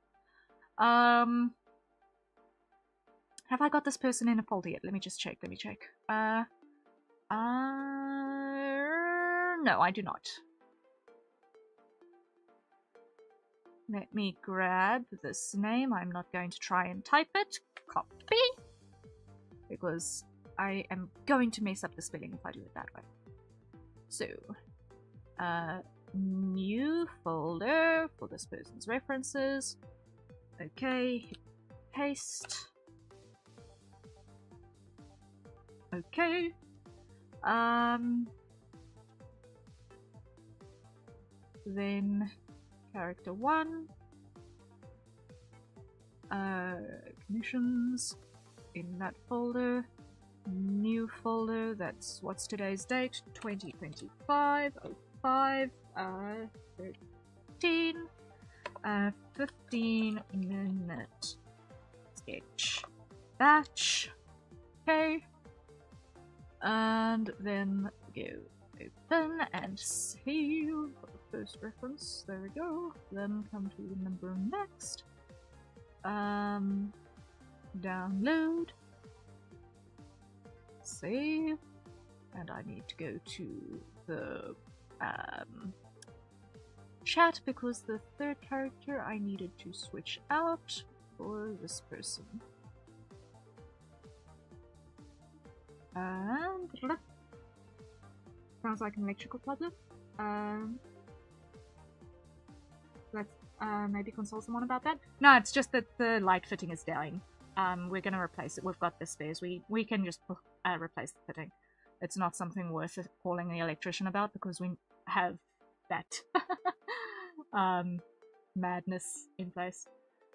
Have I got this person in a folder yet? Let me check. No, I do not. Let me grab this name. I'm not going to try and type it. Copy. Because I am going to mess up the spelling if I do it that way. So, new folder for this person's references. Okay, hit paste. Okay. Then character 1. Commissions in that folder. New folder, that's what's today's date? 2025 05 13 15-minute sketch batch. Okay, and then go open and save for the first reference. There we go. Then come to the number next. Download, save, and I need to go to the chat because the third character I needed to switch out for this person. And sounds like an electrical problem. Let's maybe console someone about that. No, it's just that the light fitting is dying. We're gonna replace it. We've got the spares. We can just replace the fitting. It's not something worth calling the electrician about because we have that madness in place.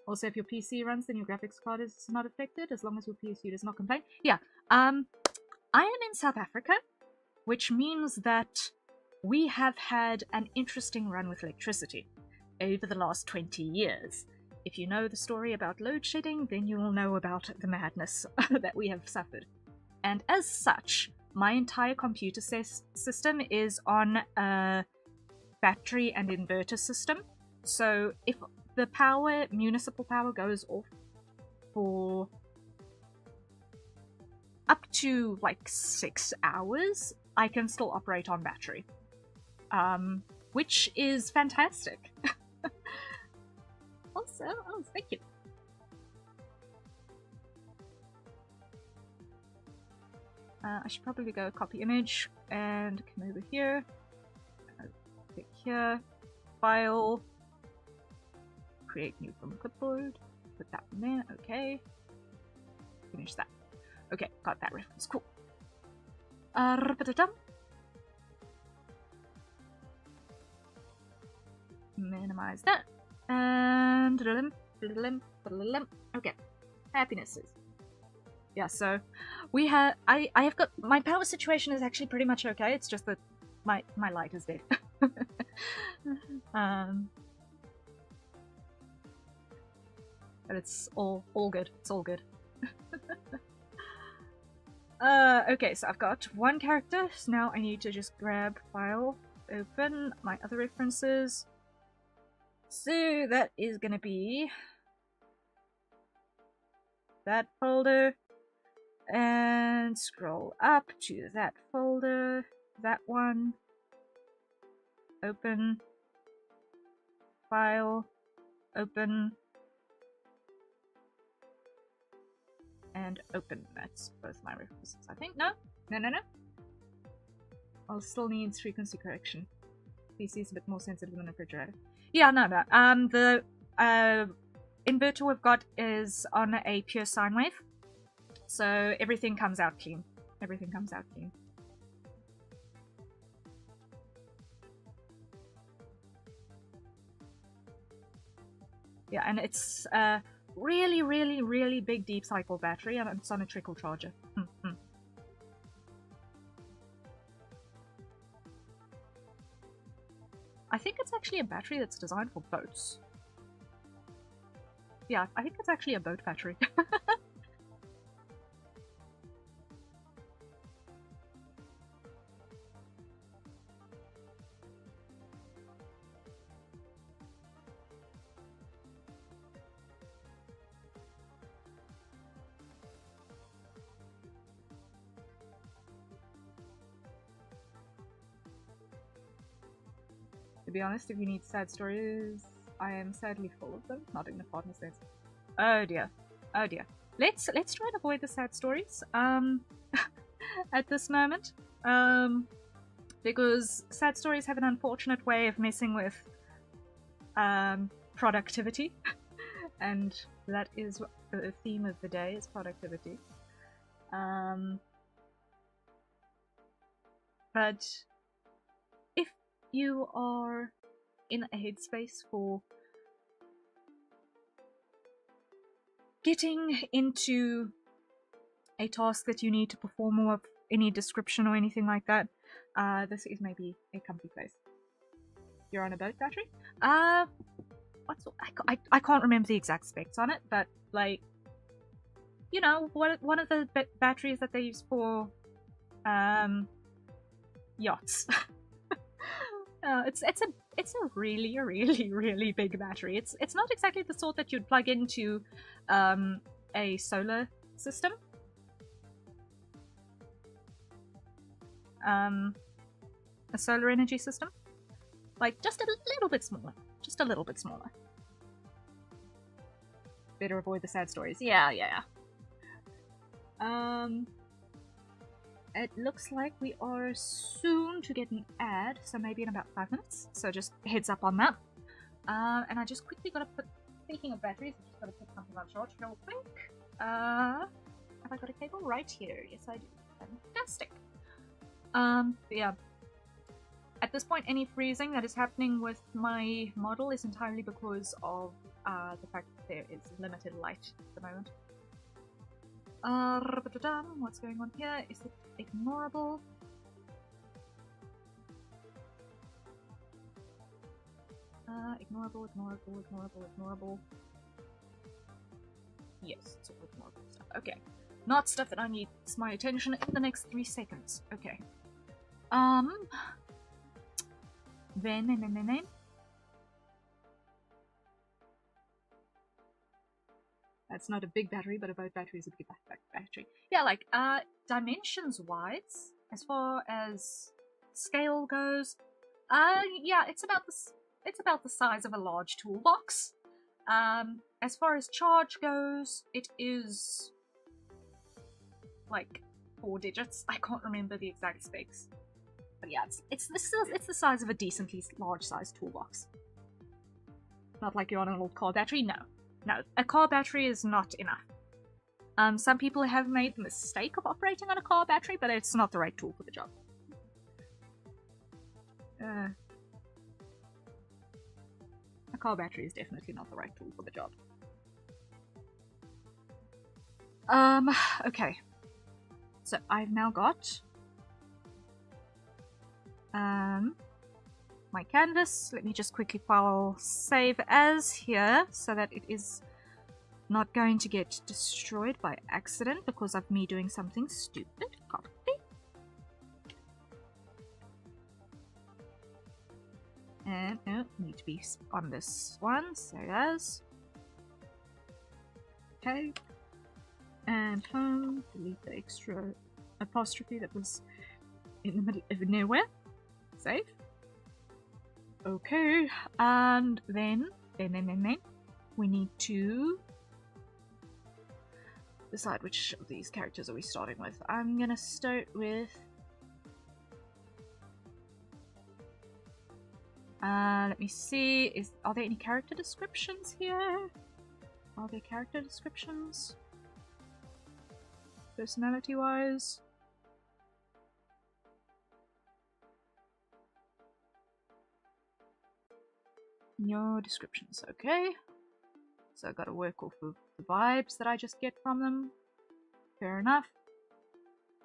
Also, if your PC runs, then your graphics card is not affected as long as your PC does not complain. Yeah. I am in South Africa, which means that we have had an interesting run with electricity over the last 20 years. If you know the story about load shedding, then you will know about the madness that we have suffered. And as such, my entire computer system is on a battery and inverter system. So if the power, municipal power, goes off for up to like 6 hours, I can still operate on battery. Which is fantastic. Also, oh, thank you. I should probably go copy image and come over here. Click here, file, create new from clipboard, put that in there, okay. Finish that. Okay, got that reference, cool. Minimize that. And okay, happinesses. Yeah, so we have I have got my power situation is actually pretty much okay. It's just that my light is dead. But it's all good. It's all good. Okay, so I've got one character. So now I need to just grab file, open my other references. So that is gonna be that folder, and scroll up to that folder, that one, open, file, open, and open. That's both my references, I think. No. I'll still need frequency correction. PC is a bit more sensitive than a refrigerator. Yeah, no. The inverter we've got is on a pure sine wave, so everything comes out clean. Everything comes out clean. Yeah, and it's really, really, really big deep cycle battery, and it's on a trickle charger. I think it's actually a battery that's designed for boats. Yeah, I think it's actually a boat battery. To be honest, if you need sad stories, I am sadly full of them, not in the partner sense. Oh dear. Oh dear. Let's try and avoid the sad stories at this moment. Because sad stories have an unfortunate way of messing with productivity. And that is what the theme of the day is, productivity. But if you are in a headspace for getting into a task that you need to perform or of any description or anything like that, this is maybe a comfy place. You're on a boat battery? I can't remember the exact specs on it, but like, you know, one of the batteries that they use for yachts. It's a really big battery. It's not exactly the sort that you'd plug into a solar system. A solar energy system. Like, just a little bit smaller. Just a little bit smaller. Better avoid the sad stories. Yeah. It looks like we are soon to get an ad, so maybe in about 5 minutes. So just heads up on that. And I just quickly gotta put, speaking of batteries, I just gotta put something on charge real quick. Have I got a cable? Right here. Yes, I do. Fantastic. Yeah. At this point, any freezing that is happening with my model is entirely because of the fact that there is limited light at the moment. What's going on here? Is it ignorable? Ignorable. Yes, it's all ignorable stuff. Okay. Not stuff that I need my attention in the next 3 seconds. Okay. Then. That's not a big battery, but a boat battery is a big battery. Yeah, like, dimensions-wise, as far as scale goes, yeah, it's about the size of a large toolbox. As far as charge goes, it is like 4 digits. I can't remember the exact specs. But yeah, it's the size of a decently large-sized toolbox. Not like you're on an old car battery, no. No, a car battery is not enough. Some people have made the mistake of operating on a car battery, but it's not the right tool for the job. A car battery is definitely not the right tool for the job. Okay. So I've now got my canvas. Let me just quickly file save as here so that it is not going to get destroyed by accident because of me doing something stupid. Copy. And no, need to be on this one. Save as. Okay. And home. Delete the extra apostrophe that was in the middle of nowhere. Save. Okay, and then we need to decide which of these characters are we starting with. I'm gonna start with let me see, are there any character descriptions here? Are there character descriptions? Personality wise? No descriptions, okay. So I gotta work off of the vibes that I just get from them. Fair enough.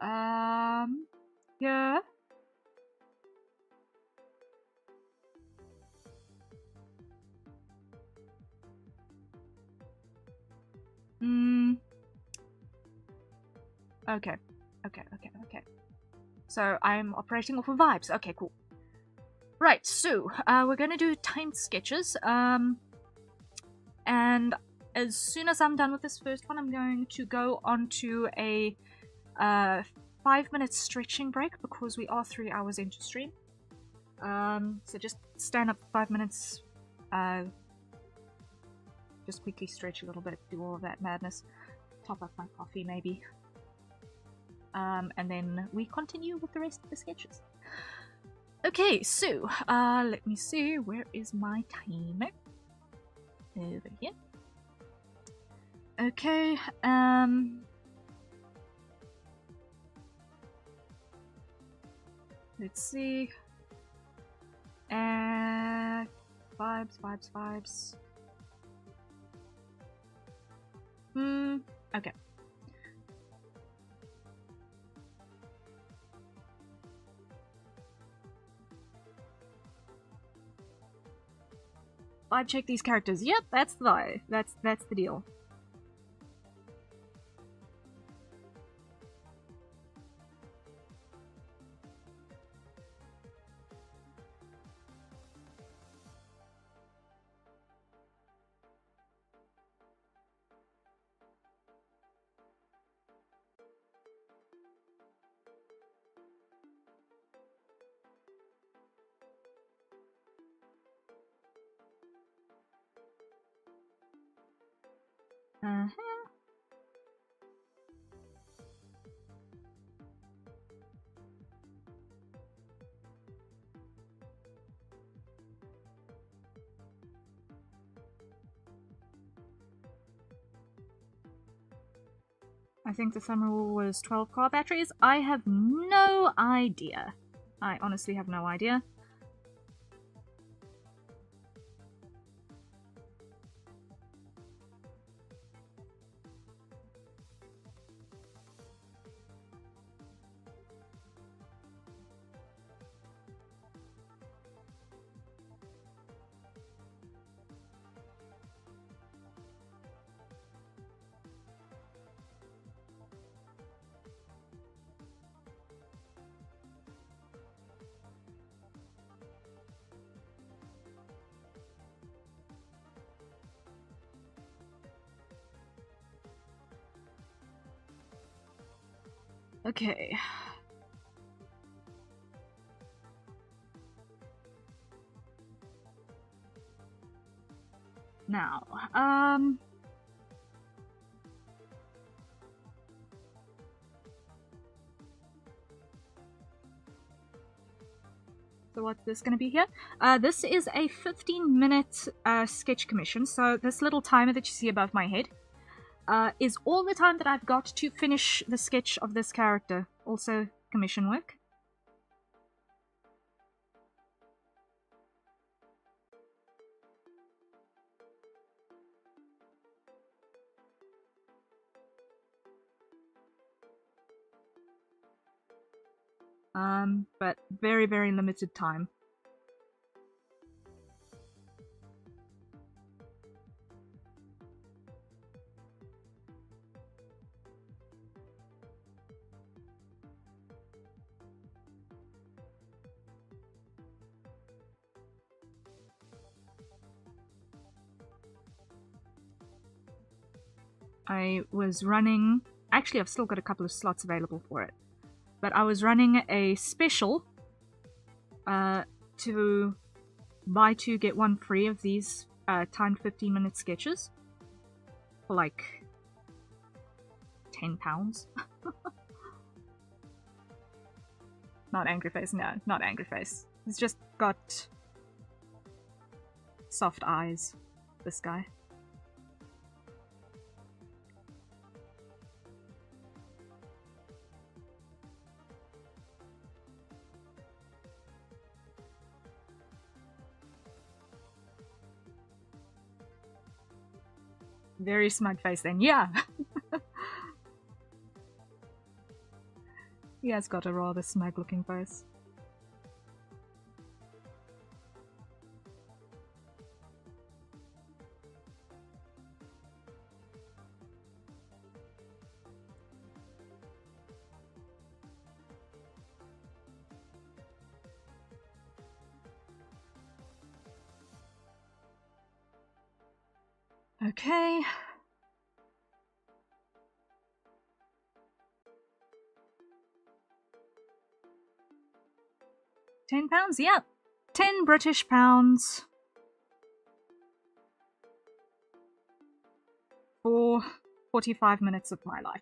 Yeah. Okay. So I'm operating off of vibes. Okay, cool. Right, so we're gonna do timed sketches, and as soon as I'm done with this first one, I'm going to go on to a 5-minute stretching break because we are 3 hours into stream. So just stand up for 5 minutes, just quickly stretch a little bit, do all of that madness, top up my coffee maybe. And then we continue with the rest of the sketches. Okay, so, let me see, where is my timer? Over here. Okay, let's see. Vibes. Okay. Vibe check these characters. Yep, that's the vibe. That's the deal. I think the summer rule was 12 car batteries. I have no idea. I honestly have no idea. Okay. Now, so what's this going to be here? This is a 15-minute sketch commission, so this little timer that you see above my head is all the time that I've got to finish the sketch of this character. Also commission work. But very, very limited time. I was running... Actually, I've still got a couple of slots available for it. But I was running a special to buy two, get one free of these timed 15-minute sketches for like £10. Not angry face, no, not angry face. He's just got soft eyes, this guy. Very smug face then, yeah! He has got a rather smug looking face. Okay. £10? Yeah. 10 British pounds. for 45 minutes of my life.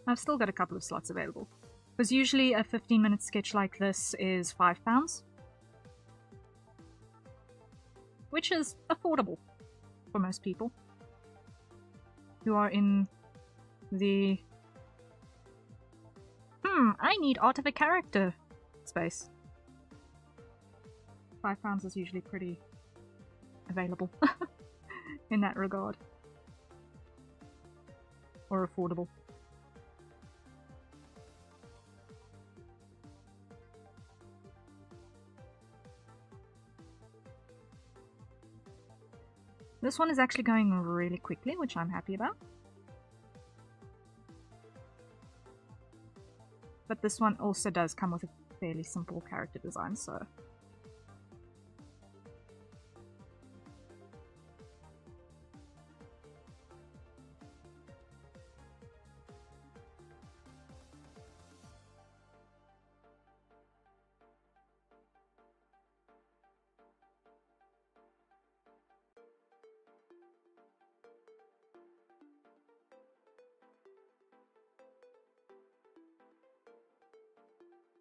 I've still got a couple of slots available. Because usually a 15-minute sketch like this is £5. Which is affordable for most people who are in the I need art of a character space. £5 is usually pretty available in that regard. Or affordable. This one is actually going really quickly, which I'm happy about. But this one also does come with a fairly simple character design, so...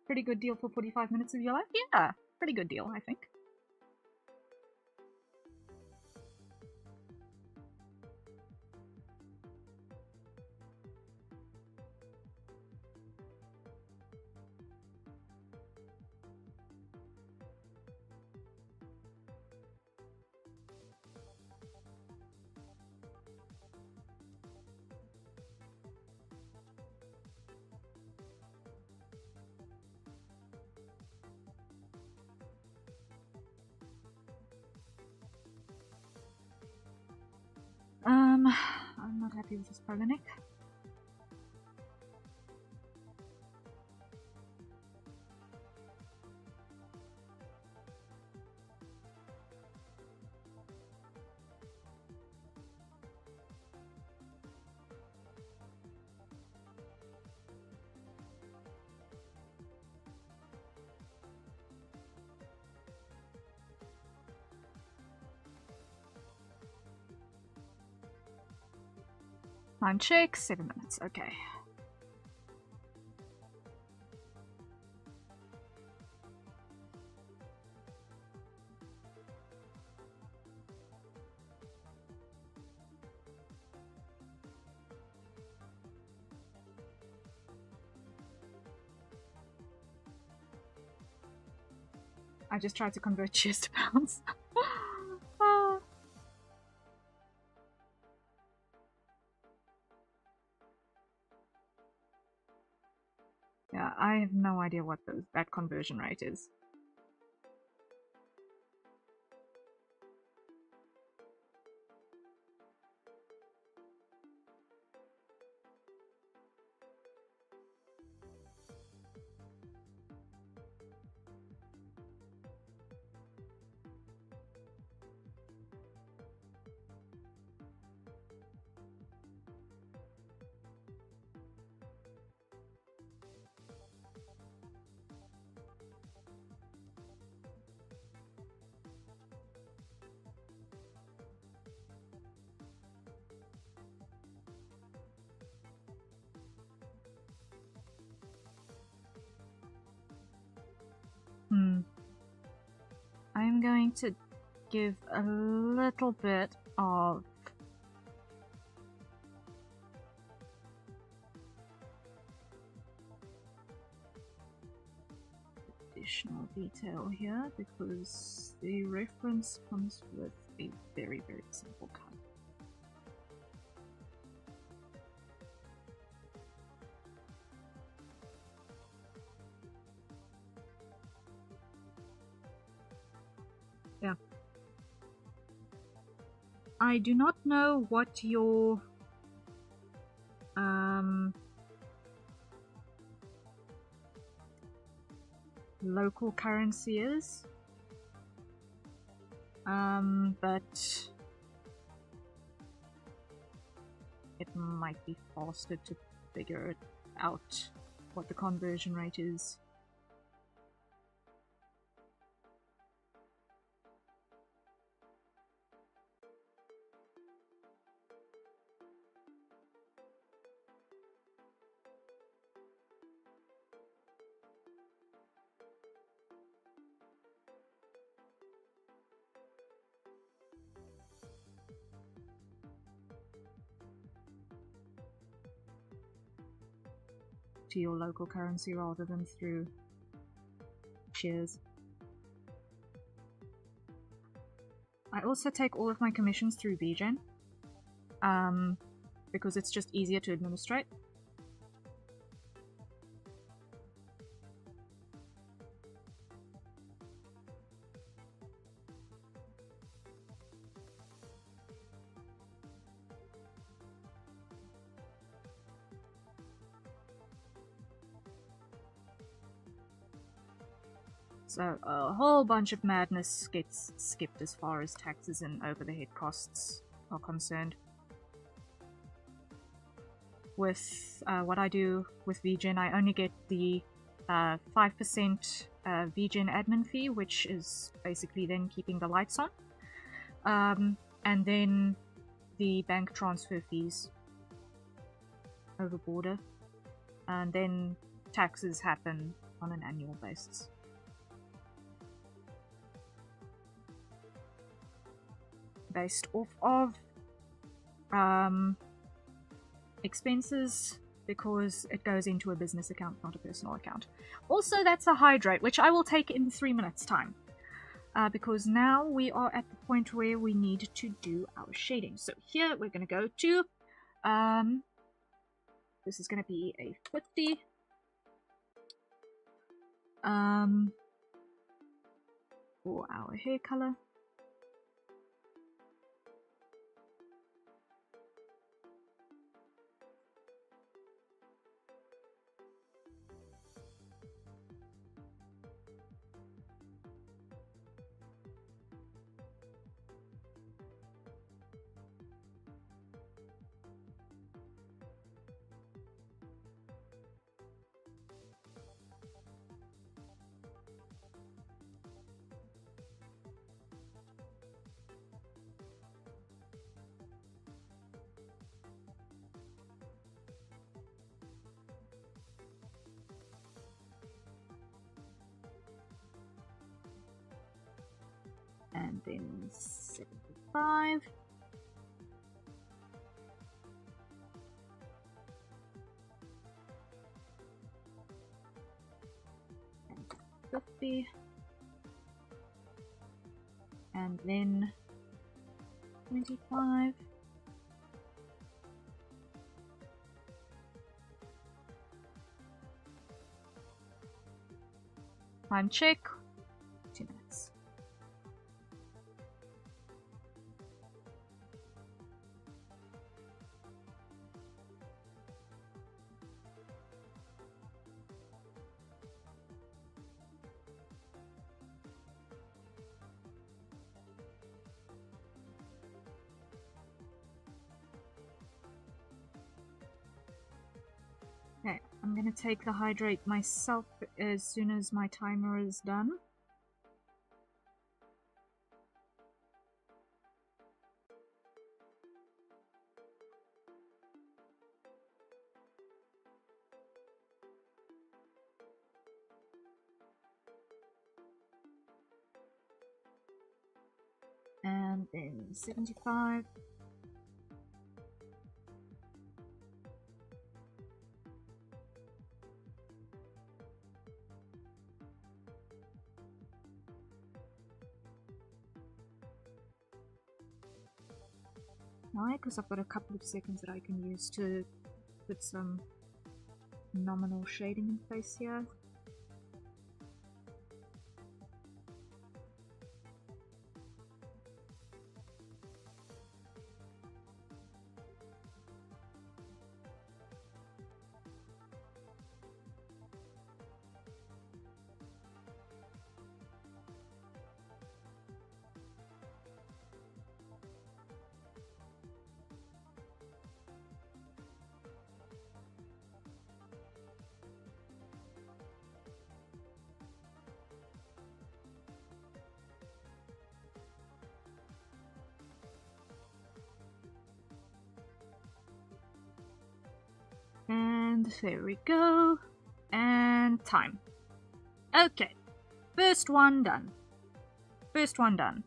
Pretty good deal for 45 minutes of your life? Yeah, pretty good deal, I think. I'm not happy with this Polinic. Time check, 7 minutes, okay. I just tried to convert cheers to pounds. Yeah, I have no idea what that conversion rate is. I'm going to give a little bit of additional detail here because the reference comes with a very, very simple cut. Yeah. I do not know what your local currency is. But it might be faster to figure out what the conversion rate is. To your local currency rather than through shares. I also take all of my commissions through begone, because it's just easier to administrate. So a whole bunch of madness gets skipped as far as taxes and overhead costs are concerned. With what I do with begone, I only get the 5% begone admin fee, which is basically then keeping the lights on. And then the bank transfer fees over border. And then taxes happen on an annual basis. Based off of expenses, because it goes into a business account, not a personal account. Also, that's a hydrate, which I will take in 3 minutes time, because now we are at the point where we need to do our shading. So here we're going to go to this is going to be a 50 for our hair color. And then 75. And 50. And then 25. Time check. 2 minutes. Okay, I'm gonna take the hydrate myself as soon as my timer is done. And then 75. Why? Because I've got a couple of seconds that I can use to put some nominal shading in place here. And there we go. And time. Okay. First one done. First one done.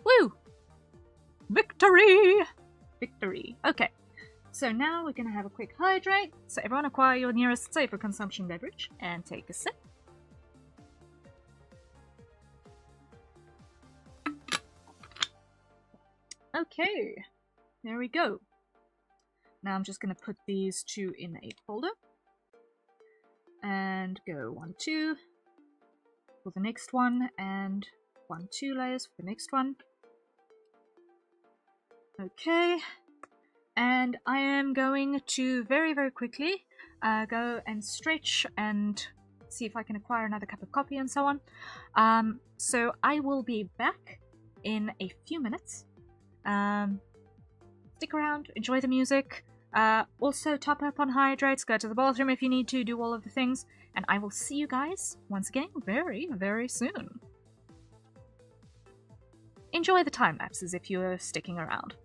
Woo! Victory! Victory. Okay. So now we're gonna have a quick hydrate. So everyone acquire your nearest safe for consumption beverage and take a sip. Okay. There we go. Now I'm just gonna put these two in a folder. And go 1, 2 for the next one, and 1, 2 layers for the next one. Okay, and I am going to very, very quickly go and stretch and see if I can acquire another cup of coffee and so on. So I will be back in a few minutes. Stick around, enjoy the music. Also top up on hydrates, go to the bathroom if you need to, do all of the things, and I will see you guys once again very, very soon. Enjoy the time lapses if you're sticking around.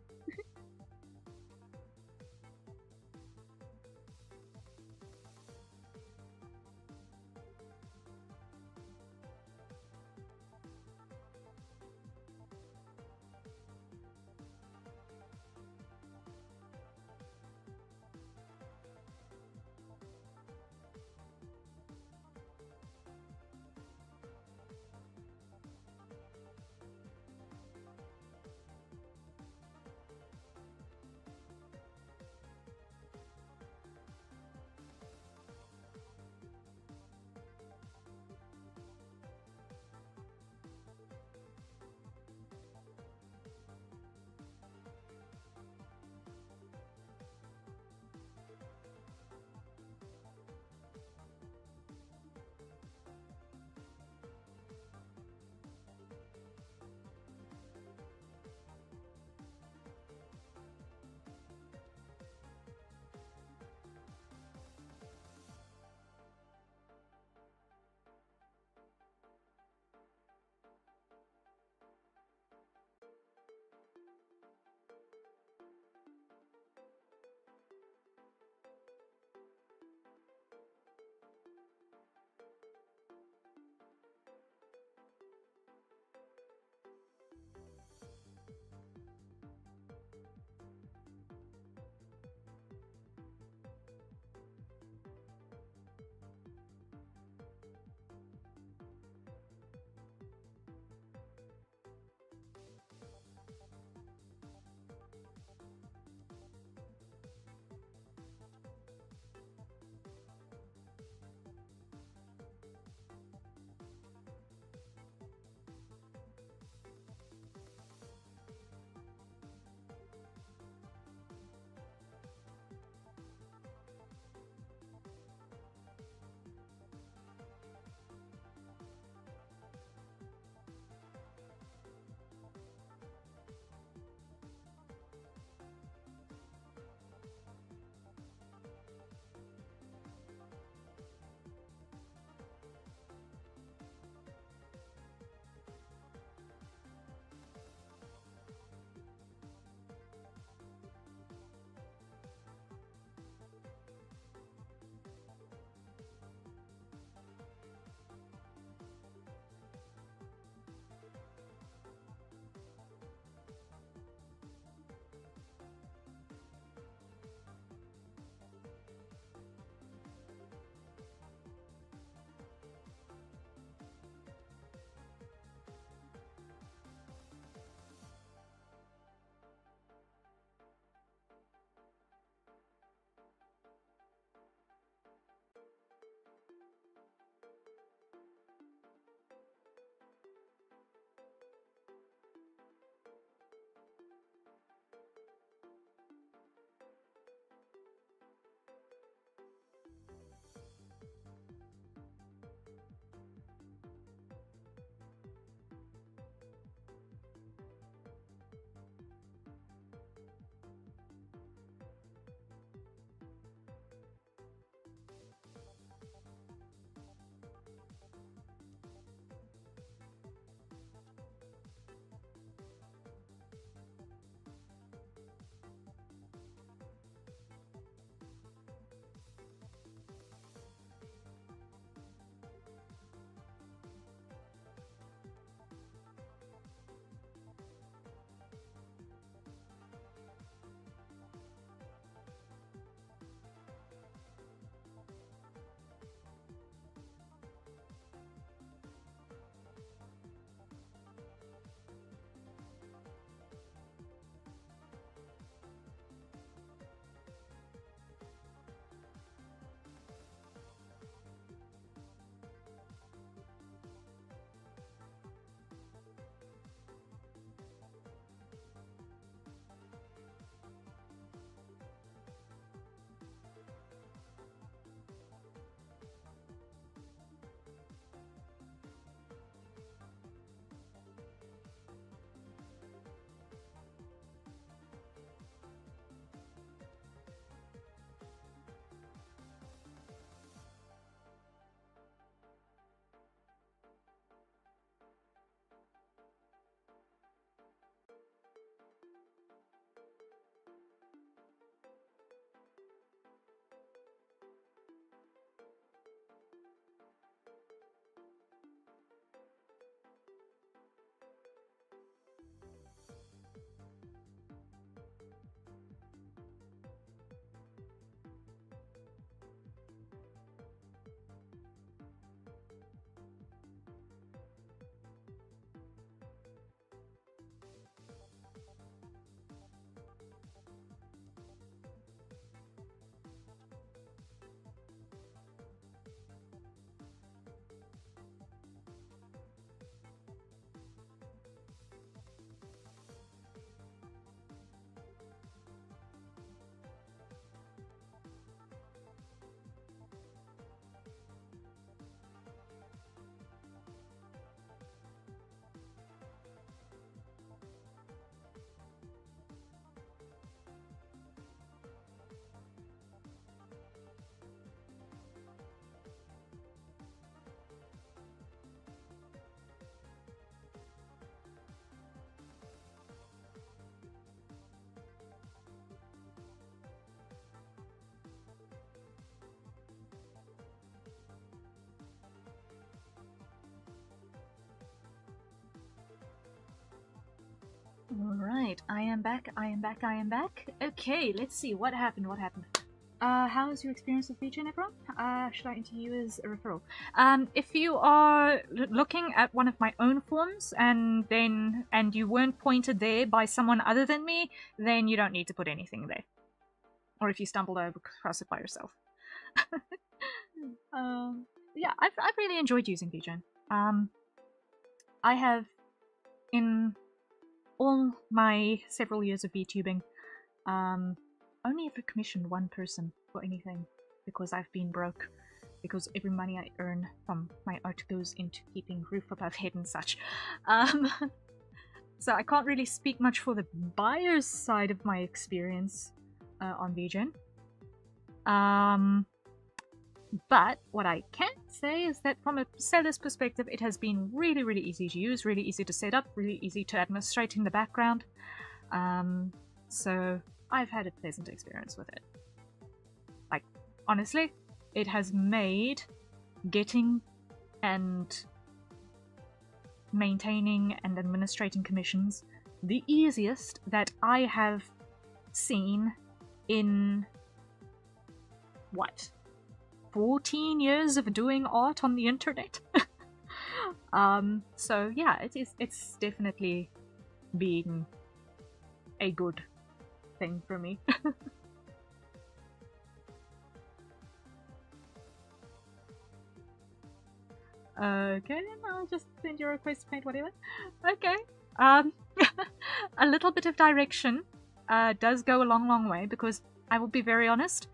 Alright, I am back. Okay, let's see, what happened? How was your experience with begone, everyone? Should I enter you as a referral? If you are looking at one of my own forms and you weren't pointed there by someone other than me, then you don't need to put anything there. Or if you stumbled across it by yourself. Yeah, I've really enjoyed using begone. I have, in all my several years of VTubing, only ever commissioned one person for anything because I've been broke. Because every money I earn from my art goes into keeping roof above head and such. So I can't really speak much for the buyer's side of my experience on begone. But what I can say is that from a seller's perspective, it has been really, really easy to use, really easy to set up, really easy to administrate in the background. So I've had a pleasant experience with it. Like, honestly, it has made getting and maintaining and administrating commissions the easiest that I have seen in, what, 14 years of doing art on the internet? So yeah, it's definitely been a good thing for me. Okay, I'll just send your request to paint whatever. Okay. A little bit of direction does go a long way, because I will be very honest,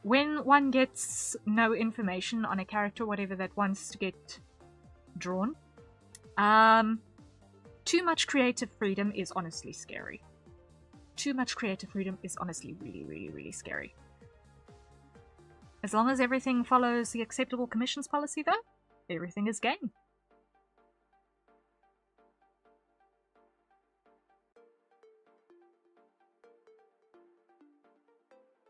when one gets no information on a character, whatever that wants to get drawn, too much creative freedom is honestly scary. Too much creative freedom is honestly really, really, really scary. As long as everything follows the acceptable commissions policy, though, everything is game.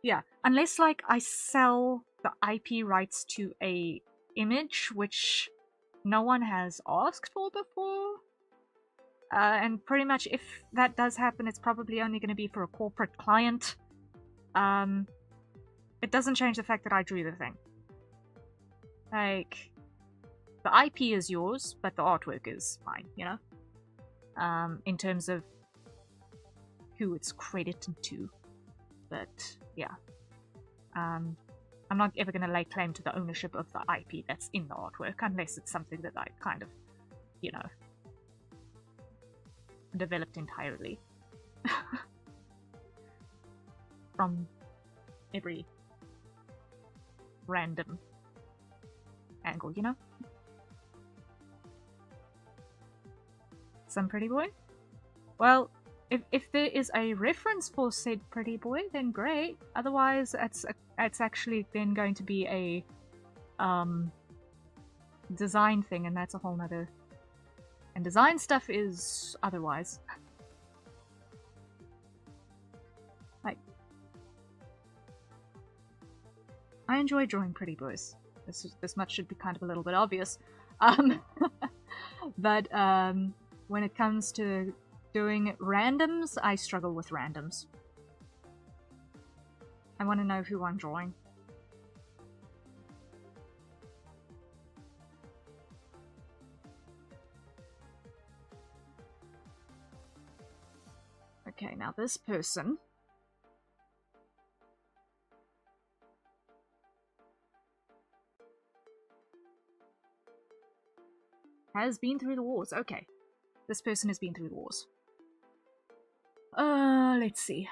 Yeah, unless, like, I sell the IP rights to a image which no one has asked for before. And pretty much if that does happen, it's probably only going to be for a corporate client. It doesn't change the fact that I drew the thing. Like, the IP is yours, but the artwork is mine, you know? In terms of who it's credited to. But, yeah. I'm not ever going to lay claim to the ownership of the IP that's in the artwork, unless it's something that I kind of, you know, developed entirely. From every random angle, you know? Some pretty boy? Well, if there is a reference for said pretty boy, then great. Otherwise, it's actually then going to be a design thing, and that's a whole nother. And design stuff is otherwise. Like, I enjoy drawing pretty boys. This much should be kind of a little bit obvious. But when it comes to doing randoms, I struggle with randoms. I want to know who I'm drawing. Okay, now this person has been through the wars. Okay, this person has been through the wars. Let's see.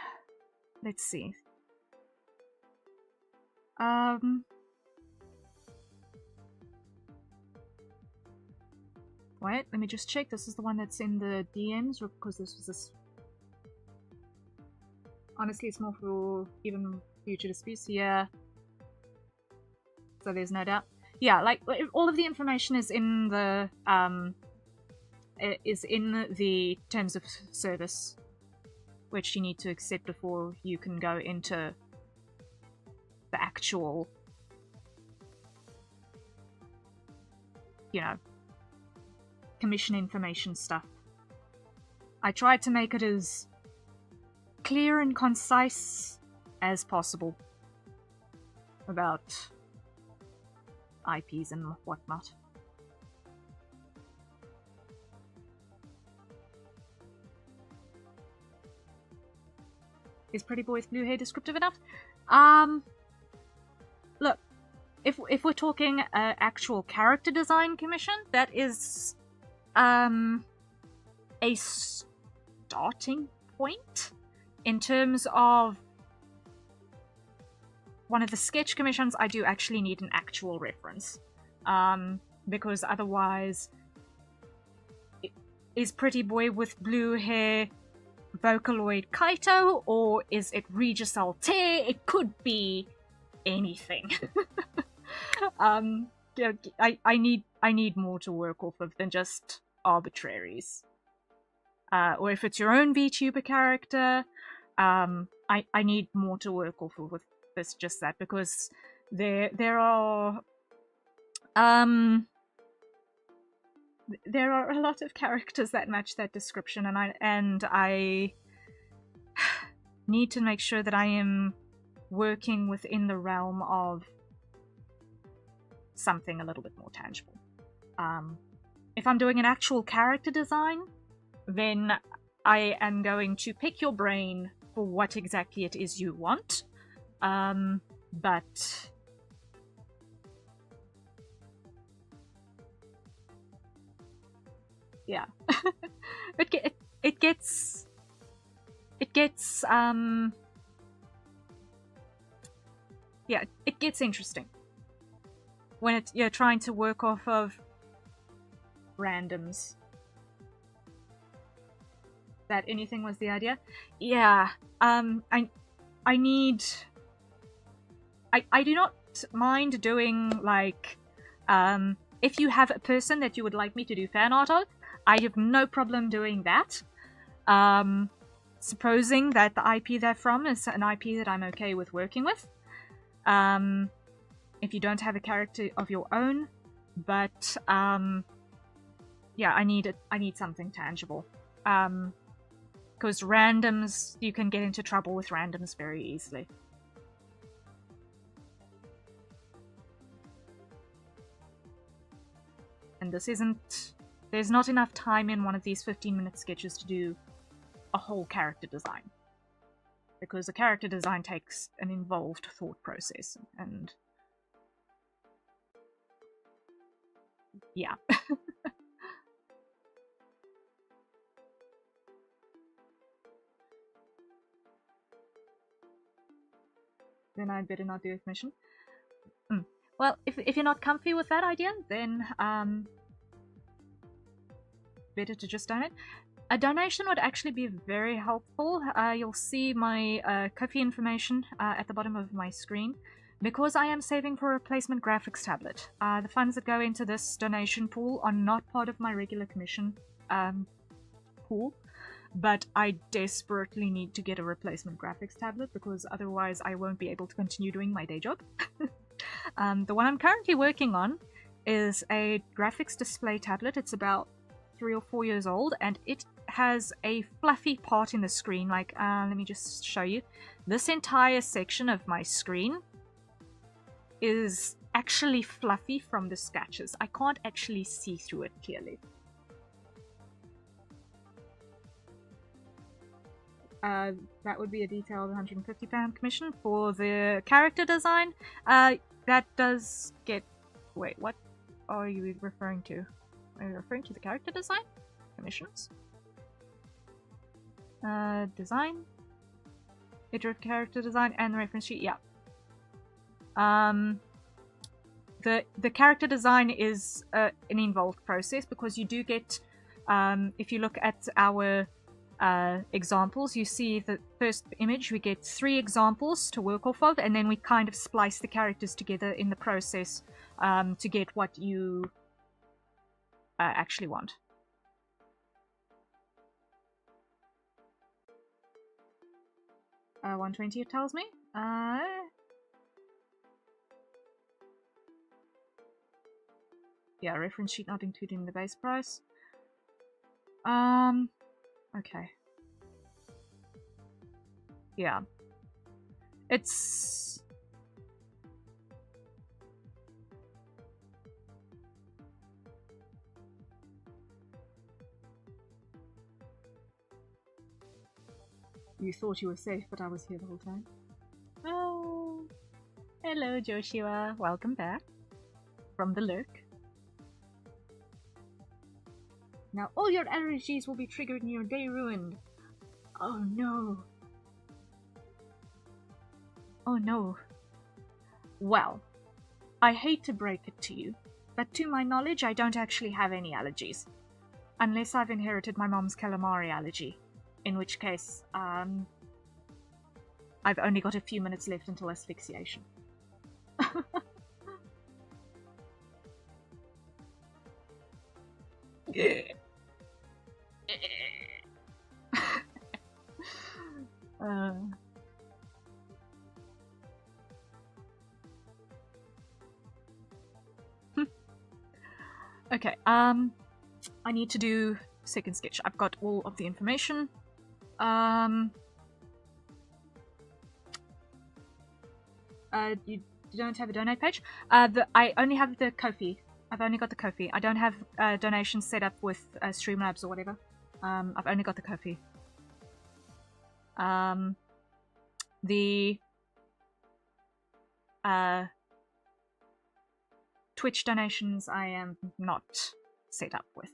Wait, let me just check. This is the one that's in the DMs, because this was this. Honestly, it's more for even future disputes. Yeah. So there's no doubt. Yeah, like, all of the information is in the terms of service, which you need to accept before you can go into the actual, you know, commission information stuff. I tried to make it as clear and concise as possible about IPs and whatnot. Is Pretty Boy with Blue Hair descriptive enough? Look, if we're talking actual character design commission, that is a starting point. In terms of one of the sketch commissions, I do actually need an actual reference, because otherwise, is Pretty Boy with Blue Hair Vocaloid Kaito, or is it Regis Altair? It could be anything. Yeah, I need more to work off of than just arbitraries. Or if it's your own VTuber character, I need more to work off of with this, just that, because there are a lot of characters that match that description, and I need to make sure that I am working within the realm of something a little bit more tangible. If I'm doing an actual character design, then I am going to pick your brain for what exactly it is you want. But yeah, it gets yeah, it gets interesting when you're trying to work off of randoms. That anything was the idea? Yeah. I do not mind doing, like, if you have a person that you would like me to do fan art of, I have no problem doing that. Supposing that the IP they're from is an IP that I'm okay with working with. If you don't have a character of your own, but yeah, I need something tangible. Because randoms, you can get into trouble with randoms very easily. And this isn't... There's not enough time in one of these 15-minute sketches to do a whole character design. Because a character design takes an involved thought process, and... yeah. Then I'd better not do a commission. Well, if you're not comfy with that idea, then better to just donate. A donation would actually be very helpful. You'll see my Ko-fi information at the bottom of my screen. Because I am saving for a replacement graphics tablet, the funds that go into this donation pool are not part of my regular commission pool. But I desperately need to get a replacement graphics tablet, because otherwise I won't be able to continue doing my day job. The one I'm currently working on is a graphics display tablet. It's about 3 or 4 years old, and it has a fluffy part in the screen. Like, let me just show you. This entire section of my screen is actually fluffy from the scratches. I can't actually see through it clearly. That would be a detailed £150 commission. For the character design, that does get... Wait, what are you referring to? Are you referring to the character design? Commissions? Design? Iterative character design and the reference sheet, yeah. The character design is an involved process, because you do get, if you look at our examples, you see the first image, we get 3 examples to work off of, and then we kind of splice the characters together in the process to get what you actually want. $120 it tells me. Yeah, reference sheet not included in the base price. Okay. Yeah. It's... You thought you were safe, but I was here the whole time. Oh, hello Joshua. Welcome back from the lurk. Now all your allergies will be triggered and your day ruined. Oh no. Oh no. Well, I hate to break it to you, but to my knowledge I don't actually have any allergies. Unless I've inherited my mom's calamari allergy. In which case, I've only got a few minutes left until asphyxiation. Okay, I need to do second sketch. I've got all of the information. You don't have a donate page? I only have the Ko-fi. I've only got the Ko-fi. I don't have donations set up with Streamlabs or whatever. I've only got the Ko-fi. The Twitch donations I am not set up with.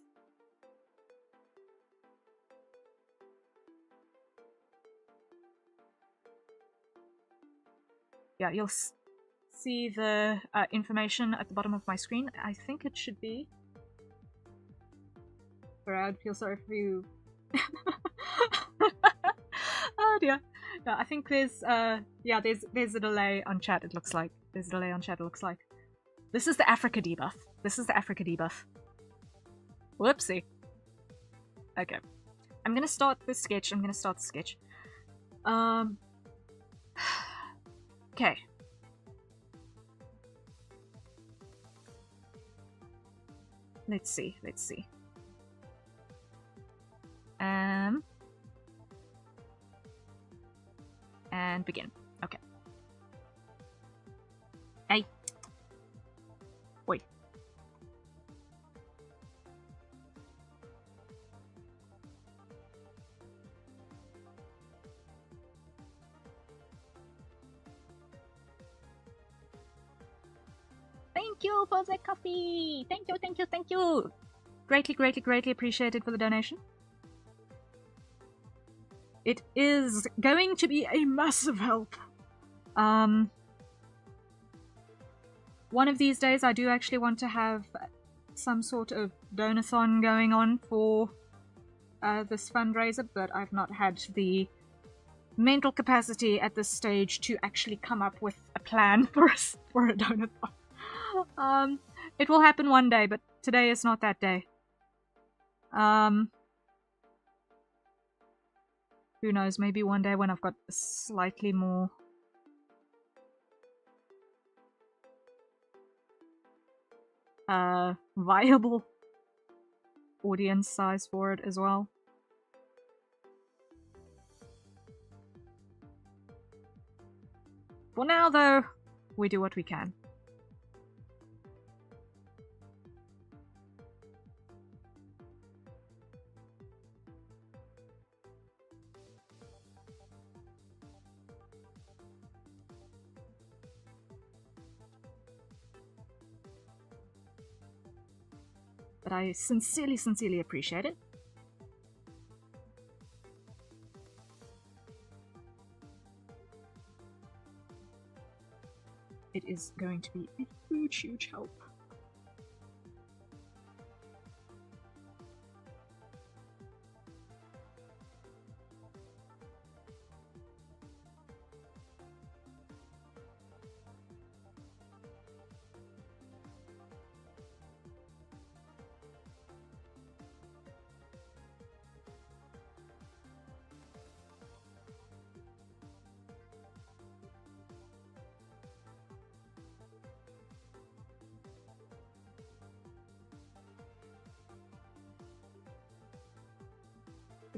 Yeah, you'll see the information at the bottom of my screen. I think it should be. Brad, feel sorry for you. Oh dear. Yeah, I think there's yeah, there's a delay on chat. It looks like there's a delay on chat. It looks like this is the Africa debuff. This is the Africa debuff. Whoopsie. Okay, I'm gonna start the sketch. Okay. Let's see. And begin. Okay. Hey. Wait. Thank you for the coffee! Thank you! Greatly appreciated for the donation. It is going to be a massive help. One of these days I do actually want to have some sort of donathon going on for this fundraiser, but I've not had the mental capacity at this stage to actually come up with a plan for a donathon. It will happen one day, but today is not that day. Who knows, maybe one day when I've got a slightly more viable audience size for it as well. For now, though, we do what we can. But I sincerely appreciate it. It is going to be a huge help.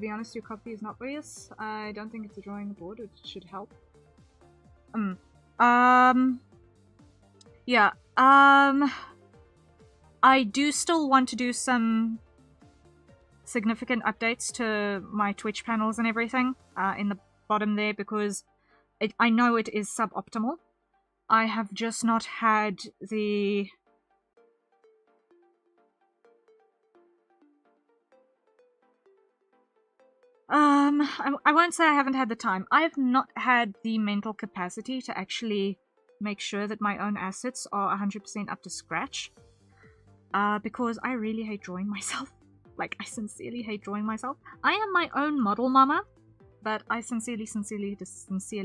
be honest, your copy is not obvious. I don't think it's a drawing board, which should help. Yeah. I do still want to do some significant updates to my Twitch panels and everything in the bottom there, because I know it is suboptimal. I have just not had the... I won't say I haven't had the time. I have not had the mental capacity to actually make sure that my own assets are 100% up to scratch. Because I really hate drawing myself. Like, I sincerely hate drawing myself. I am my own model mama, but I sincerely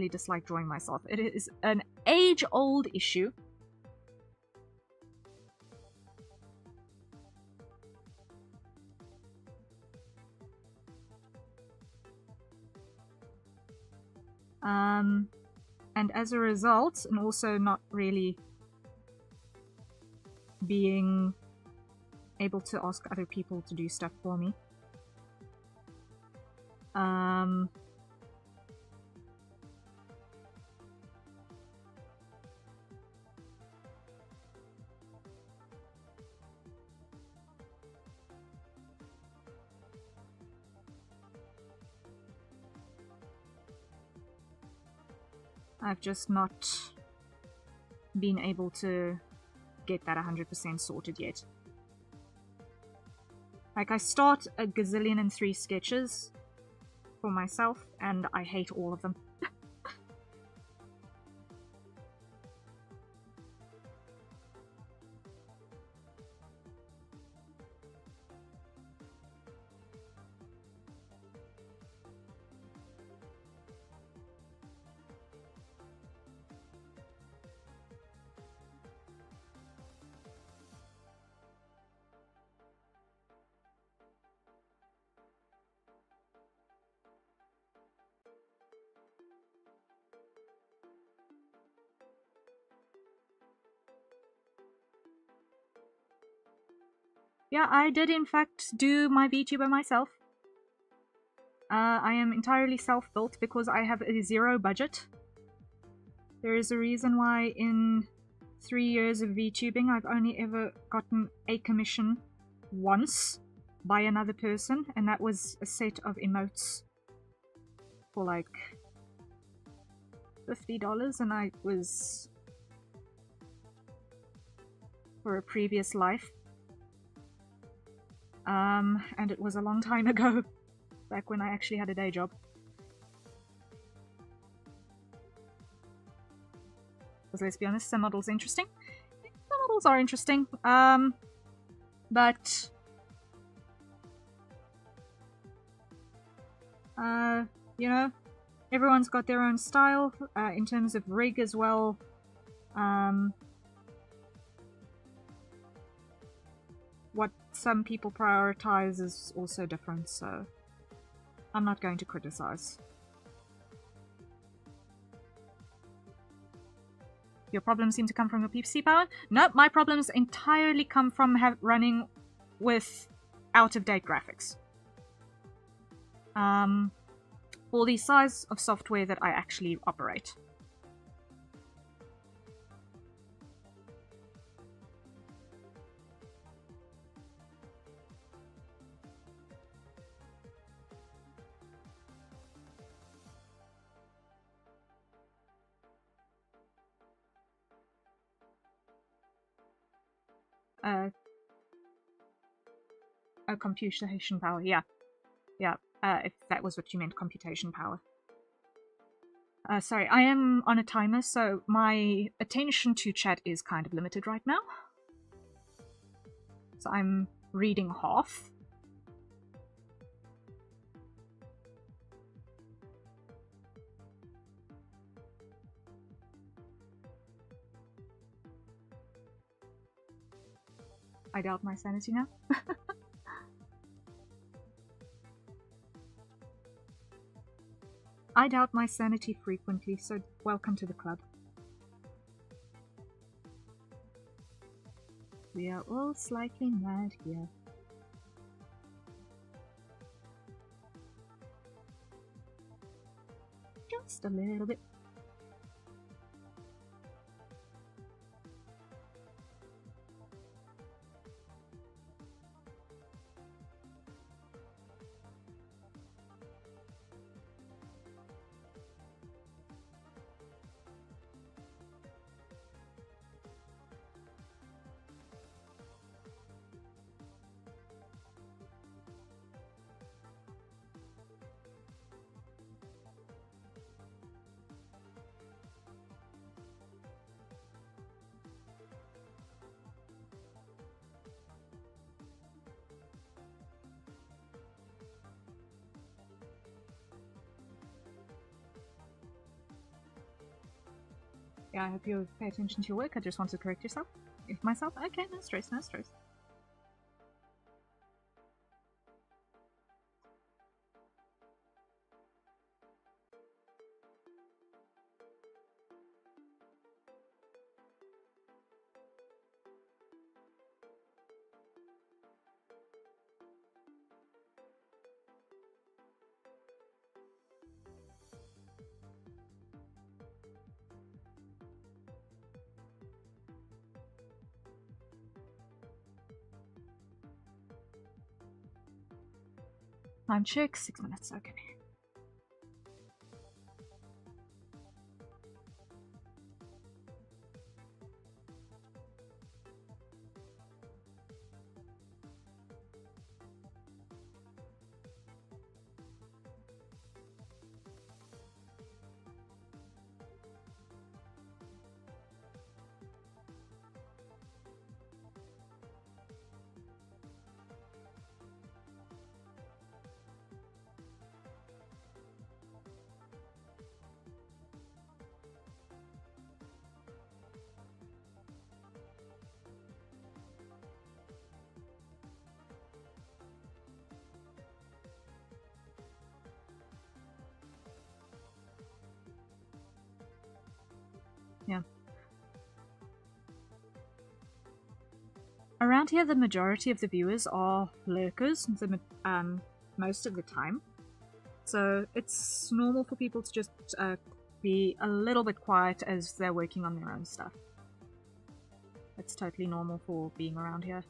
dislike drawing myself. It is an age-old issue. And as a result, and also not really being able to ask other people to do stuff for me. I've just not been able to get that 100% sorted yet. Like, I start a gazillion and 3 sketches for myself, and I hate all of them. Yeah, I did in fact do my VTuber myself. I am entirely self-built because I have a 0 budget. There is a reason why in 3 years of VTubing I've only ever gotten a commission once by another person, and that was a set of emotes for like $50, and I was for a previous life. And it was a long time ago, back when I actually had a day job. Because let's be honest, some models are interesting. Some models are interesting, but you know, everyone's got their own style, in terms of rig as well. What some people prioritize is also different, so I'm not going to criticize. Your problems seem to come from your PC power? Nope, my problems entirely come from running with out-of-date graphics. For the size of software that I actually operate. Computation power, yeah. Yeah, if that was what you meant, computation power. Sorry, I am on a timer, so my attention to chat is kind of limited right now. So I'm reading half. I doubt my sanity now. I doubt my sanity frequently, so welcome to the club. We are all slightly mad here. just a little bit. Yeah, I hope you pay attention to your work. I just want to correct yourself. If myself, okay, no stress, no stress. Time check, 6 minutes, okay. Yeah. Around here, the majority of the viewers are lurkers, most of the time. So it's normal for people to just be a little bit quiet as they're working on their own stuff. It's totally normal for being around here.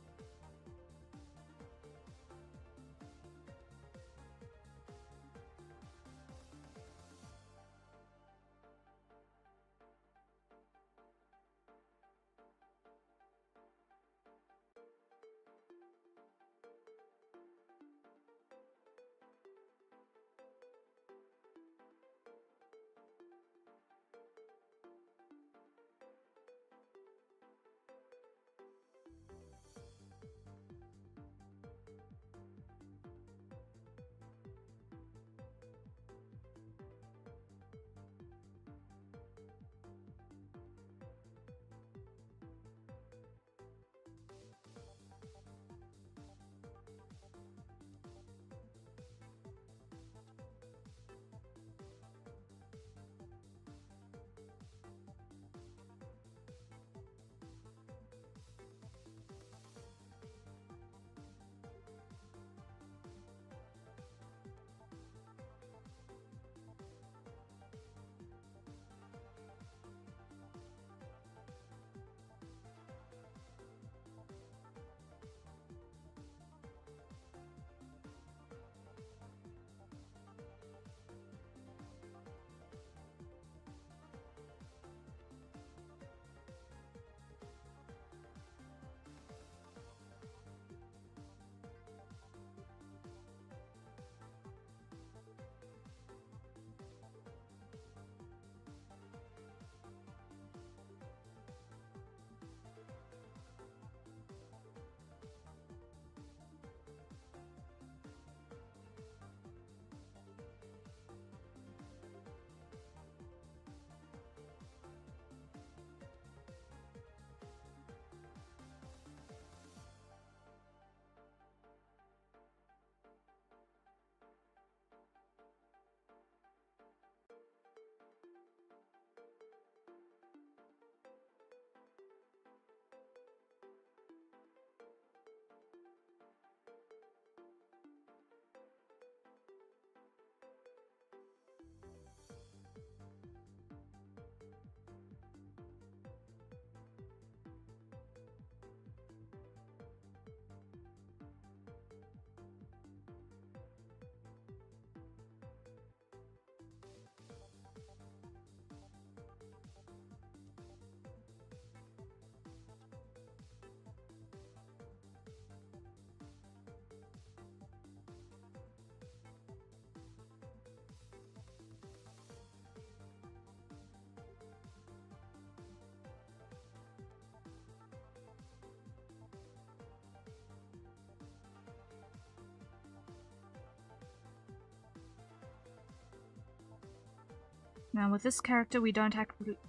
Now with this character we don't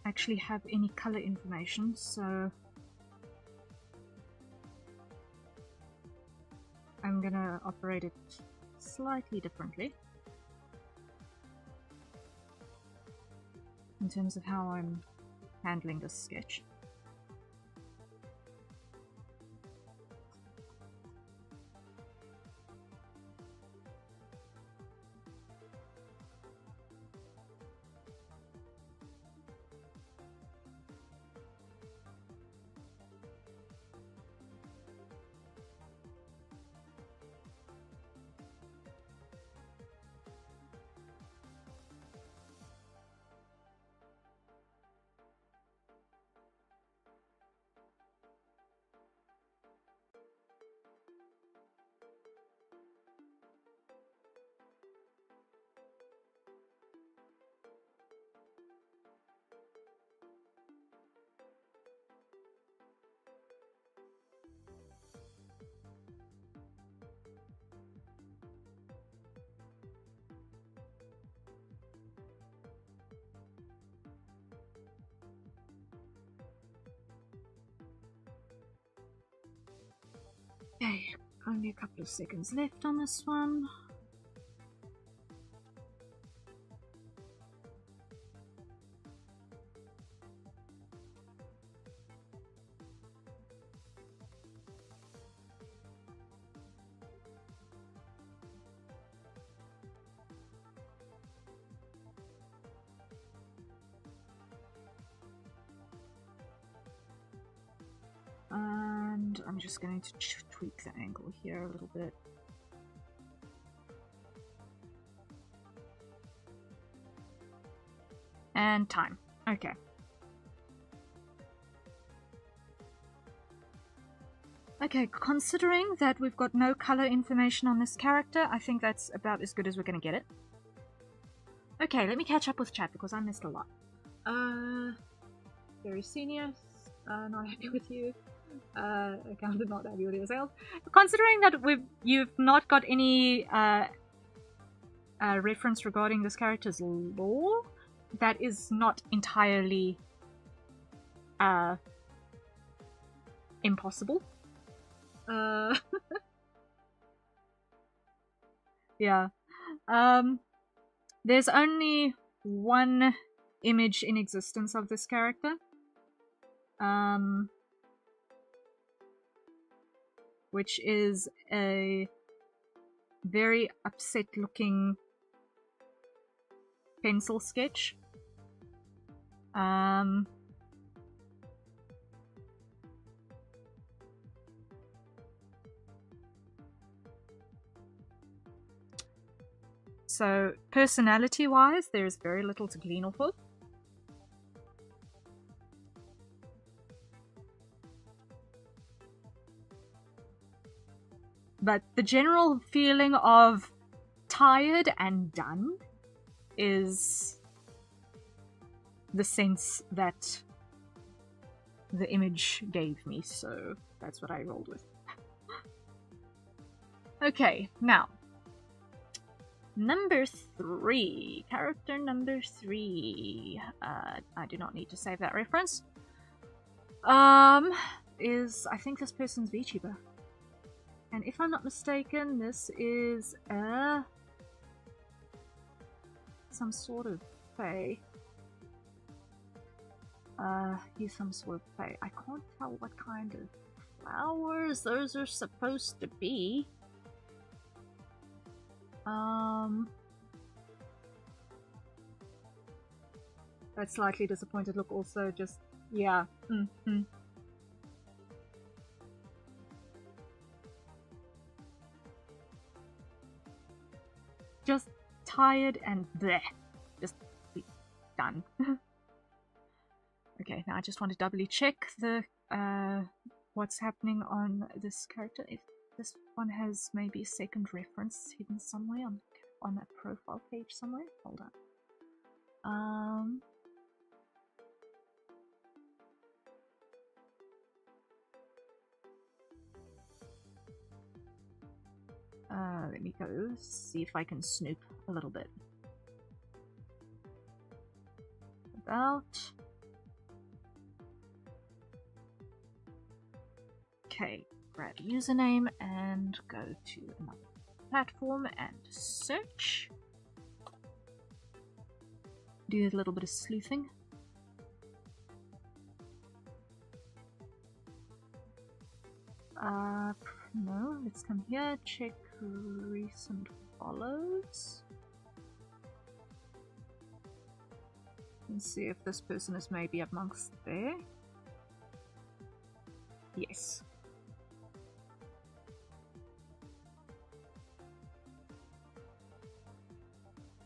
actually have any color information, so I'm gonna operate it slightly differently in terms of how I'm handling this sketch. Okay, only a couple of seconds left on this one. And I'm just going to tweak the angle here a little bit. And time. Okay. Okay, considering that we've got no color information on this character, I think that's about as good as we're going to get it. Okay, let me catch up with chat because I missed a lot. Very senior, not happy with you. Accountant not happy with yourself. Considering that you've not got any reference regarding this character's lore, that is not entirely impossible. Yeah. There's only one image in existence of this character. Which is a very upset looking pencil sketch. So personality-wise, there's very little to glean off of. But the general feeling of tired and done is the sense that the image gave me, so that's what I rolled with. Okay, now, number 3, character number 3, I do not need to save that reference, is, I think this person's VTuber. And if I'm not mistaken, this is some sort of fae. He's some sort of fae. I can't tell what kind of flowers those are supposed to be. That slightly disappointed look also just, yeah. Just tired and bleh. Just be done. Okay, now I just want to doubly check the what's happening on this character. If this one has maybe a second reference hidden somewhere on that profile page somewhere. Hold on. Let me go see if I can snoop a little bit. out. Okay, grab username and go to another platform and search. Do a little bit of sleuthing. No, let's come here, check recent follows. And see if this person is maybe amongst there. Yes.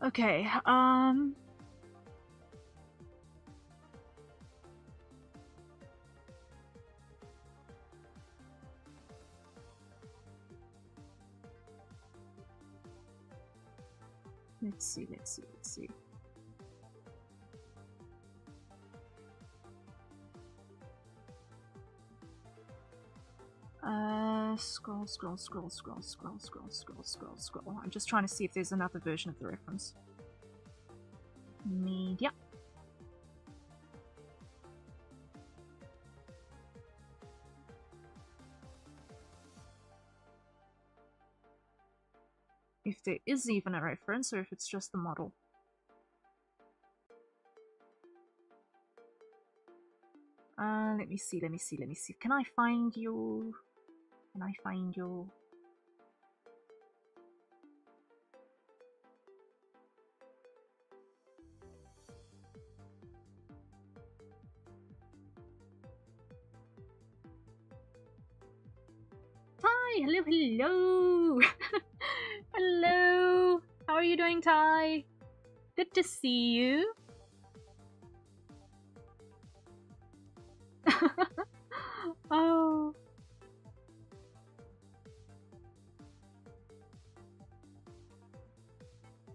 Okay, let's see. Scroll. I'm just trying to see if there's another version of the reference. Media. If there is even a reference, or if it's just the model. Let me see. Can I find you? Hi, hello. Hello. How are you doing, Ty? Good to see you. Oh.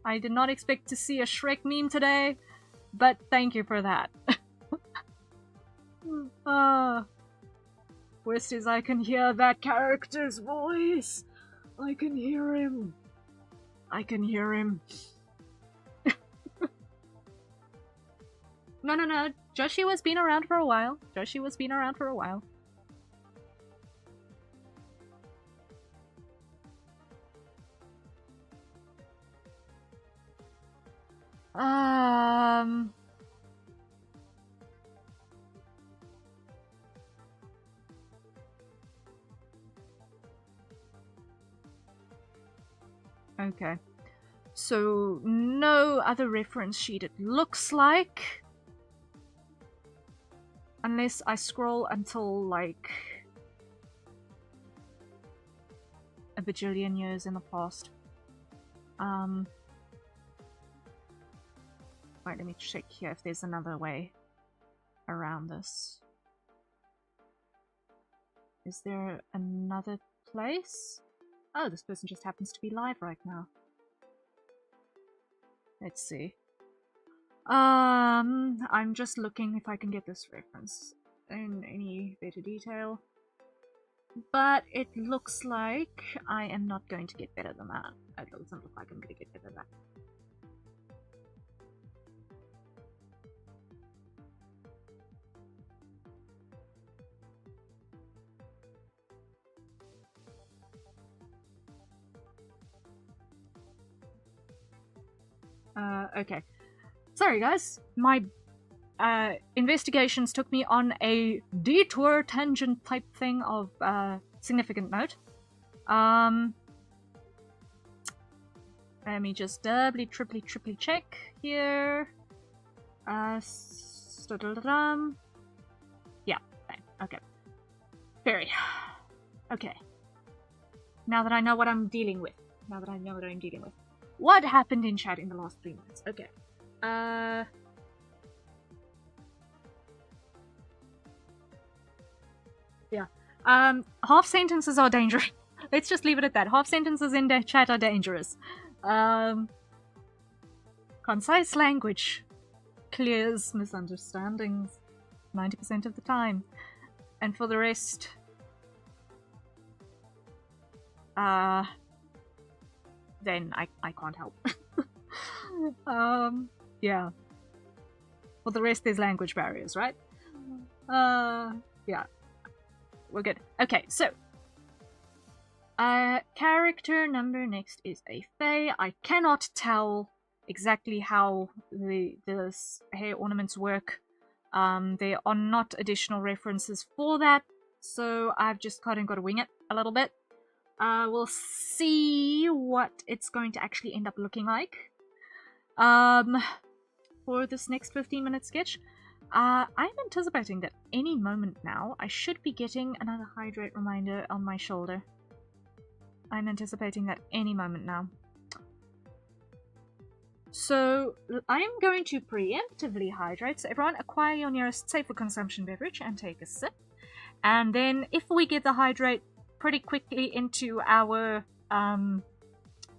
I did not expect to see a Shrek meme today, but thank you for that. Worst is I can hear that character's voice. I can hear him. No. Joshi was been around for a while. Okay. So, no other reference sheet, it looks like. Unless I scroll until, like, a bajillion years in the past. Right, let me check here if there's another way around this. Is there another place? Oh, this person just happens to be live right now. Let's see. I'm just looking if I can get this reference in any better detail. But it looks like I am not going to get better than that. It doesn't look like I'm going to get better than that. Okay. Sorry guys, my investigations took me on a detour tangent type thing of significant note. Let me just doubly, triply check here. Yeah, okay. Fairy. Okay. Now that I know what I'm dealing with. What happened in chat in the last 3 minutes? Okay. Yeah. Half sentences are dangerous. Let's just leave it at that. Half sentences in chat are dangerous. Concise language clears misunderstandings 90% of the time. And for the rest, then I can't help. Yeah. For the rest, there's language barriers, right? Yeah. We're good. Okay, so character number next is a fae. I cannot tell exactly how the hair ornaments work. There are not additional references for that, so I've just kind of got to wing it a little bit. We'll see what it's going to actually end up looking like. For this next 15-minute sketch, I'm anticipating that any moment now I should be getting another hydrate reminder on my shoulder. I'm anticipating that any moment now. So, I'm going to preemptively hydrate. So everyone, acquire your nearest safe for consumption beverage and take a sip. And then, if we get the hydrate pretty quickly into our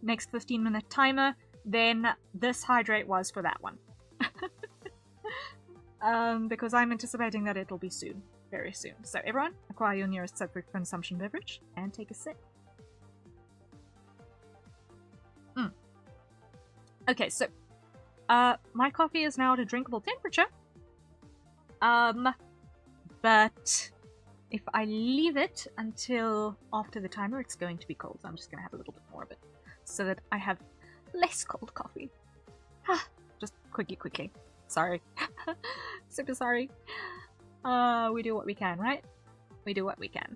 next 15-minute timer, then this hydrate was for that one. Because I'm anticipating that it'll be soon. Very soon. So everyone, acquire your nearest safe for consumption beverage and take a sip. Okay, so, my coffee is now at a drinkable temperature. But if I leave it until after the timer, it's going to be cold. So I'm just going to have a little bit more of it so that I have less cold coffee. Just quickly. Sorry. Super sorry. We do what we can, right? We do what we can.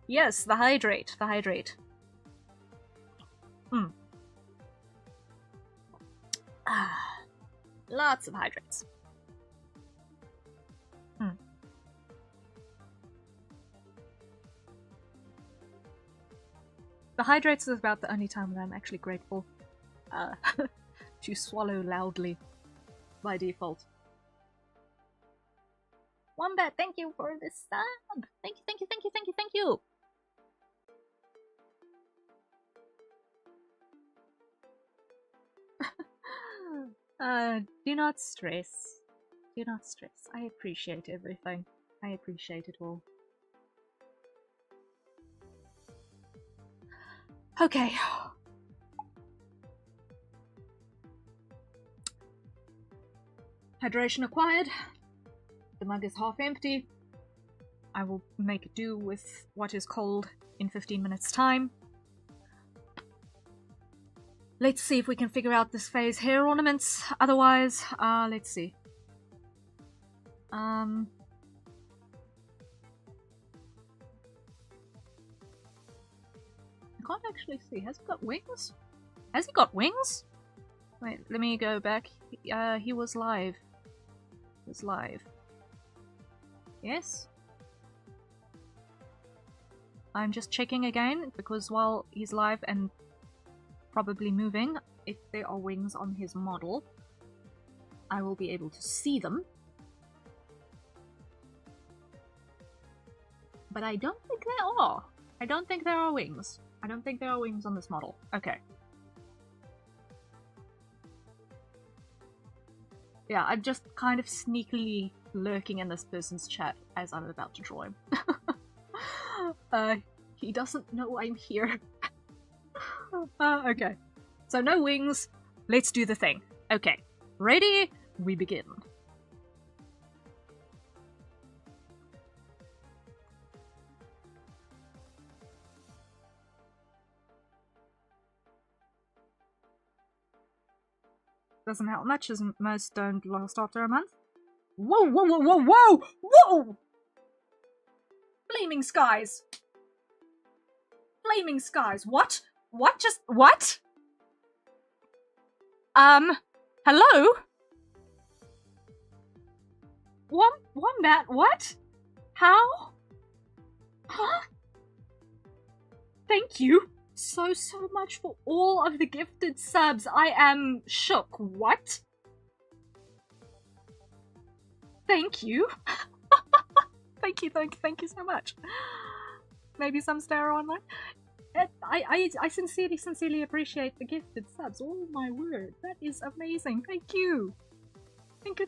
Yes, the hydrate. Lots of hydrates. The hydrates is about the only time that I'm actually grateful to swallow loudly by default. Wombat, thank you for the sub! Thank you! Do not stress. Do not stress. I appreciate everything. I appreciate it all. Okay. Hydration acquired. The mug is half empty. I will make do with what is cold in 15 minutes' time. Let's see if we can figure out this phase hair ornaments. Otherwise, let's see. I can't actually see. Has he got wings? Has he got wings? Wait, let me go back. He was live. He was live. Yes? I'm just checking again, because while he's live and probably moving, if there are wings on his model, I will be able to see them. But I don't think there are. I don't think there are wings. I don't think there are wings on this model. Okay. Yeah, I'm just kind of sneakily lurking in this person's chat as I'm about to draw him. He doesn't know I'm here. Okay. So no wings. Let's do the thing. Okay. Ready? We begin. Doesn't help much as most don't last after a month. Whoa, whoa, whoa, whoa, whoa! Whoa! Flaming skies! Flaming skies. What? What? Just what? Hello? Wombat, what? How? Huh? Thank you so much for all of the gifted subs. I am shook. What? Thank you. Thank you so much. Maybe some star online. I sincerely appreciate the gifted subs. Oh my word, that is amazing. Thank you. Thank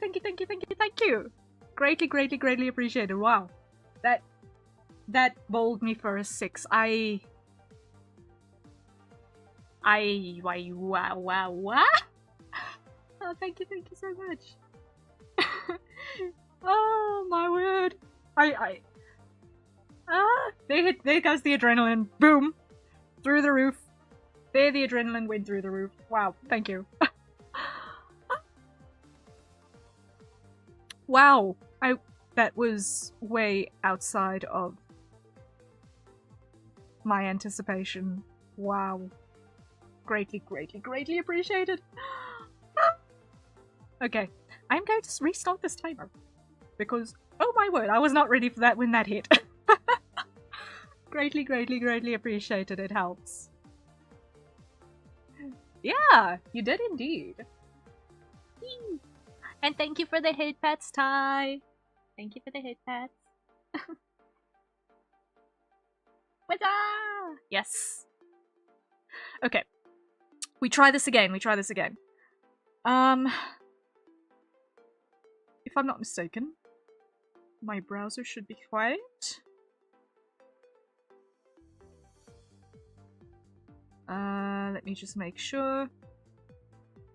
you. Greatly appreciated. Wow. That bowled me for a 6. Wow. Oh, thank you so much. Oh my word! There goes the adrenaline. Boom! Through the roof. There the adrenaline went through the roof. Wow, thank you. Wow! That was way outside of my anticipation. Wow. Greatly, greatly, greatly appreciated. Okay, I'm going to restart this timer. Because, oh my word, I was not ready for that when that hit. Greatly, greatly, greatly appreciated. It helps. Yeah, you did indeed. And thank you for the hate pats, Ty. Thank you for the hate pats. Yes. Okay. We try this again. If I'm not mistaken, my browser should be quiet. Let me just make sure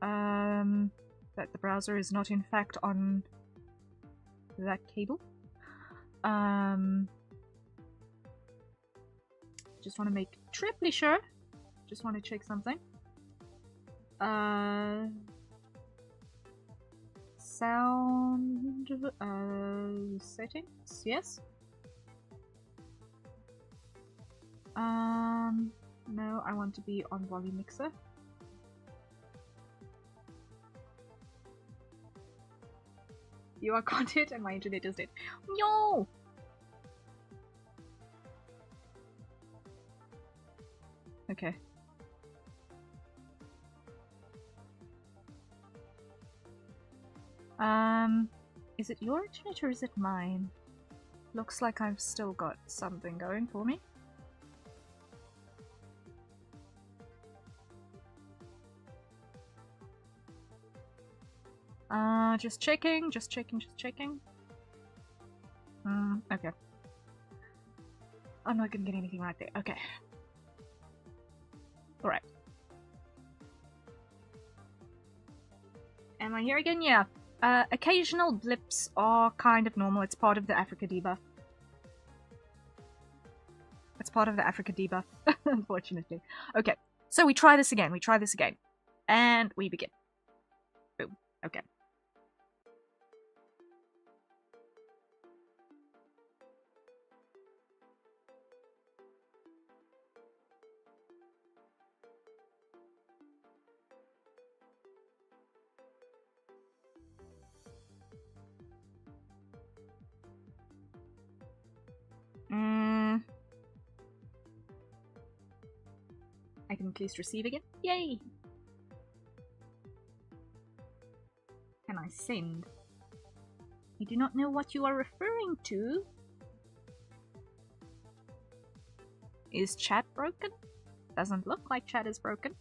that the browser is not in fact on that cable. Just want to make triply sure. Just want to check something. Sound settings, yes. No, I want to be on volume mixer. You are content and my internet is dead. No! Okay. Is it your internet or is it mine? Looks like I've still got something going for me. Just checking. Okay. I'm not gonna get anything right there. Okay. Alright. Am I here again? Yeah. Occasional blips are kind of normal. It's part of the Africa debuff. Unfortunately. Okay, so we try this again. And we begin. Boom. Okay. I can at least receive again. Yay! Can I send? I do not know what you are referring to. Is chat broken? Doesn't look like chat is broken.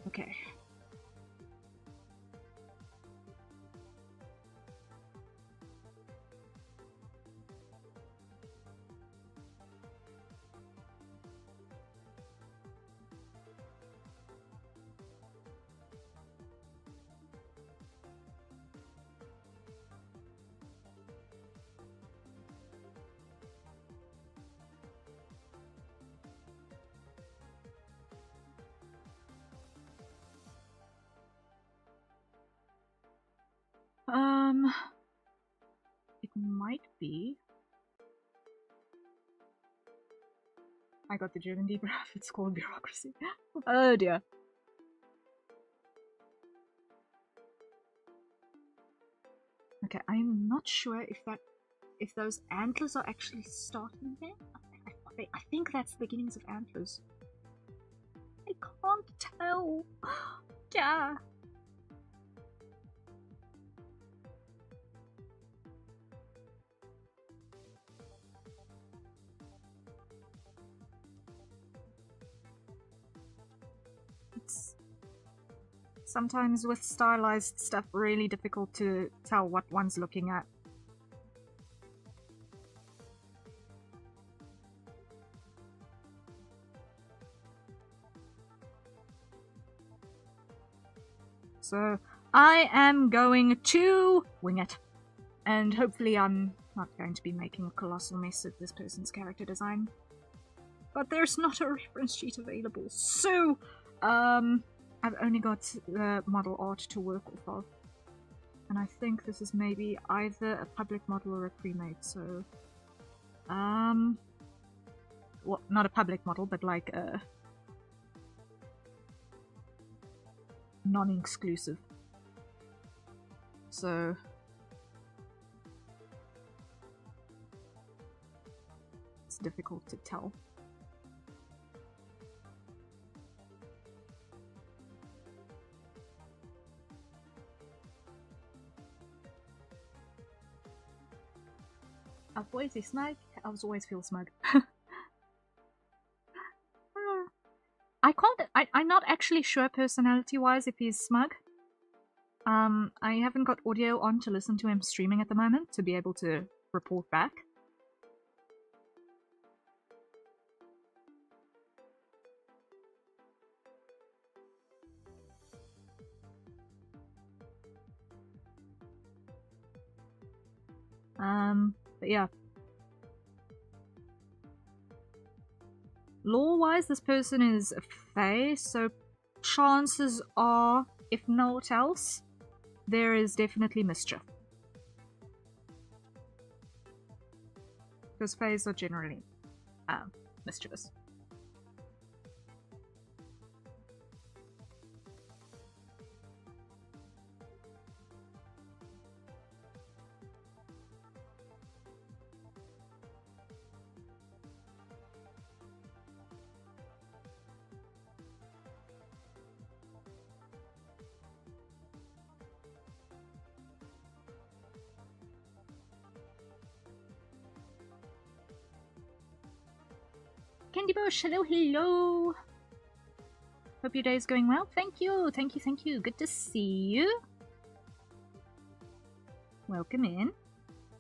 Okay. It might be. I got the German debrief. It's called bureaucracy. Oh dear. Okay, I'm not sure if those antlers are actually starting there. I think that's the beginnings of antlers. I can't tell. Yeah. Sometimes with stylized stuff, really difficult to tell what one's looking at. So I am going to wing it. And hopefully I'm not going to be making a colossal mess of this person's character design. But there's not a reference sheet available, so I've only got the model art to work off of. And I think this is maybe either a public model or a pre-made, so well, not a public model, but like a non-exclusive. So it's difficult to tell. I've always been smug. I always feel smug. I can't. I'm not actually sure personality-wise if he's smug. I haven't got audio on to listen to him streaming at the moment to be able to report back. But yeah. Lore-wise, this person is a fae, so chances are, if not else, there is definitely mischief. Because faes are generally mischievous. Candy Bush, hello, hello. Hope your day is going well. Thank you, thank you, thank you. Good to see you. Welcome in.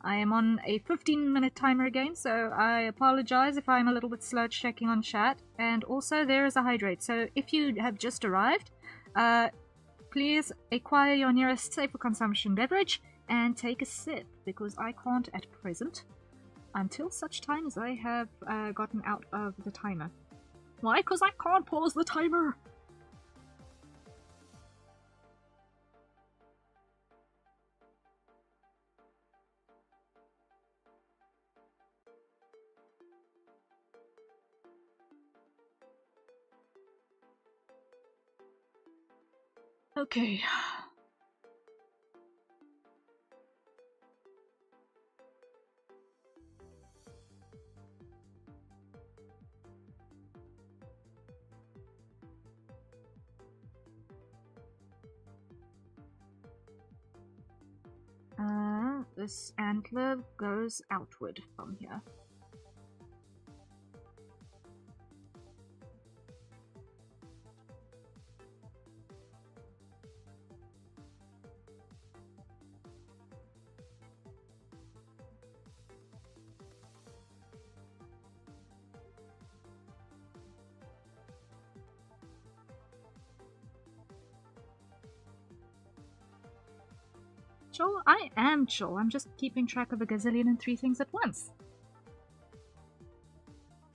I am on a 15-minute timer again, so I apologize if I'm a little bit slow checking on chat. And also, there is a hydrate, so if you have just arrived, please acquire your nearest safe for consumption beverage and take a sip, because I can't at present. Until such time as I have gotten out of the timer. Why? Because I can't pause the timer! Okay. This antler goes outward from here. Chill? I am chill. I'm just keeping track of a gazillion and 3 things at once.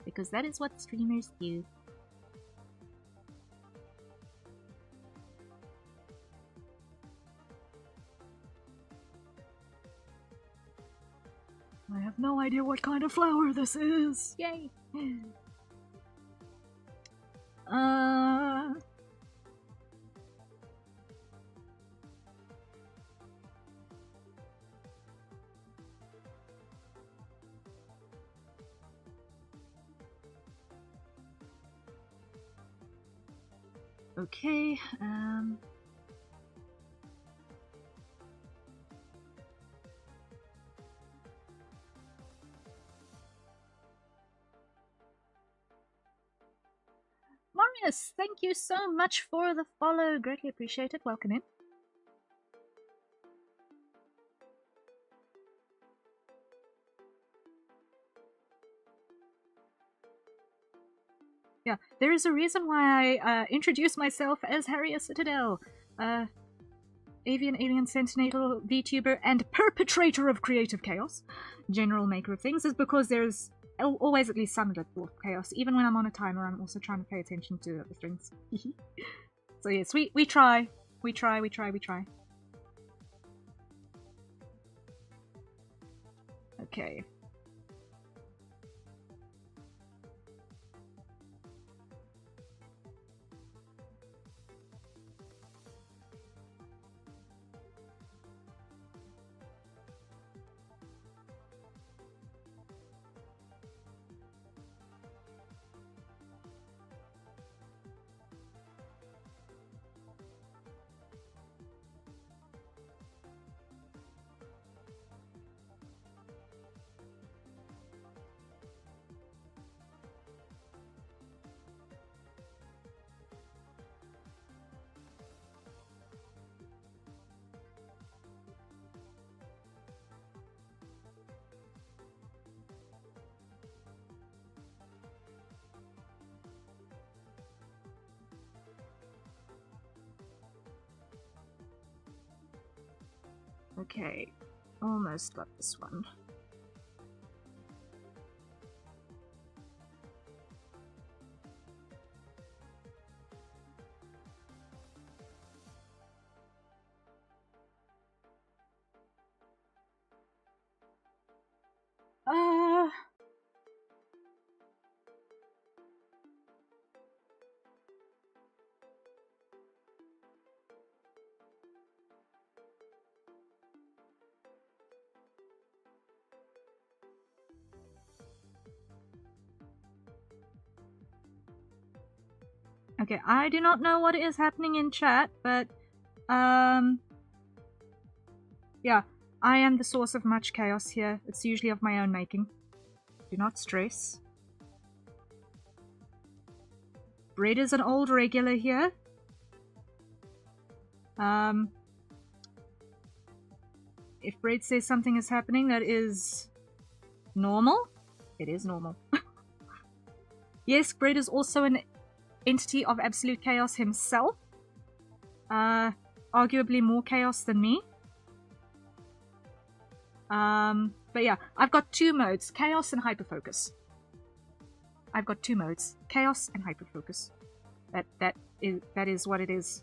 Because that is what streamers do. I have no idea what kind of flower this is. Yay! Okay, Bartholomeus, thank you so much for the follow. Greatly appreciate it. Welcome in. Yeah, there is a reason why I introduced myself as Harrier Citadel. Avian Alien Sentinel VTuber and perpetrator of creative chaos, general maker of things, is because there's always at least some level of chaos. Even when I'm on a timer, I'm also trying to pay attention to other things. So yes, we try. We try. Okay. Okay, almost got this one. Okay, I do not know what is happening in chat, but, yeah, I am the source of much chaos here. It's usually of my own making. Do not stress. Bread is an old regular here. If Bread says something is happening that is normal, it is normal. Yes, Bread is also an entity of absolute chaos himself. Arguably more chaos than me. But yeah, I've got two modes, chaos and hyperfocus. I've got two modes, chaos and hyperfocus. That is what it is.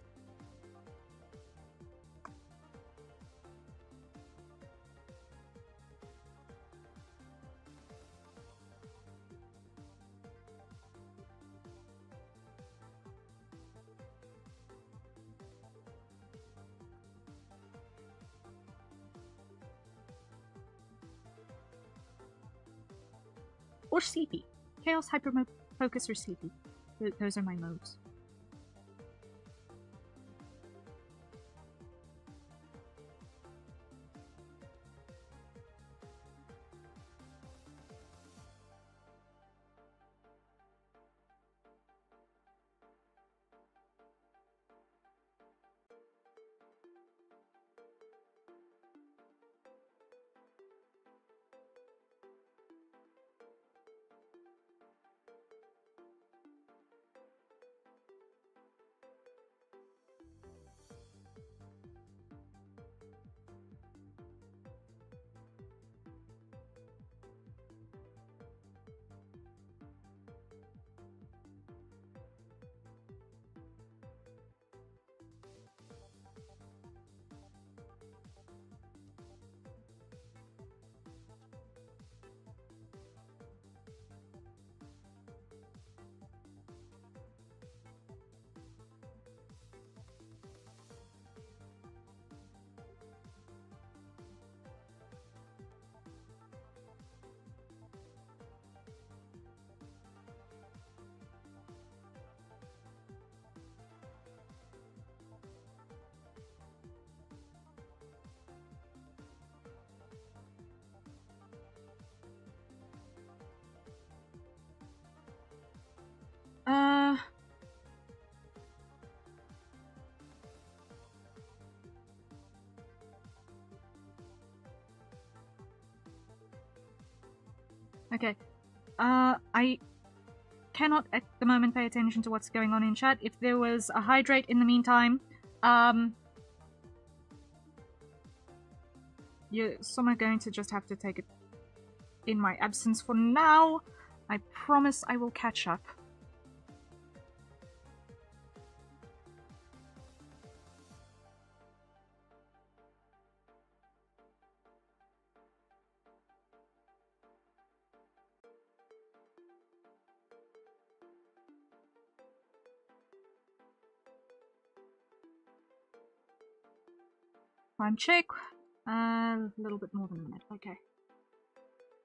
Or sleepy. Chaos, hyperfocus, or sleepy. Those are my modes. Okay. I cannot at the moment pay attention to what's going on in chat. If there was a hydrate in the meantime, some are going to just have to take it in my absence for now. I promise I will catch up. Time check. A little bit more than a minute. Okay.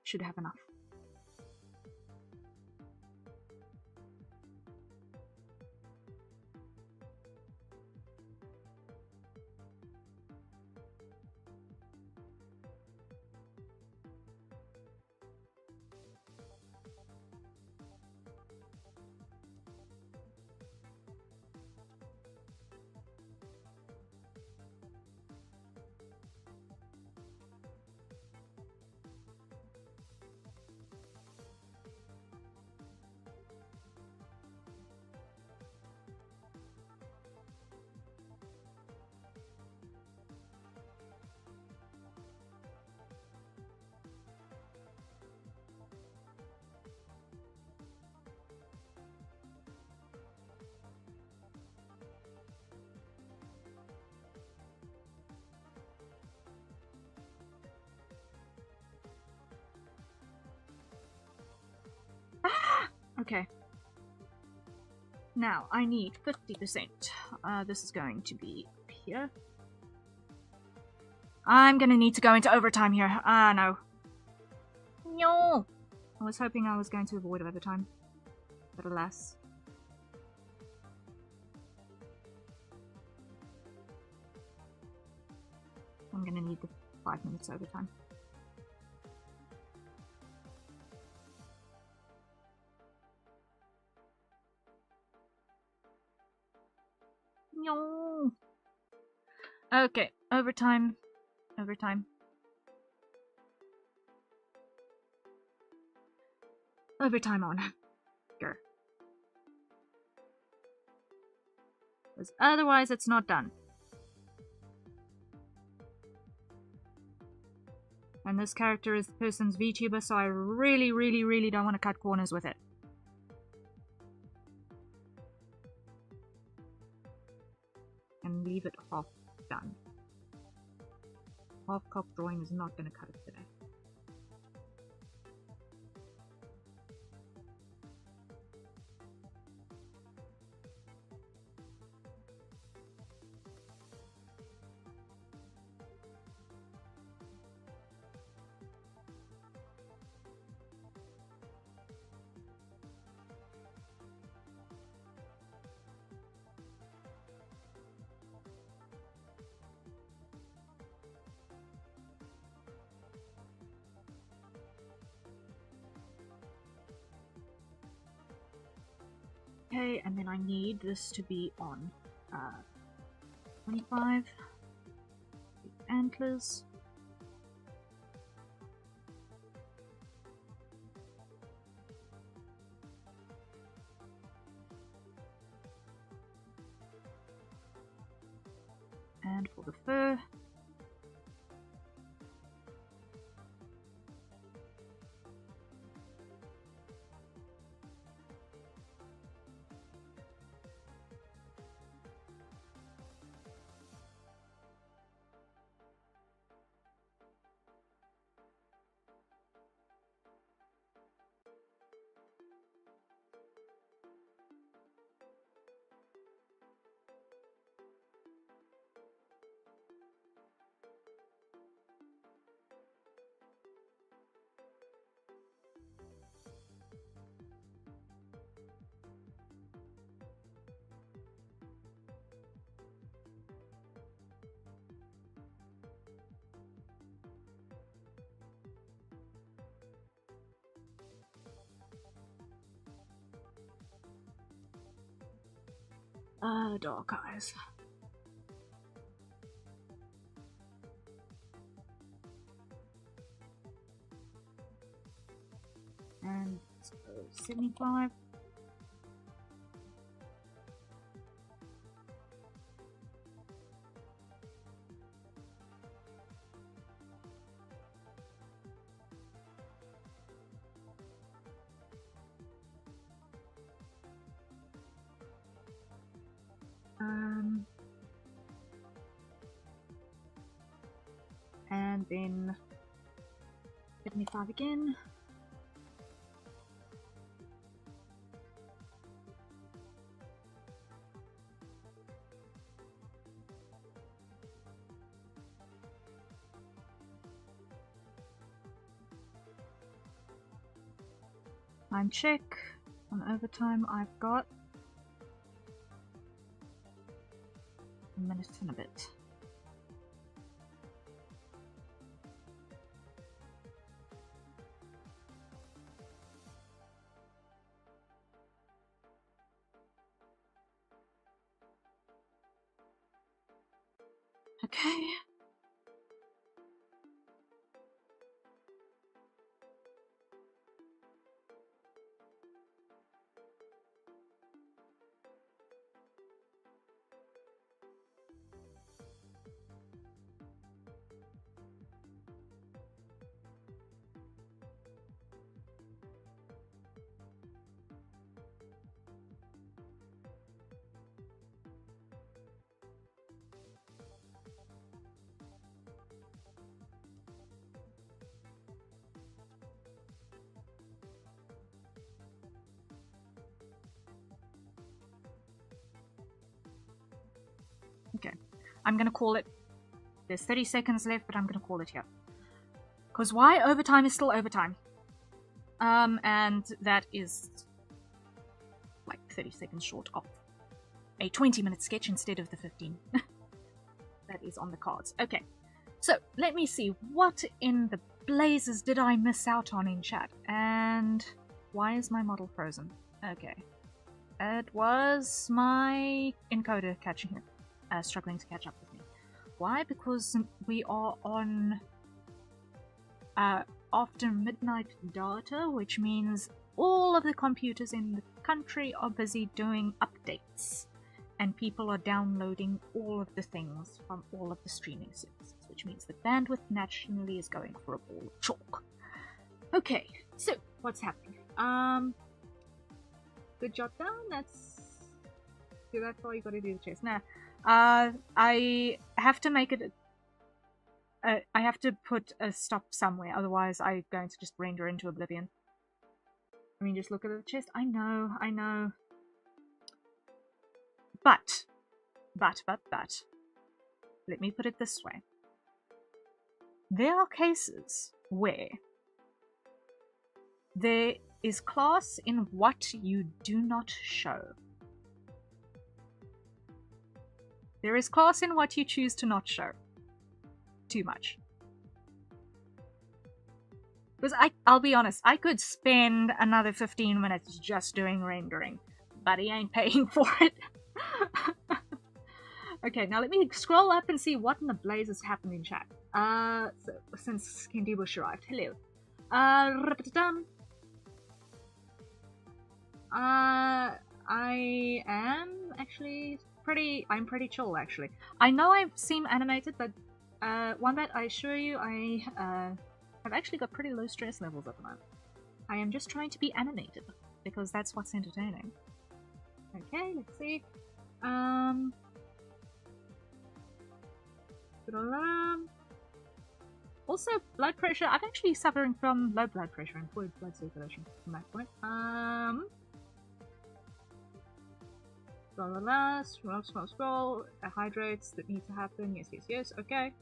Should have enough. Okay. Now, I need 50%. This is going to be up here. I'm gonna need to go into overtime here. No. No! I was hoping I was going to avoid overtime. But alas. I'm gonna need the 5 minutes overtime. No. Okay, overtime. Overtime. Overtime on. Go. Because otherwise it's not done. And this character is the person's VTuber, so I really, really, really don't want to cut corners with it. And leave it half done. Half-cocked drawing is not going to cut it today. Okay, and then I need this to be on 25 antlers. And for the fur, dark eyes. 75. And then 75 again. Time check. On overtime I've got a minute and a bit. Okay. Okay, I'm gonna call it. There's 30 seconds left, but I'm gonna call it here. Because why overtime is still overtime. And that is like 30 seconds short of a 20-minute sketch instead of the 15. That is on the cards. Okay, so let me see. What in the blazes did I miss out on in chat? And why is my model frozen? Okay. It was my encoder catching it. Struggling to catch up with me. Why? Because we are on after midnight data, which means all of the computers in the country are busy doing updates, and people are downloading all of the things from all of the streaming services, which means the bandwidth nationally is going for a ball of chalk. Okay, so what's happening? Good job done. That's all you gotta do the chest. Now, I have to make it. I have to put a stop somewhere, otherwise I'm going to just render into oblivion. I mean, just look at the chest. I know. But. Let me put it this way. There are cases where there is class in what you do not show. There is class in what you choose to not show. Too much. Because I'll be honest, I could spend another 15 minutes just doing rendering, but he ain't paying for it. Okay, now let me scroll up and see what in the blazes happened in chat. So, since Candy Bush arrived. Hello. I am actually I'm pretty chill, actually. I know I seem animated, but one bet I assure you, I have actually got pretty low stress levels at the moment. I am just trying to be animated, because that's what's entertaining. Okay, let's see. Also, blood pressure. I'm actually suffering from low blood pressure and poor blood circulation from that point. Scroll. Hydrates that need to happen. Yes. Okay.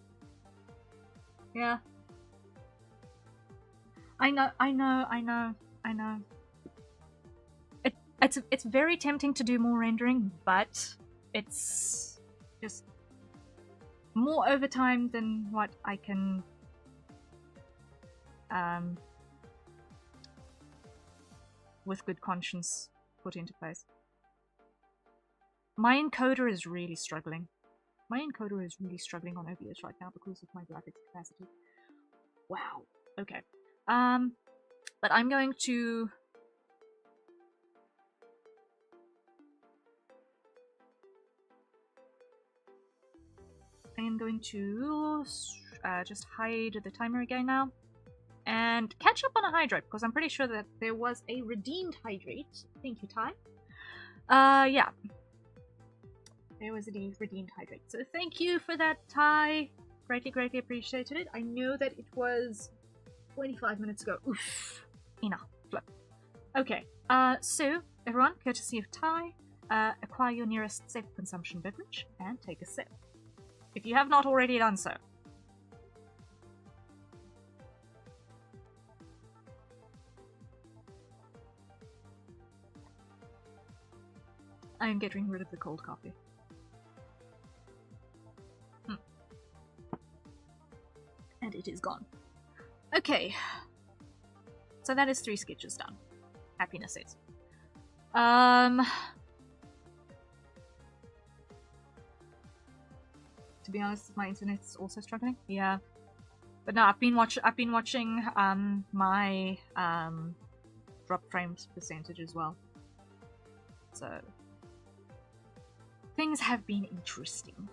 Yeah. I know. It's very tempting to do more rendering, but it's just more overtime than what I can with good conscience put into place. My encoder is really struggling. My encoder is really struggling on OBS right now because of my graphics capacity. Wow. Okay. But I'm going to I am going to just hide the timer again now. And catch up on a hydrate, because I'm pretty sure that there was a redeemed hydrate. Thank you, Ty. Yeah. There was a redeemed hydrate. So thank you for that, Ty. Greatly, greatly appreciated it. I know that it was 25 minutes ago. Oof. Enough. Flip. Okay. So, everyone, courtesy of Ty, acquire your nearest safe consumption beverage and take a sip. If you have not already done so. I am getting rid of the cold coffee. And it is gone. Okay. So that is 3 sketches done. Happiness is. To be honest, my internet's also struggling. Yeah. But no, I've been watching my drop frames percentage as well. So things have been interesting.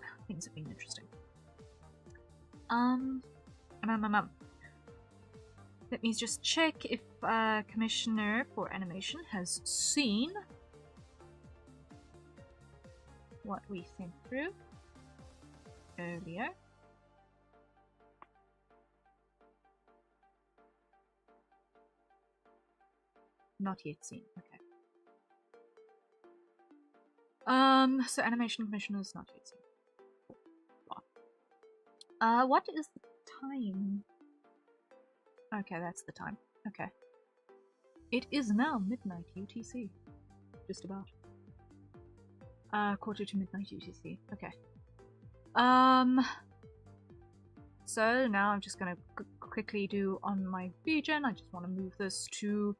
Let me just check if Commissioner for Animation has seen what we sent through earlier. Not yet seen, okay. So Animation Commissioner is not yet seen. What is the time? Okay, that's the time. Okay. It is now midnight UTC. Just about. Quarter to midnight UTC. Okay. So now I'm just gonna quickly do on my region. I just want to move this to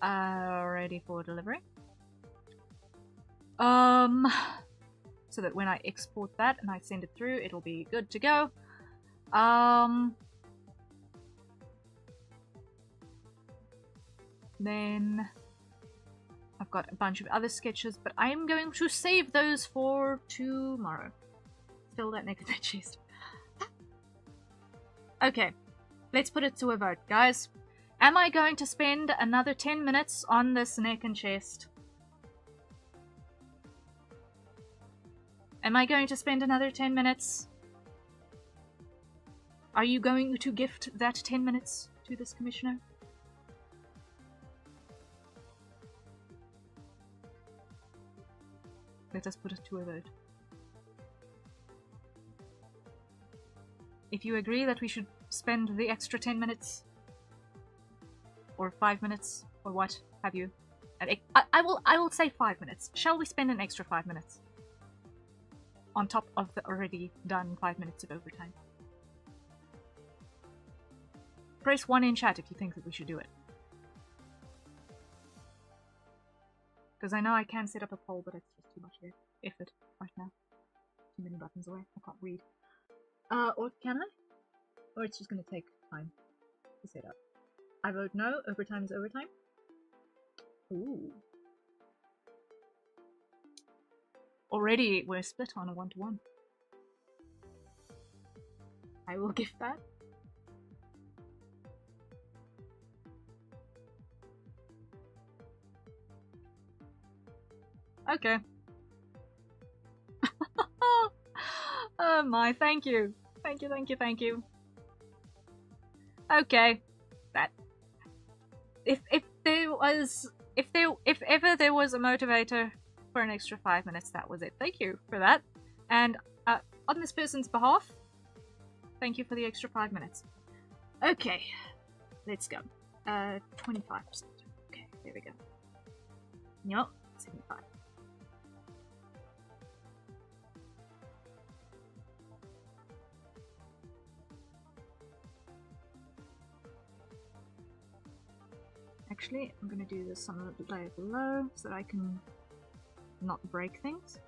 ready for delivery. So that when I export that and I send it through, it'll be good to go. Then I've got a bunch of other sketches, but I'm going to save those for tomorrow. Still that naked chest. Okay, let's put it to a vote, guys. Am I going to spend another 10 minutes on this neck and chest? Am I going to spend another 10 minutes? Are you going to gift that 10 minutes to this commissioner? Let us put it to a vote. If you agree that we should spend the extra 10 minutes, or 5 minutes, or what have you, I will say 5 minutes. Shall we spend an extra 5 minutes? On top of the already done 5 minutes of overtime. Press 1 in chat if you think that we should do it. Because I know I can set up a poll, but it's just too much effort right now. Too many buttons away. I can't read. Or can I? Or it's just gonna take time to set up. I vote no. Overtime is overtime. Ooh. Already we're split on a 1-to-1. I will give that. Okay. Oh my, thank you. Thank you, thank you, thank you. Okay. That if ever there was a motivator for an extra 5 minutes, that was it. Thank you for that. And on this person's behalf, thank you for the extra 5 minutes. Okay. Let's go. 25%. Okay, there we go. Yup, 75. Actually, I'm gonna do this on the layer below so that I can not break things.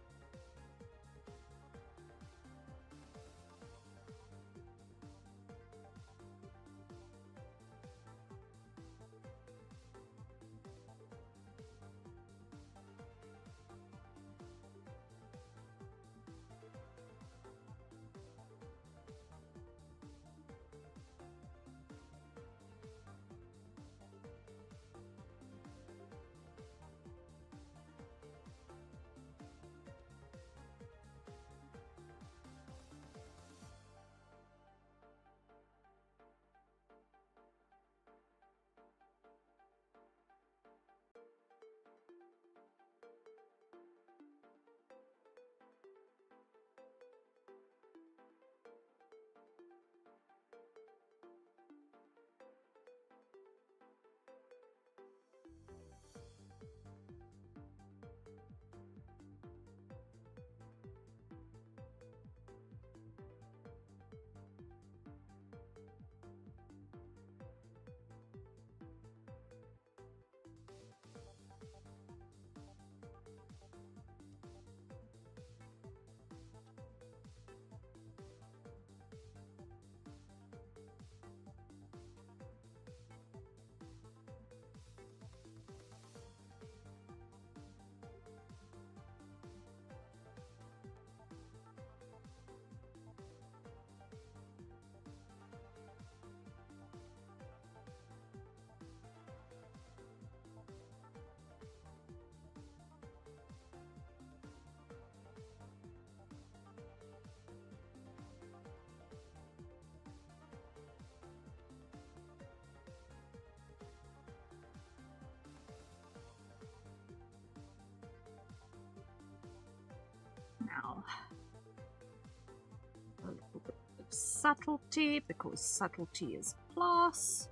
subtlety, because subtlety is plus.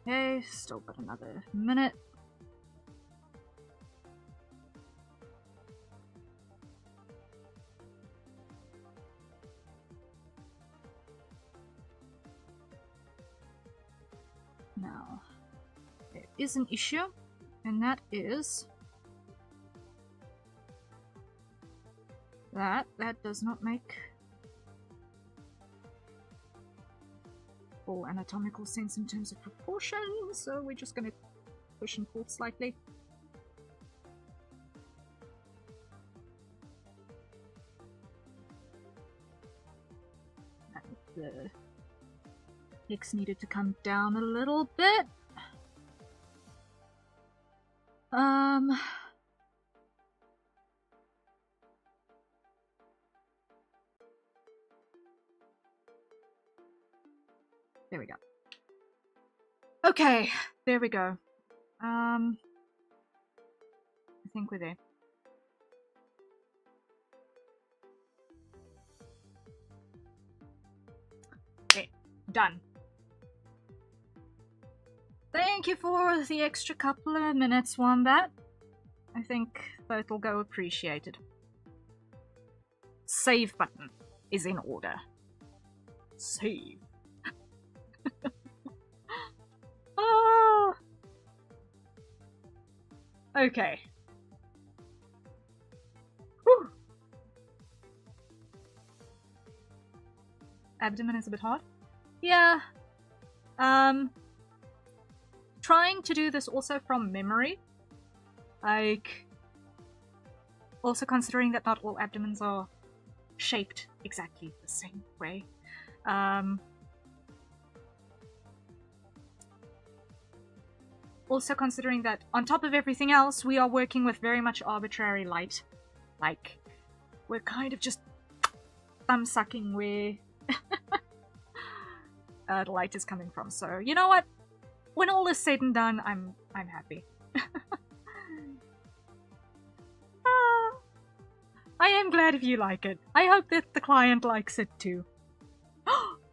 Okay, still got another minute. Now, there is an issue, and that is that does not make full anatomical sense in terms of proportion, so we're just going to push and pull slightly. And the X needed to come down a little bit. There we go. Okay, there we go. I think we're there. Okay, done. Thank you for the extra couple of minutes, Wombat. I think that'll go appreciated. Save button is in order. Save. Oh. Okay. Whew. Abdomen is a bit hard. Yeah. Trying to do this also from memory. Like, also considering that not all abdomens are shaped exactly the same way. Also considering that on top of everything else, we are working with very much arbitrary light. Like, we're kind of just thumb-sucking where the light is coming from. So, you know what? When all is said and done, I'm happy. I am glad if you like it. I hope that the client likes it too.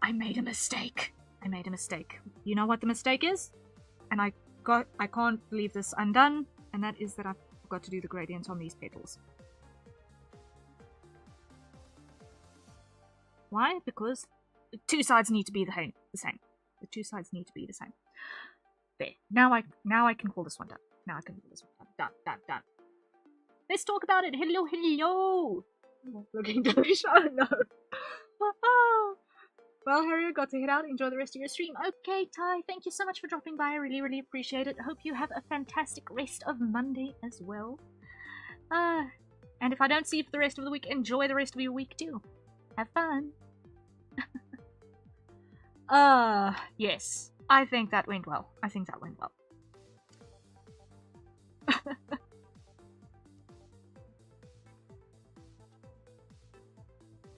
I made a mistake. I made a mistake. You know what the mistake is? And I can't leave this undone, and that is that I forgot to do the gradient on these petals. Why? Because the two sides need to be the same. The two sides need to be the same. There. Now I can call this one done. Now I can call this one done. Done. Let's talk about it. Hello. Looking delicious. Oh no. Well, Harry, got to head out. Enjoy the rest of your stream. Okay, Ty, thank you so much for dropping by. I really appreciate it. Hope you have a fantastic rest of Monday as well. And if I don't see you for the rest of the week, enjoy the rest of your week too. Have fun. Yes. I think that went well.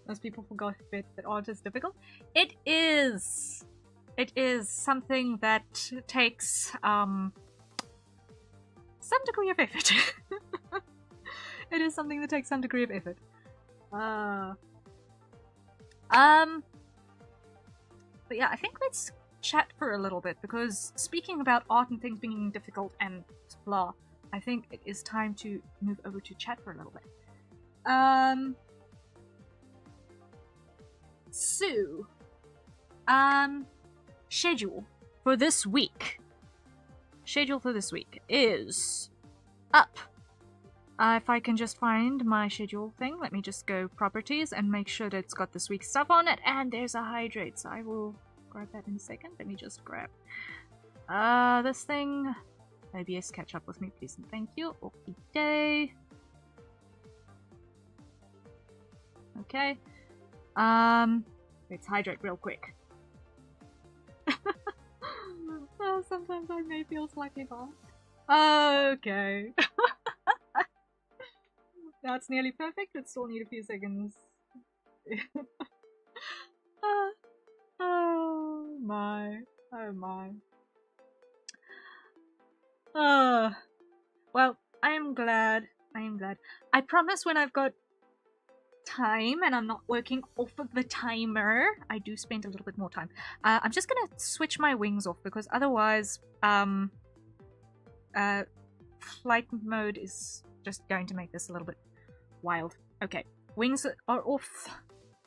Most people forgot that art is difficult. It is! It is something that takes, some degree of effort. It is something that takes some degree of effort. But yeah, I think let's chat for a little bit, because speaking about art and things being difficult and blah, I think it is time to move over to chat for a little bit. So, schedule for this week. Schedule for this week is up. If I can just find my schedule thing, let me just go properties and make sure that it's got this week's stuff on it, and there's a hydrate, so I will grab that in a second. Let me just grab this thing. OBS, catch up with me, please, and thank you. Okay, day. Okay. Let's hydrate real quick. Sometimes I may feel slightly fast. Okay. That's nearly perfect, but still need a few seconds. Oh my. Oh my. Well, I am glad. I promise when I've got time and I'm not working off of the timer, I do spend a little bit more time. I'm just gonna switch my wings off, because otherwise, flight mode is just going to make this a little bit wild. Okay, wings are off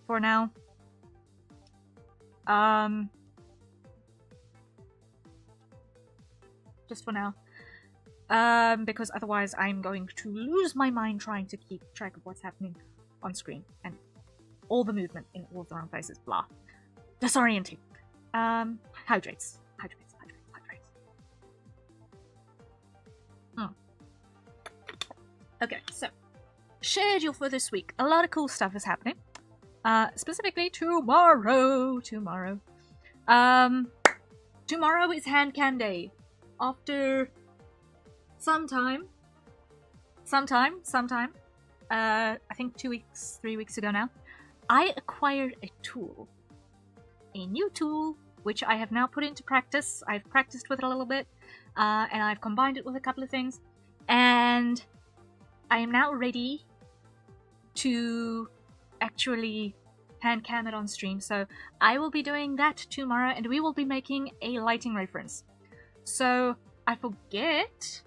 for now. Just for now. Because otherwise I'm going to lose my mind trying to keep track of what's happening on screen and all the movement in all the wrong places. Blah. Disorienting. Hydrates. Okay, so schedule for this week. A lot of cool stuff is happening. Specifically tomorrow. Tomorrow is hand can day. After sometime, I think 2 weeks, 3 weeks ago now, I acquired a new tool, which I have now put into practice. I've practiced with it a little bit, and I've combined it with a couple of things, and I am now ready to actually hand cam it on stream. So I will be doing that tomorrow, and we will be making a lighting reference. So I forget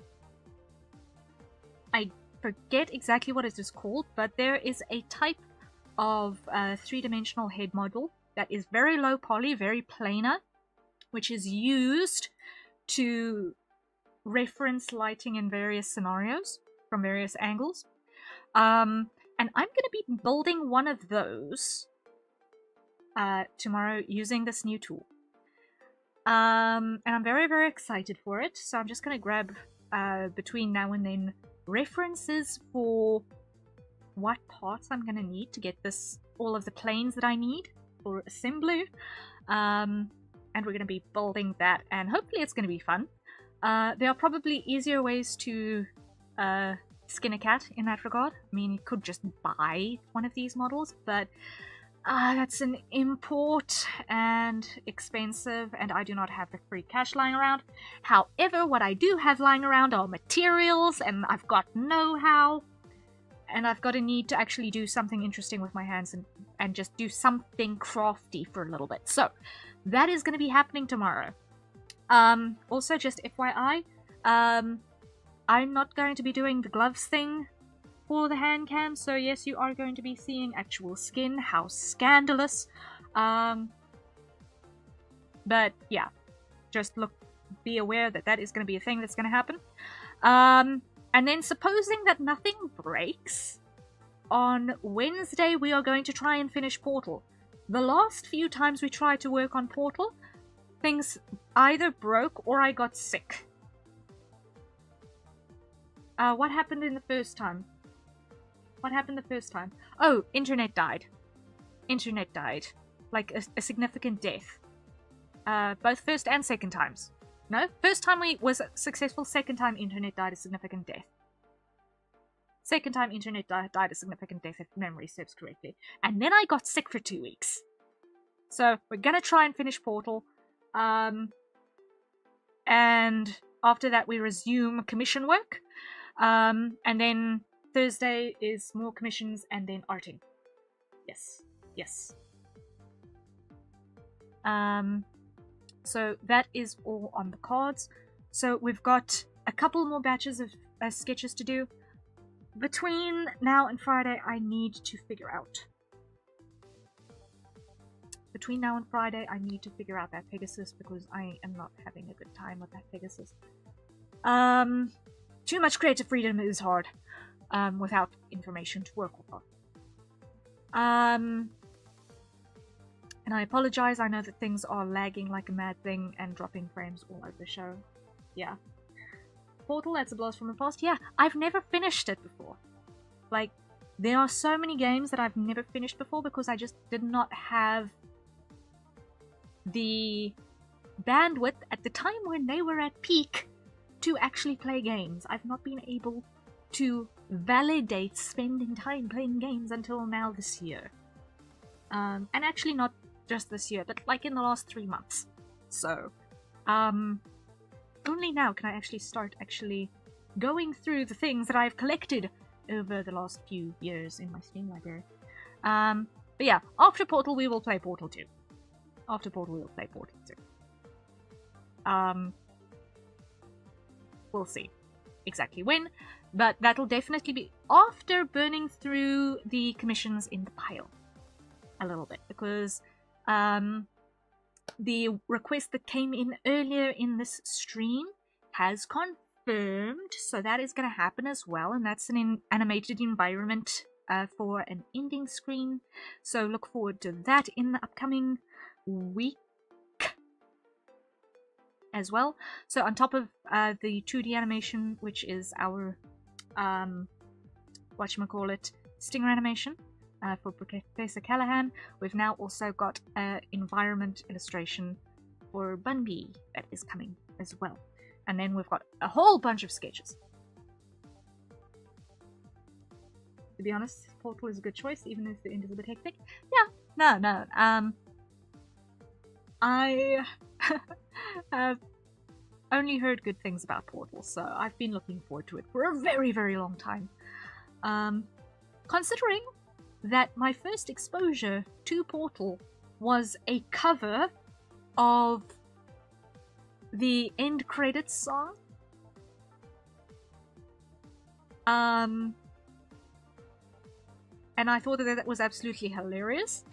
exactly what it is called, but there is a type of three-dimensional head model that is very low poly, very planar, which is used to reference lighting in various scenarios from various angles. And I'm going to be building one of those tomorrow using this new tool. And I'm very, very excited for it. So I'm just going to grab between now and then references for what parts I'm going to need to get all of the planes that I need for assembly. And we're going to be building that, and hopefully it's going to be fun. There are probably easier ways to skin a cat in that regard. I mean, you could just buy one of these models, but that's an import and expensive, and I do not have the free cash lying around. However, what I do have lying around are materials, and I've got know-how, and I've got a need to actually do something interesting with my hands and just do something crafty for a little bit. So that is going to be happening tomorrow. Also, just FYI, I'm not going to be doing the gloves thing for the hand cam, so yes, you are going to be seeing actual skin. How scandalous. But yeah, just be aware that that is going to be a thing that's going to happen. And then, supposing that nothing breaks, on Wednesday we are going to try and finish Portal. The last few times we tried to work on Portal, things either broke or I got sick. What happened in the first time? Oh, internet died. Like a significant death. Both first and second times. No? First time was successful, second time internet died a significant death. Second time internet died a significant death, if memory serves correctly. And then I got sick for 2 weeks. So, we're gonna try and finish Portal. And after that we resume commission work. And then Thursday is more commissions and then arting. Yes. Yes. So that is all on the cards. So we've got a couple more batches of sketches to do. Between now and Friday, I need to figure out. Between now and Friday, I need to figure out that Pegasus because I am not having a good time with that Pegasus. Too much creative freedom is hard without information to work with. And I apologize, I know that things are lagging like a mad thing and dropping frames all over the show. Yeah. Portal, that's a blast from the past. Yeah, I've never finished it before. Like, there are so many games that I've never finished before because I just did not have the bandwidth at the time when they were at peak to actually play games. I've not been able to validate spending time playing games until now this year. And actually not just this year, but like in the last 3 months. So, only now can I actually start going through the things that I've collected over the last few years in my Steam library. But yeah, after Portal we will play Portal 2. After Portal we will play Portal 2. We'll see exactly when, but that'll definitely be after burning through the commissions in the pile a little bit, because the request that came in earlier in this stream has confirmed, so that is going to happen as well, and that's an animated environment for an ending screen, so look forward to that in the upcoming week as well. So on top of the 2D animation, which is our whatchamacallit, stinger animation for Professor Callahan, we've now also got an environment illustration for Bunby that is coming as well. And then we've got a whole bunch of sketches. To be honest, Portal is a good choice, even if the end is a bit hectic. Yeah, no. I have only heard good things about Portal, so I've been looking forward to it for a very, very long time. Considering that my first exposure to Portal was a cover of the end credits song. And I thought that was absolutely hilarious.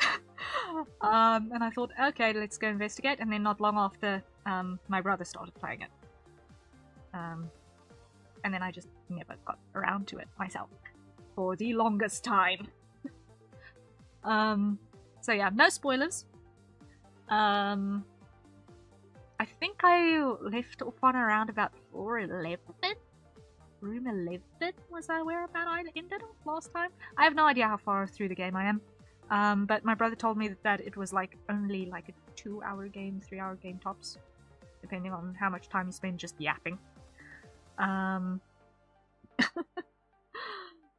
And I thought, okay, let's go investigate. And then not long after, my brother started playing it. And then I just never got around to it myself for the longest time. So yeah, no spoilers. I think I left off on around about floor 11. Room 11 was where about I ended up last time. I have no idea how far through the game I am. But my brother told me that it was like only like a 2-hour game, 3-hour game tops, depending on how much time you spend just yapping.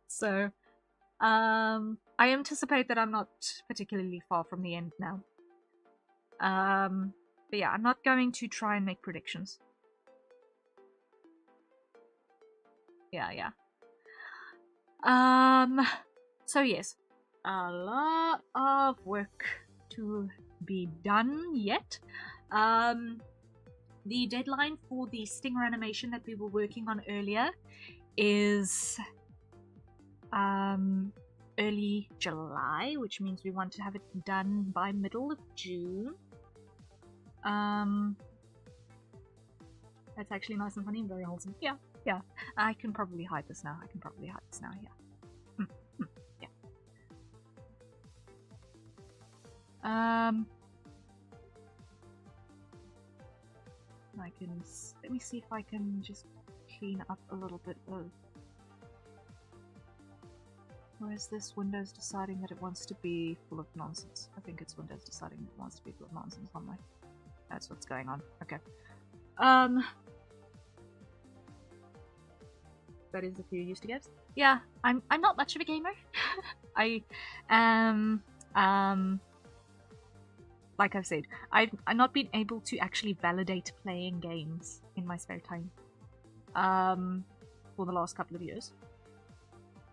So, I anticipate that I'm not particularly far from the end now. But yeah, I'm not going to try and make predictions. Yeah. So yes, a lot of work to be done yet. The deadline for the stinger animation that we were working on earlier is early July, which means we want to have it done by middle of June. That's actually nice and funny and very wholesome. Yeah. I can probably hide this now. Yeah. Yeah. Let me see if I can just clean up a little bit of... Or is this Windows deciding that it wants to be full of nonsense? I think it's Windows deciding it wants to be full of nonsense on my... That's what's going on. Okay. That is a few used to games. Yeah, I'm not much of a gamer. I am like I've said, I've not been able to actually validate playing games in my spare time for the last couple of years.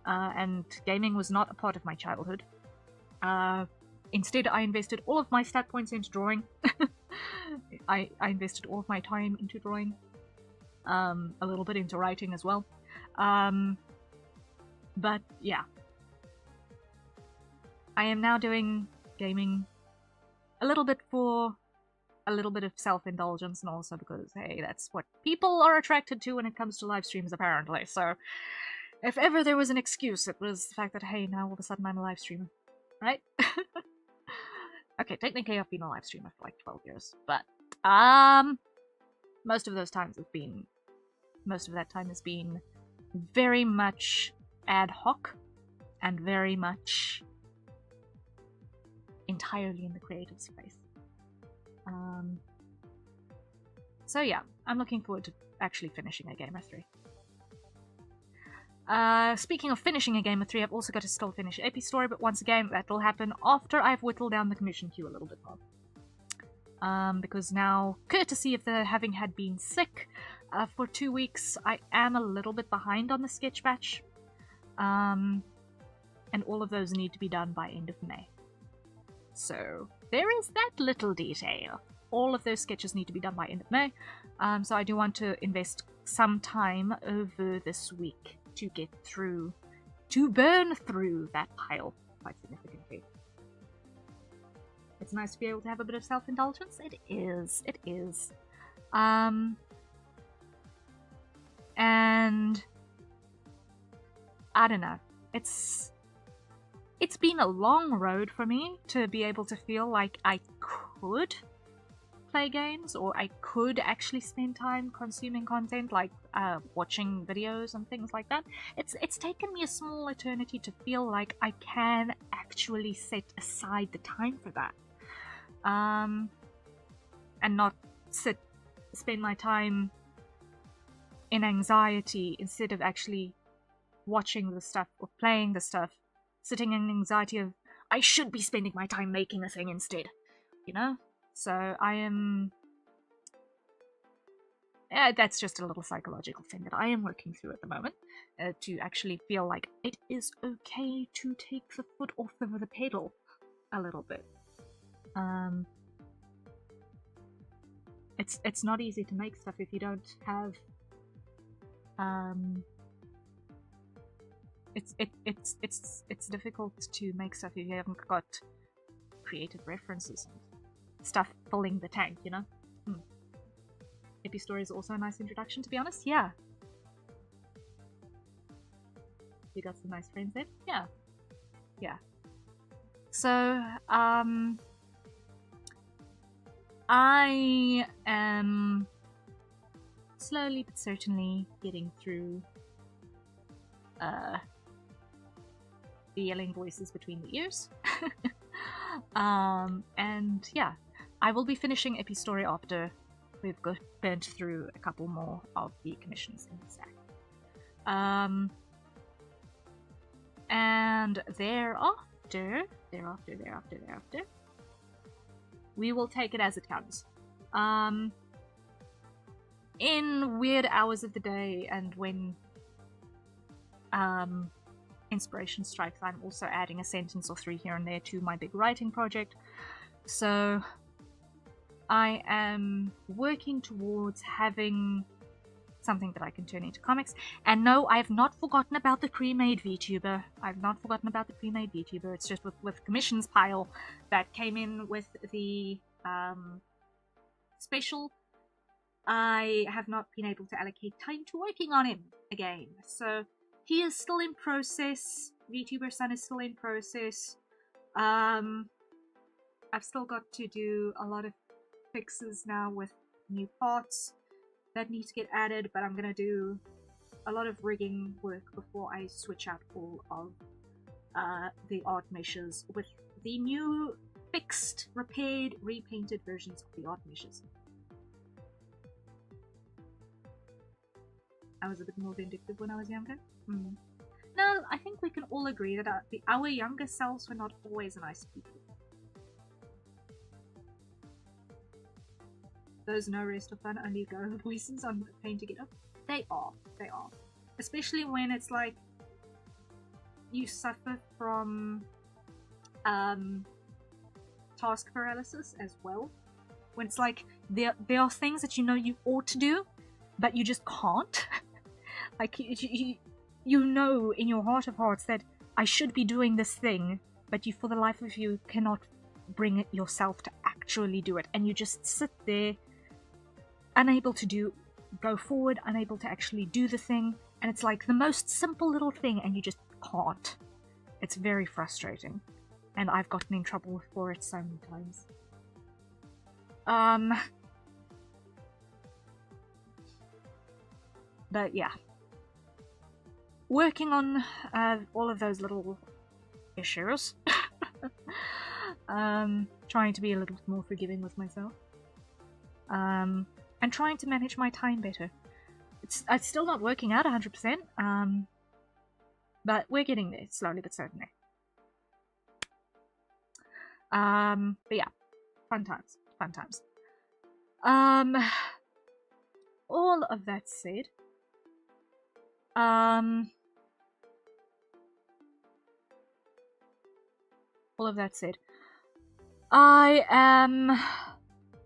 And gaming was not a part of my childhood. Instead, I invested all of my stat points into drawing. I invested all of my time into drawing. A little bit into writing as well. But yeah. I am now doing gaming a little bit for a little bit of self-indulgence, and also because, hey, that's what people are attracted to when it comes to live streams, apparently. So, if ever there was an excuse, it was the fact that, hey, now all of a sudden I'm a live streamer. Right? Okay, technically I've been a live streamer for like 12 years, but, most of that time has been very much ad hoc, and very much entirely in the creative space. So yeah, I'm looking forward to actually finishing a Game of 3. Speaking of finishing a Game of 3, I've also got to still finish Epistory, but once again, that will happen after I've whittled down the commission queue a little bit more. Because now, courtesy of the having had been sick for 2 weeks, I am a little bit behind on the sketch batch. And all of those need to be done by end of May. So, there is that little detail. All of those sketches need to be done by end of May. So I do want to invest some time over this week to get through, to burn through that pile quite significantly. It's nice to be able to have a bit of self-indulgence. It is. It is. And I don't know. It's been a long road for me to be able to feel like I could play games, or I could actually spend time consuming content, like watching videos and things like that. It's taken me a small eternity to feel like I can actually set aside the time for that. And not spend my time in anxiety instead of actually watching the stuff or playing the stuff, sitting in anxiety of, I should be spending my time making a thing instead, you know? So I am... that's just a little psychological thing that I am working through at the moment, to actually feel like it is okay to take the foot off of the pedal a little bit. It's not easy to make stuff if you don't have... It's difficult to make stuff if you haven't got creative references and stuff filling the tank, you know? Epistory is also a nice introduction, to be honest. Yeah. You got some nice friends there? Yeah. Yeah. So, I am slowly but certainly getting through the yelling voices between the ears. And yeah, I will be finishing Epistory after we've burnt through a couple more of the commissions in the stack. And thereafter, we will take it as it comes. In weird hours of the day and when inspiration strikes, I'm also adding a sentence or 3 here and there to my big writing project. So I am working towards having something that I can turn into comics. And no, I've not forgotten about the pre-made VTuber. It's just with commissions pile that came in with the special. I have not been able to allocate time to working on him again. So he is still in process. VTuber Sun is still in process. I've still got to do a lot of fixes now with new parts that need to get added, but I'm gonna do a lot of rigging work before I switch out all of the art meshes with the new fixed, repaired, repainted versions of the art meshes. I was a bit more vindictive when I was younger. No, I think we can all agree that our younger selves were not always nice people. those no rest of fun, only go voices on pain to get up. They are. Especially when it's like you suffer from task paralysis as well. When it's like there are things that you know you ought to do, but you just can't. Like you know in your heart of hearts that I should be doing this thing, but you for the life of you cannot bring it yourself to actually do it, and you just sit there unable to go forward, unable to actually do the thing, and it's like the most simple little thing and you just can't. It's very frustrating, and I've gotten in trouble for it so many times. But yeah, working on all of those little issues. Trying to be a little more forgiving with myself. And trying to manage my time better. It's still not working out 100%, but we're getting there, slowly but certainly. But yeah, fun times. All of that said, I am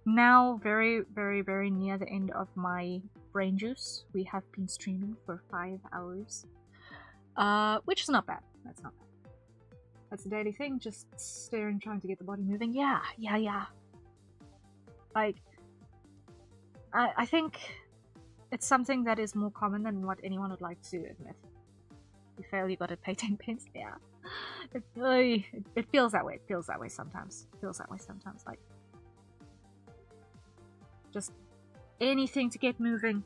now very, very, very near the end of my brain juice. We have been streaming for 5 hours, which is not bad. That's not bad. That's a daily thing, just staring, trying to get the body moving. Yeah. Like, I think it's something that is more common than what anyone would like to admit. You fail, you gotta pay 10 pence. Yeah. It feels that way. It feels that way sometimes. Like, just anything to get moving,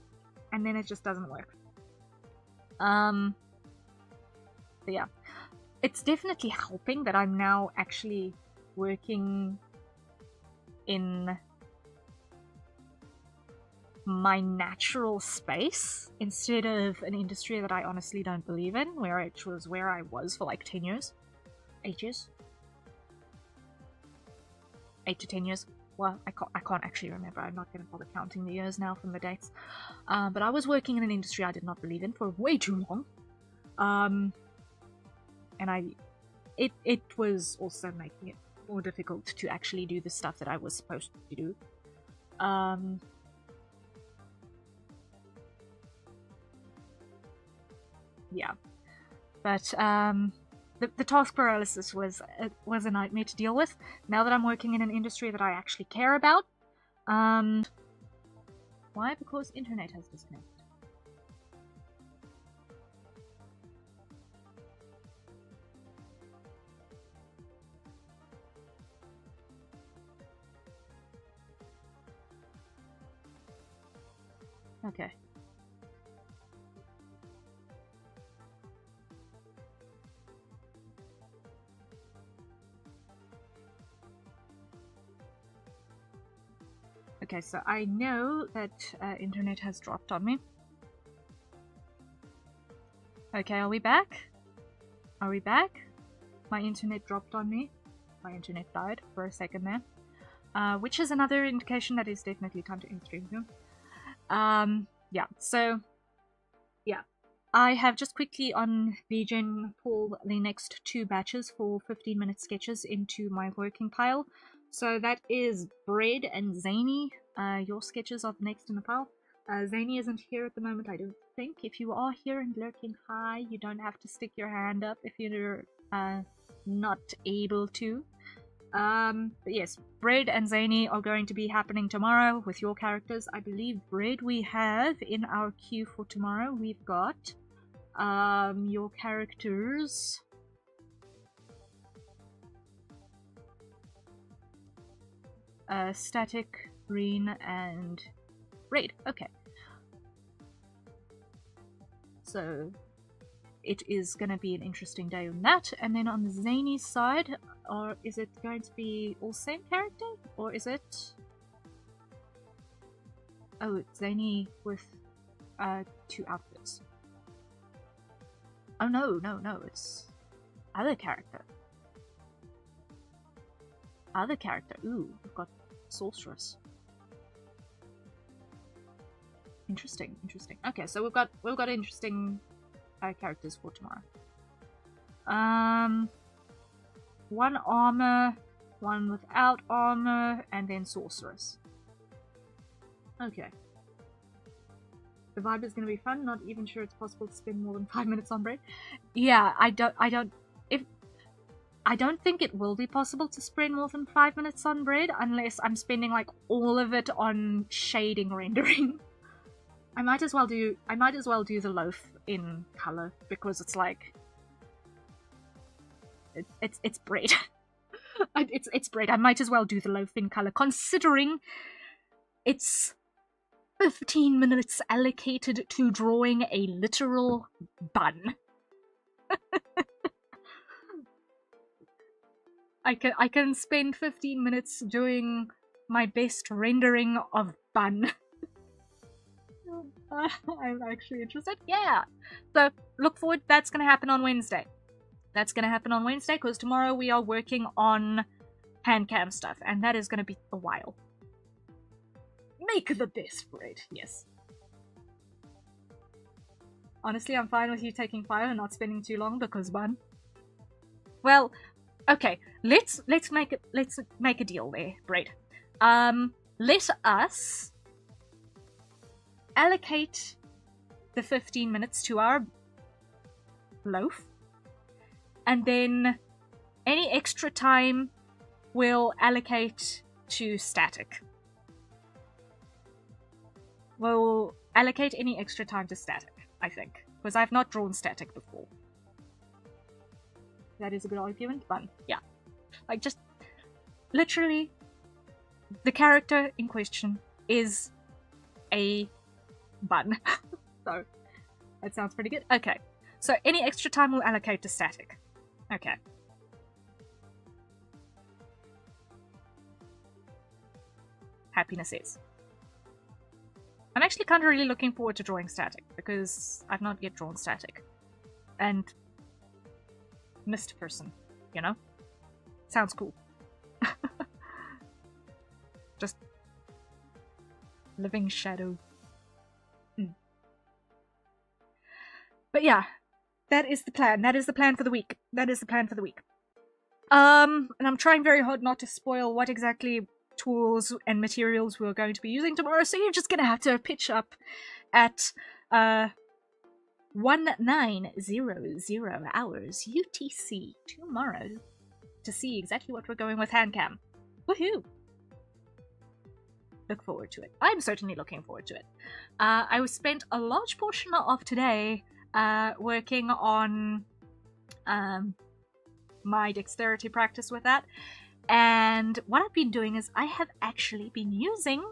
and then it just doesn't work. But yeah. It's definitely helping that I'm now actually working in my natural space instead of an industry that I honestly don't believe in, where I was for like 10 years. 8 years? 8 to 10 years. Well, I can't actually remember. I'm not going to bother counting the years now from the dates. But I was working in an industry I did not believe in for way too long. And it was also making it more difficult to actually do the stuff that I was supposed to do. Yeah, but the task paralysis was a nightmare to deal with. Now that I'm working in an industry that I actually care about, why? Because internet has disconnected. Okay. Okay, so I know that internet has dropped on me. Okay, are we back? My internet dropped on me. My internet died for a second there. Which is another indication that it's definitely time to end stream. Yeah, so, yeah. I have just quickly on begone pulled the next 2 batches for 15-minute sketches into my working pile. So that is Bread and Zany. Your sketches are next in the pile. Zany isn't here at the moment, I don't think. If you are here and lurking, hi. You don't have to stick your hand up if you're not able to. But yes, Bread and Zany are going to be happening tomorrow with your characters. I believe Bread we have in our queue for tomorrow. We've got your characters. Static, Green, and Red. Okay. So it is going to be an interesting day on that. And then on the Zany's side, or is it going to be all same character? Or is it... Oh, it's Zany with 2 outfits. Oh no, it's other character. Ooh, we've got Sorceress. Interesting. Okay, so we've got interesting characters for tomorrow. One armor, one without armor, and then sorceress. Okay. The vibe is gonna be fun. Not even sure it's possible to spend more than 5 minutes on bread. Yeah, I don't think it will be possible to spend more than 5 minutes on bread unless I'm spending like all of it on shading rendering. I might as well do the loaf in color because it's like it's bread. it's bread. I might as well do the loaf in color considering it's 15 minutes allocated to drawing a literal bun. I can spend 15 minutes doing my best rendering of bun. I'm actually interested. Yeah. So look forward. That's gonna happen on Wednesday. Because tomorrow we are working on hand cam stuff, and that is gonna be a while. Make the best bread. Yes. Honestly, I'm fine with you taking fire and not spending too long because bun. Well, okay. Let's make a deal there, bread. Let us allocate the 15 minutes to our loaf, and then any extra time we'll allocate to static. We'll allocate any extra time to static, I think, because I've not drawn static before. That is a good argument, bun. Yeah. Like, just literally, the character in question is a bun. So, that sounds pretty good. Okay. So, any extra time we'll allocate to static. Okay. Happiness is. I'm actually kind of really looking forward to drawing static, because I've not yet drawn static. And mist person, you know? Sounds cool. Just living shadow. But yeah, that is the plan. That is the plan for the week. And I'm trying very hard not to spoil what exactly tools and materials we're going to be using tomorrow, so you're just gonna have to pitch up at 1900 hours UTC tomorrow to see exactly what we're going with handcam. Woohoo! Look forward to it. I'm certainly looking forward to it. I spent a large portion of today working on my dexterity practice with that. And what I've been doing is I have actually been using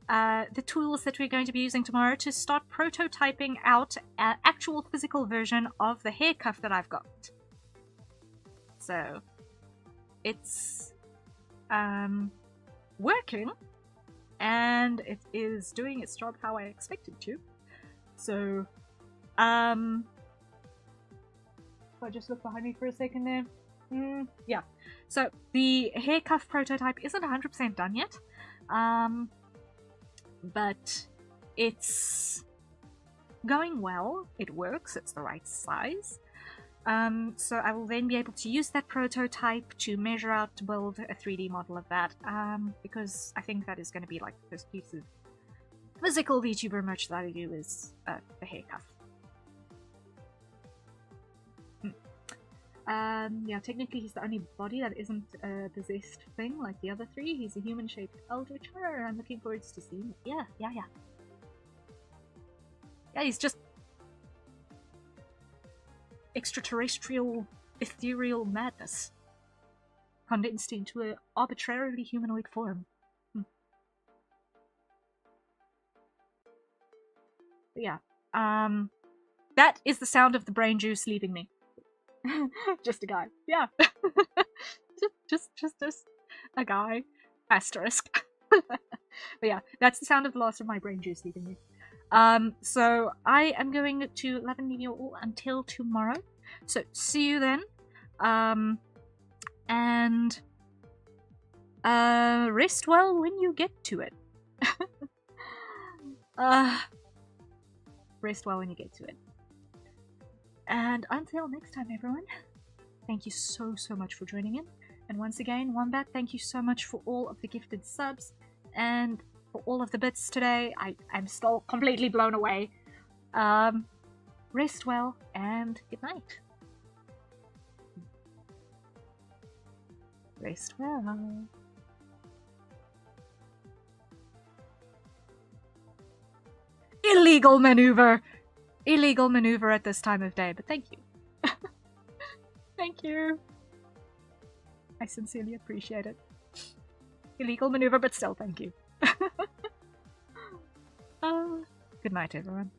the tools that we're going to be using tomorrow to start prototyping out an actual physical version of the hair cuff that I've got. So, it's working, and it is doing its job how I expected to. So, if I just look behind me for a second there. Yeah. So, the hair cuff prototype isn't 100% done yet. But it's going well. It works. It's the right size. So I will then be able to use that prototype to measure out to build a 3D model of that. Because I think that is going to be like the first piece of physical VTuber merch that I do is the hair cuff. Yeah, technically he's the only body that isn't a possessed thing like the other three. He's a human-shaped eldritch horror. I'm looking forward to seeing it. Yeah. Yeah, he's just extraterrestrial, ethereal madness condensed into an arbitrarily humanoid form. But yeah, that is the sound of the brain juice leaving me. Just a guy. Yeah. just a guy. Asterisk. But yeah, that's the sound of the loss of my brain juice leaving me. So I am going to love and leave you all until tomorrow. So see you then. And rest well when you get to it. Rest well when you get to it. And until next time, everyone, thank you so much for joining in. And once again, Wombat, thank you so much for all of the gifted subs and for all of the bits today. I'm still completely blown away. Rest well and good night. Rest well. Illegal maneuver! Illegal maneuver at this time of day, but thank you. Thank you. I sincerely appreciate it. Illegal maneuver, but still thank you. Good night, everyone.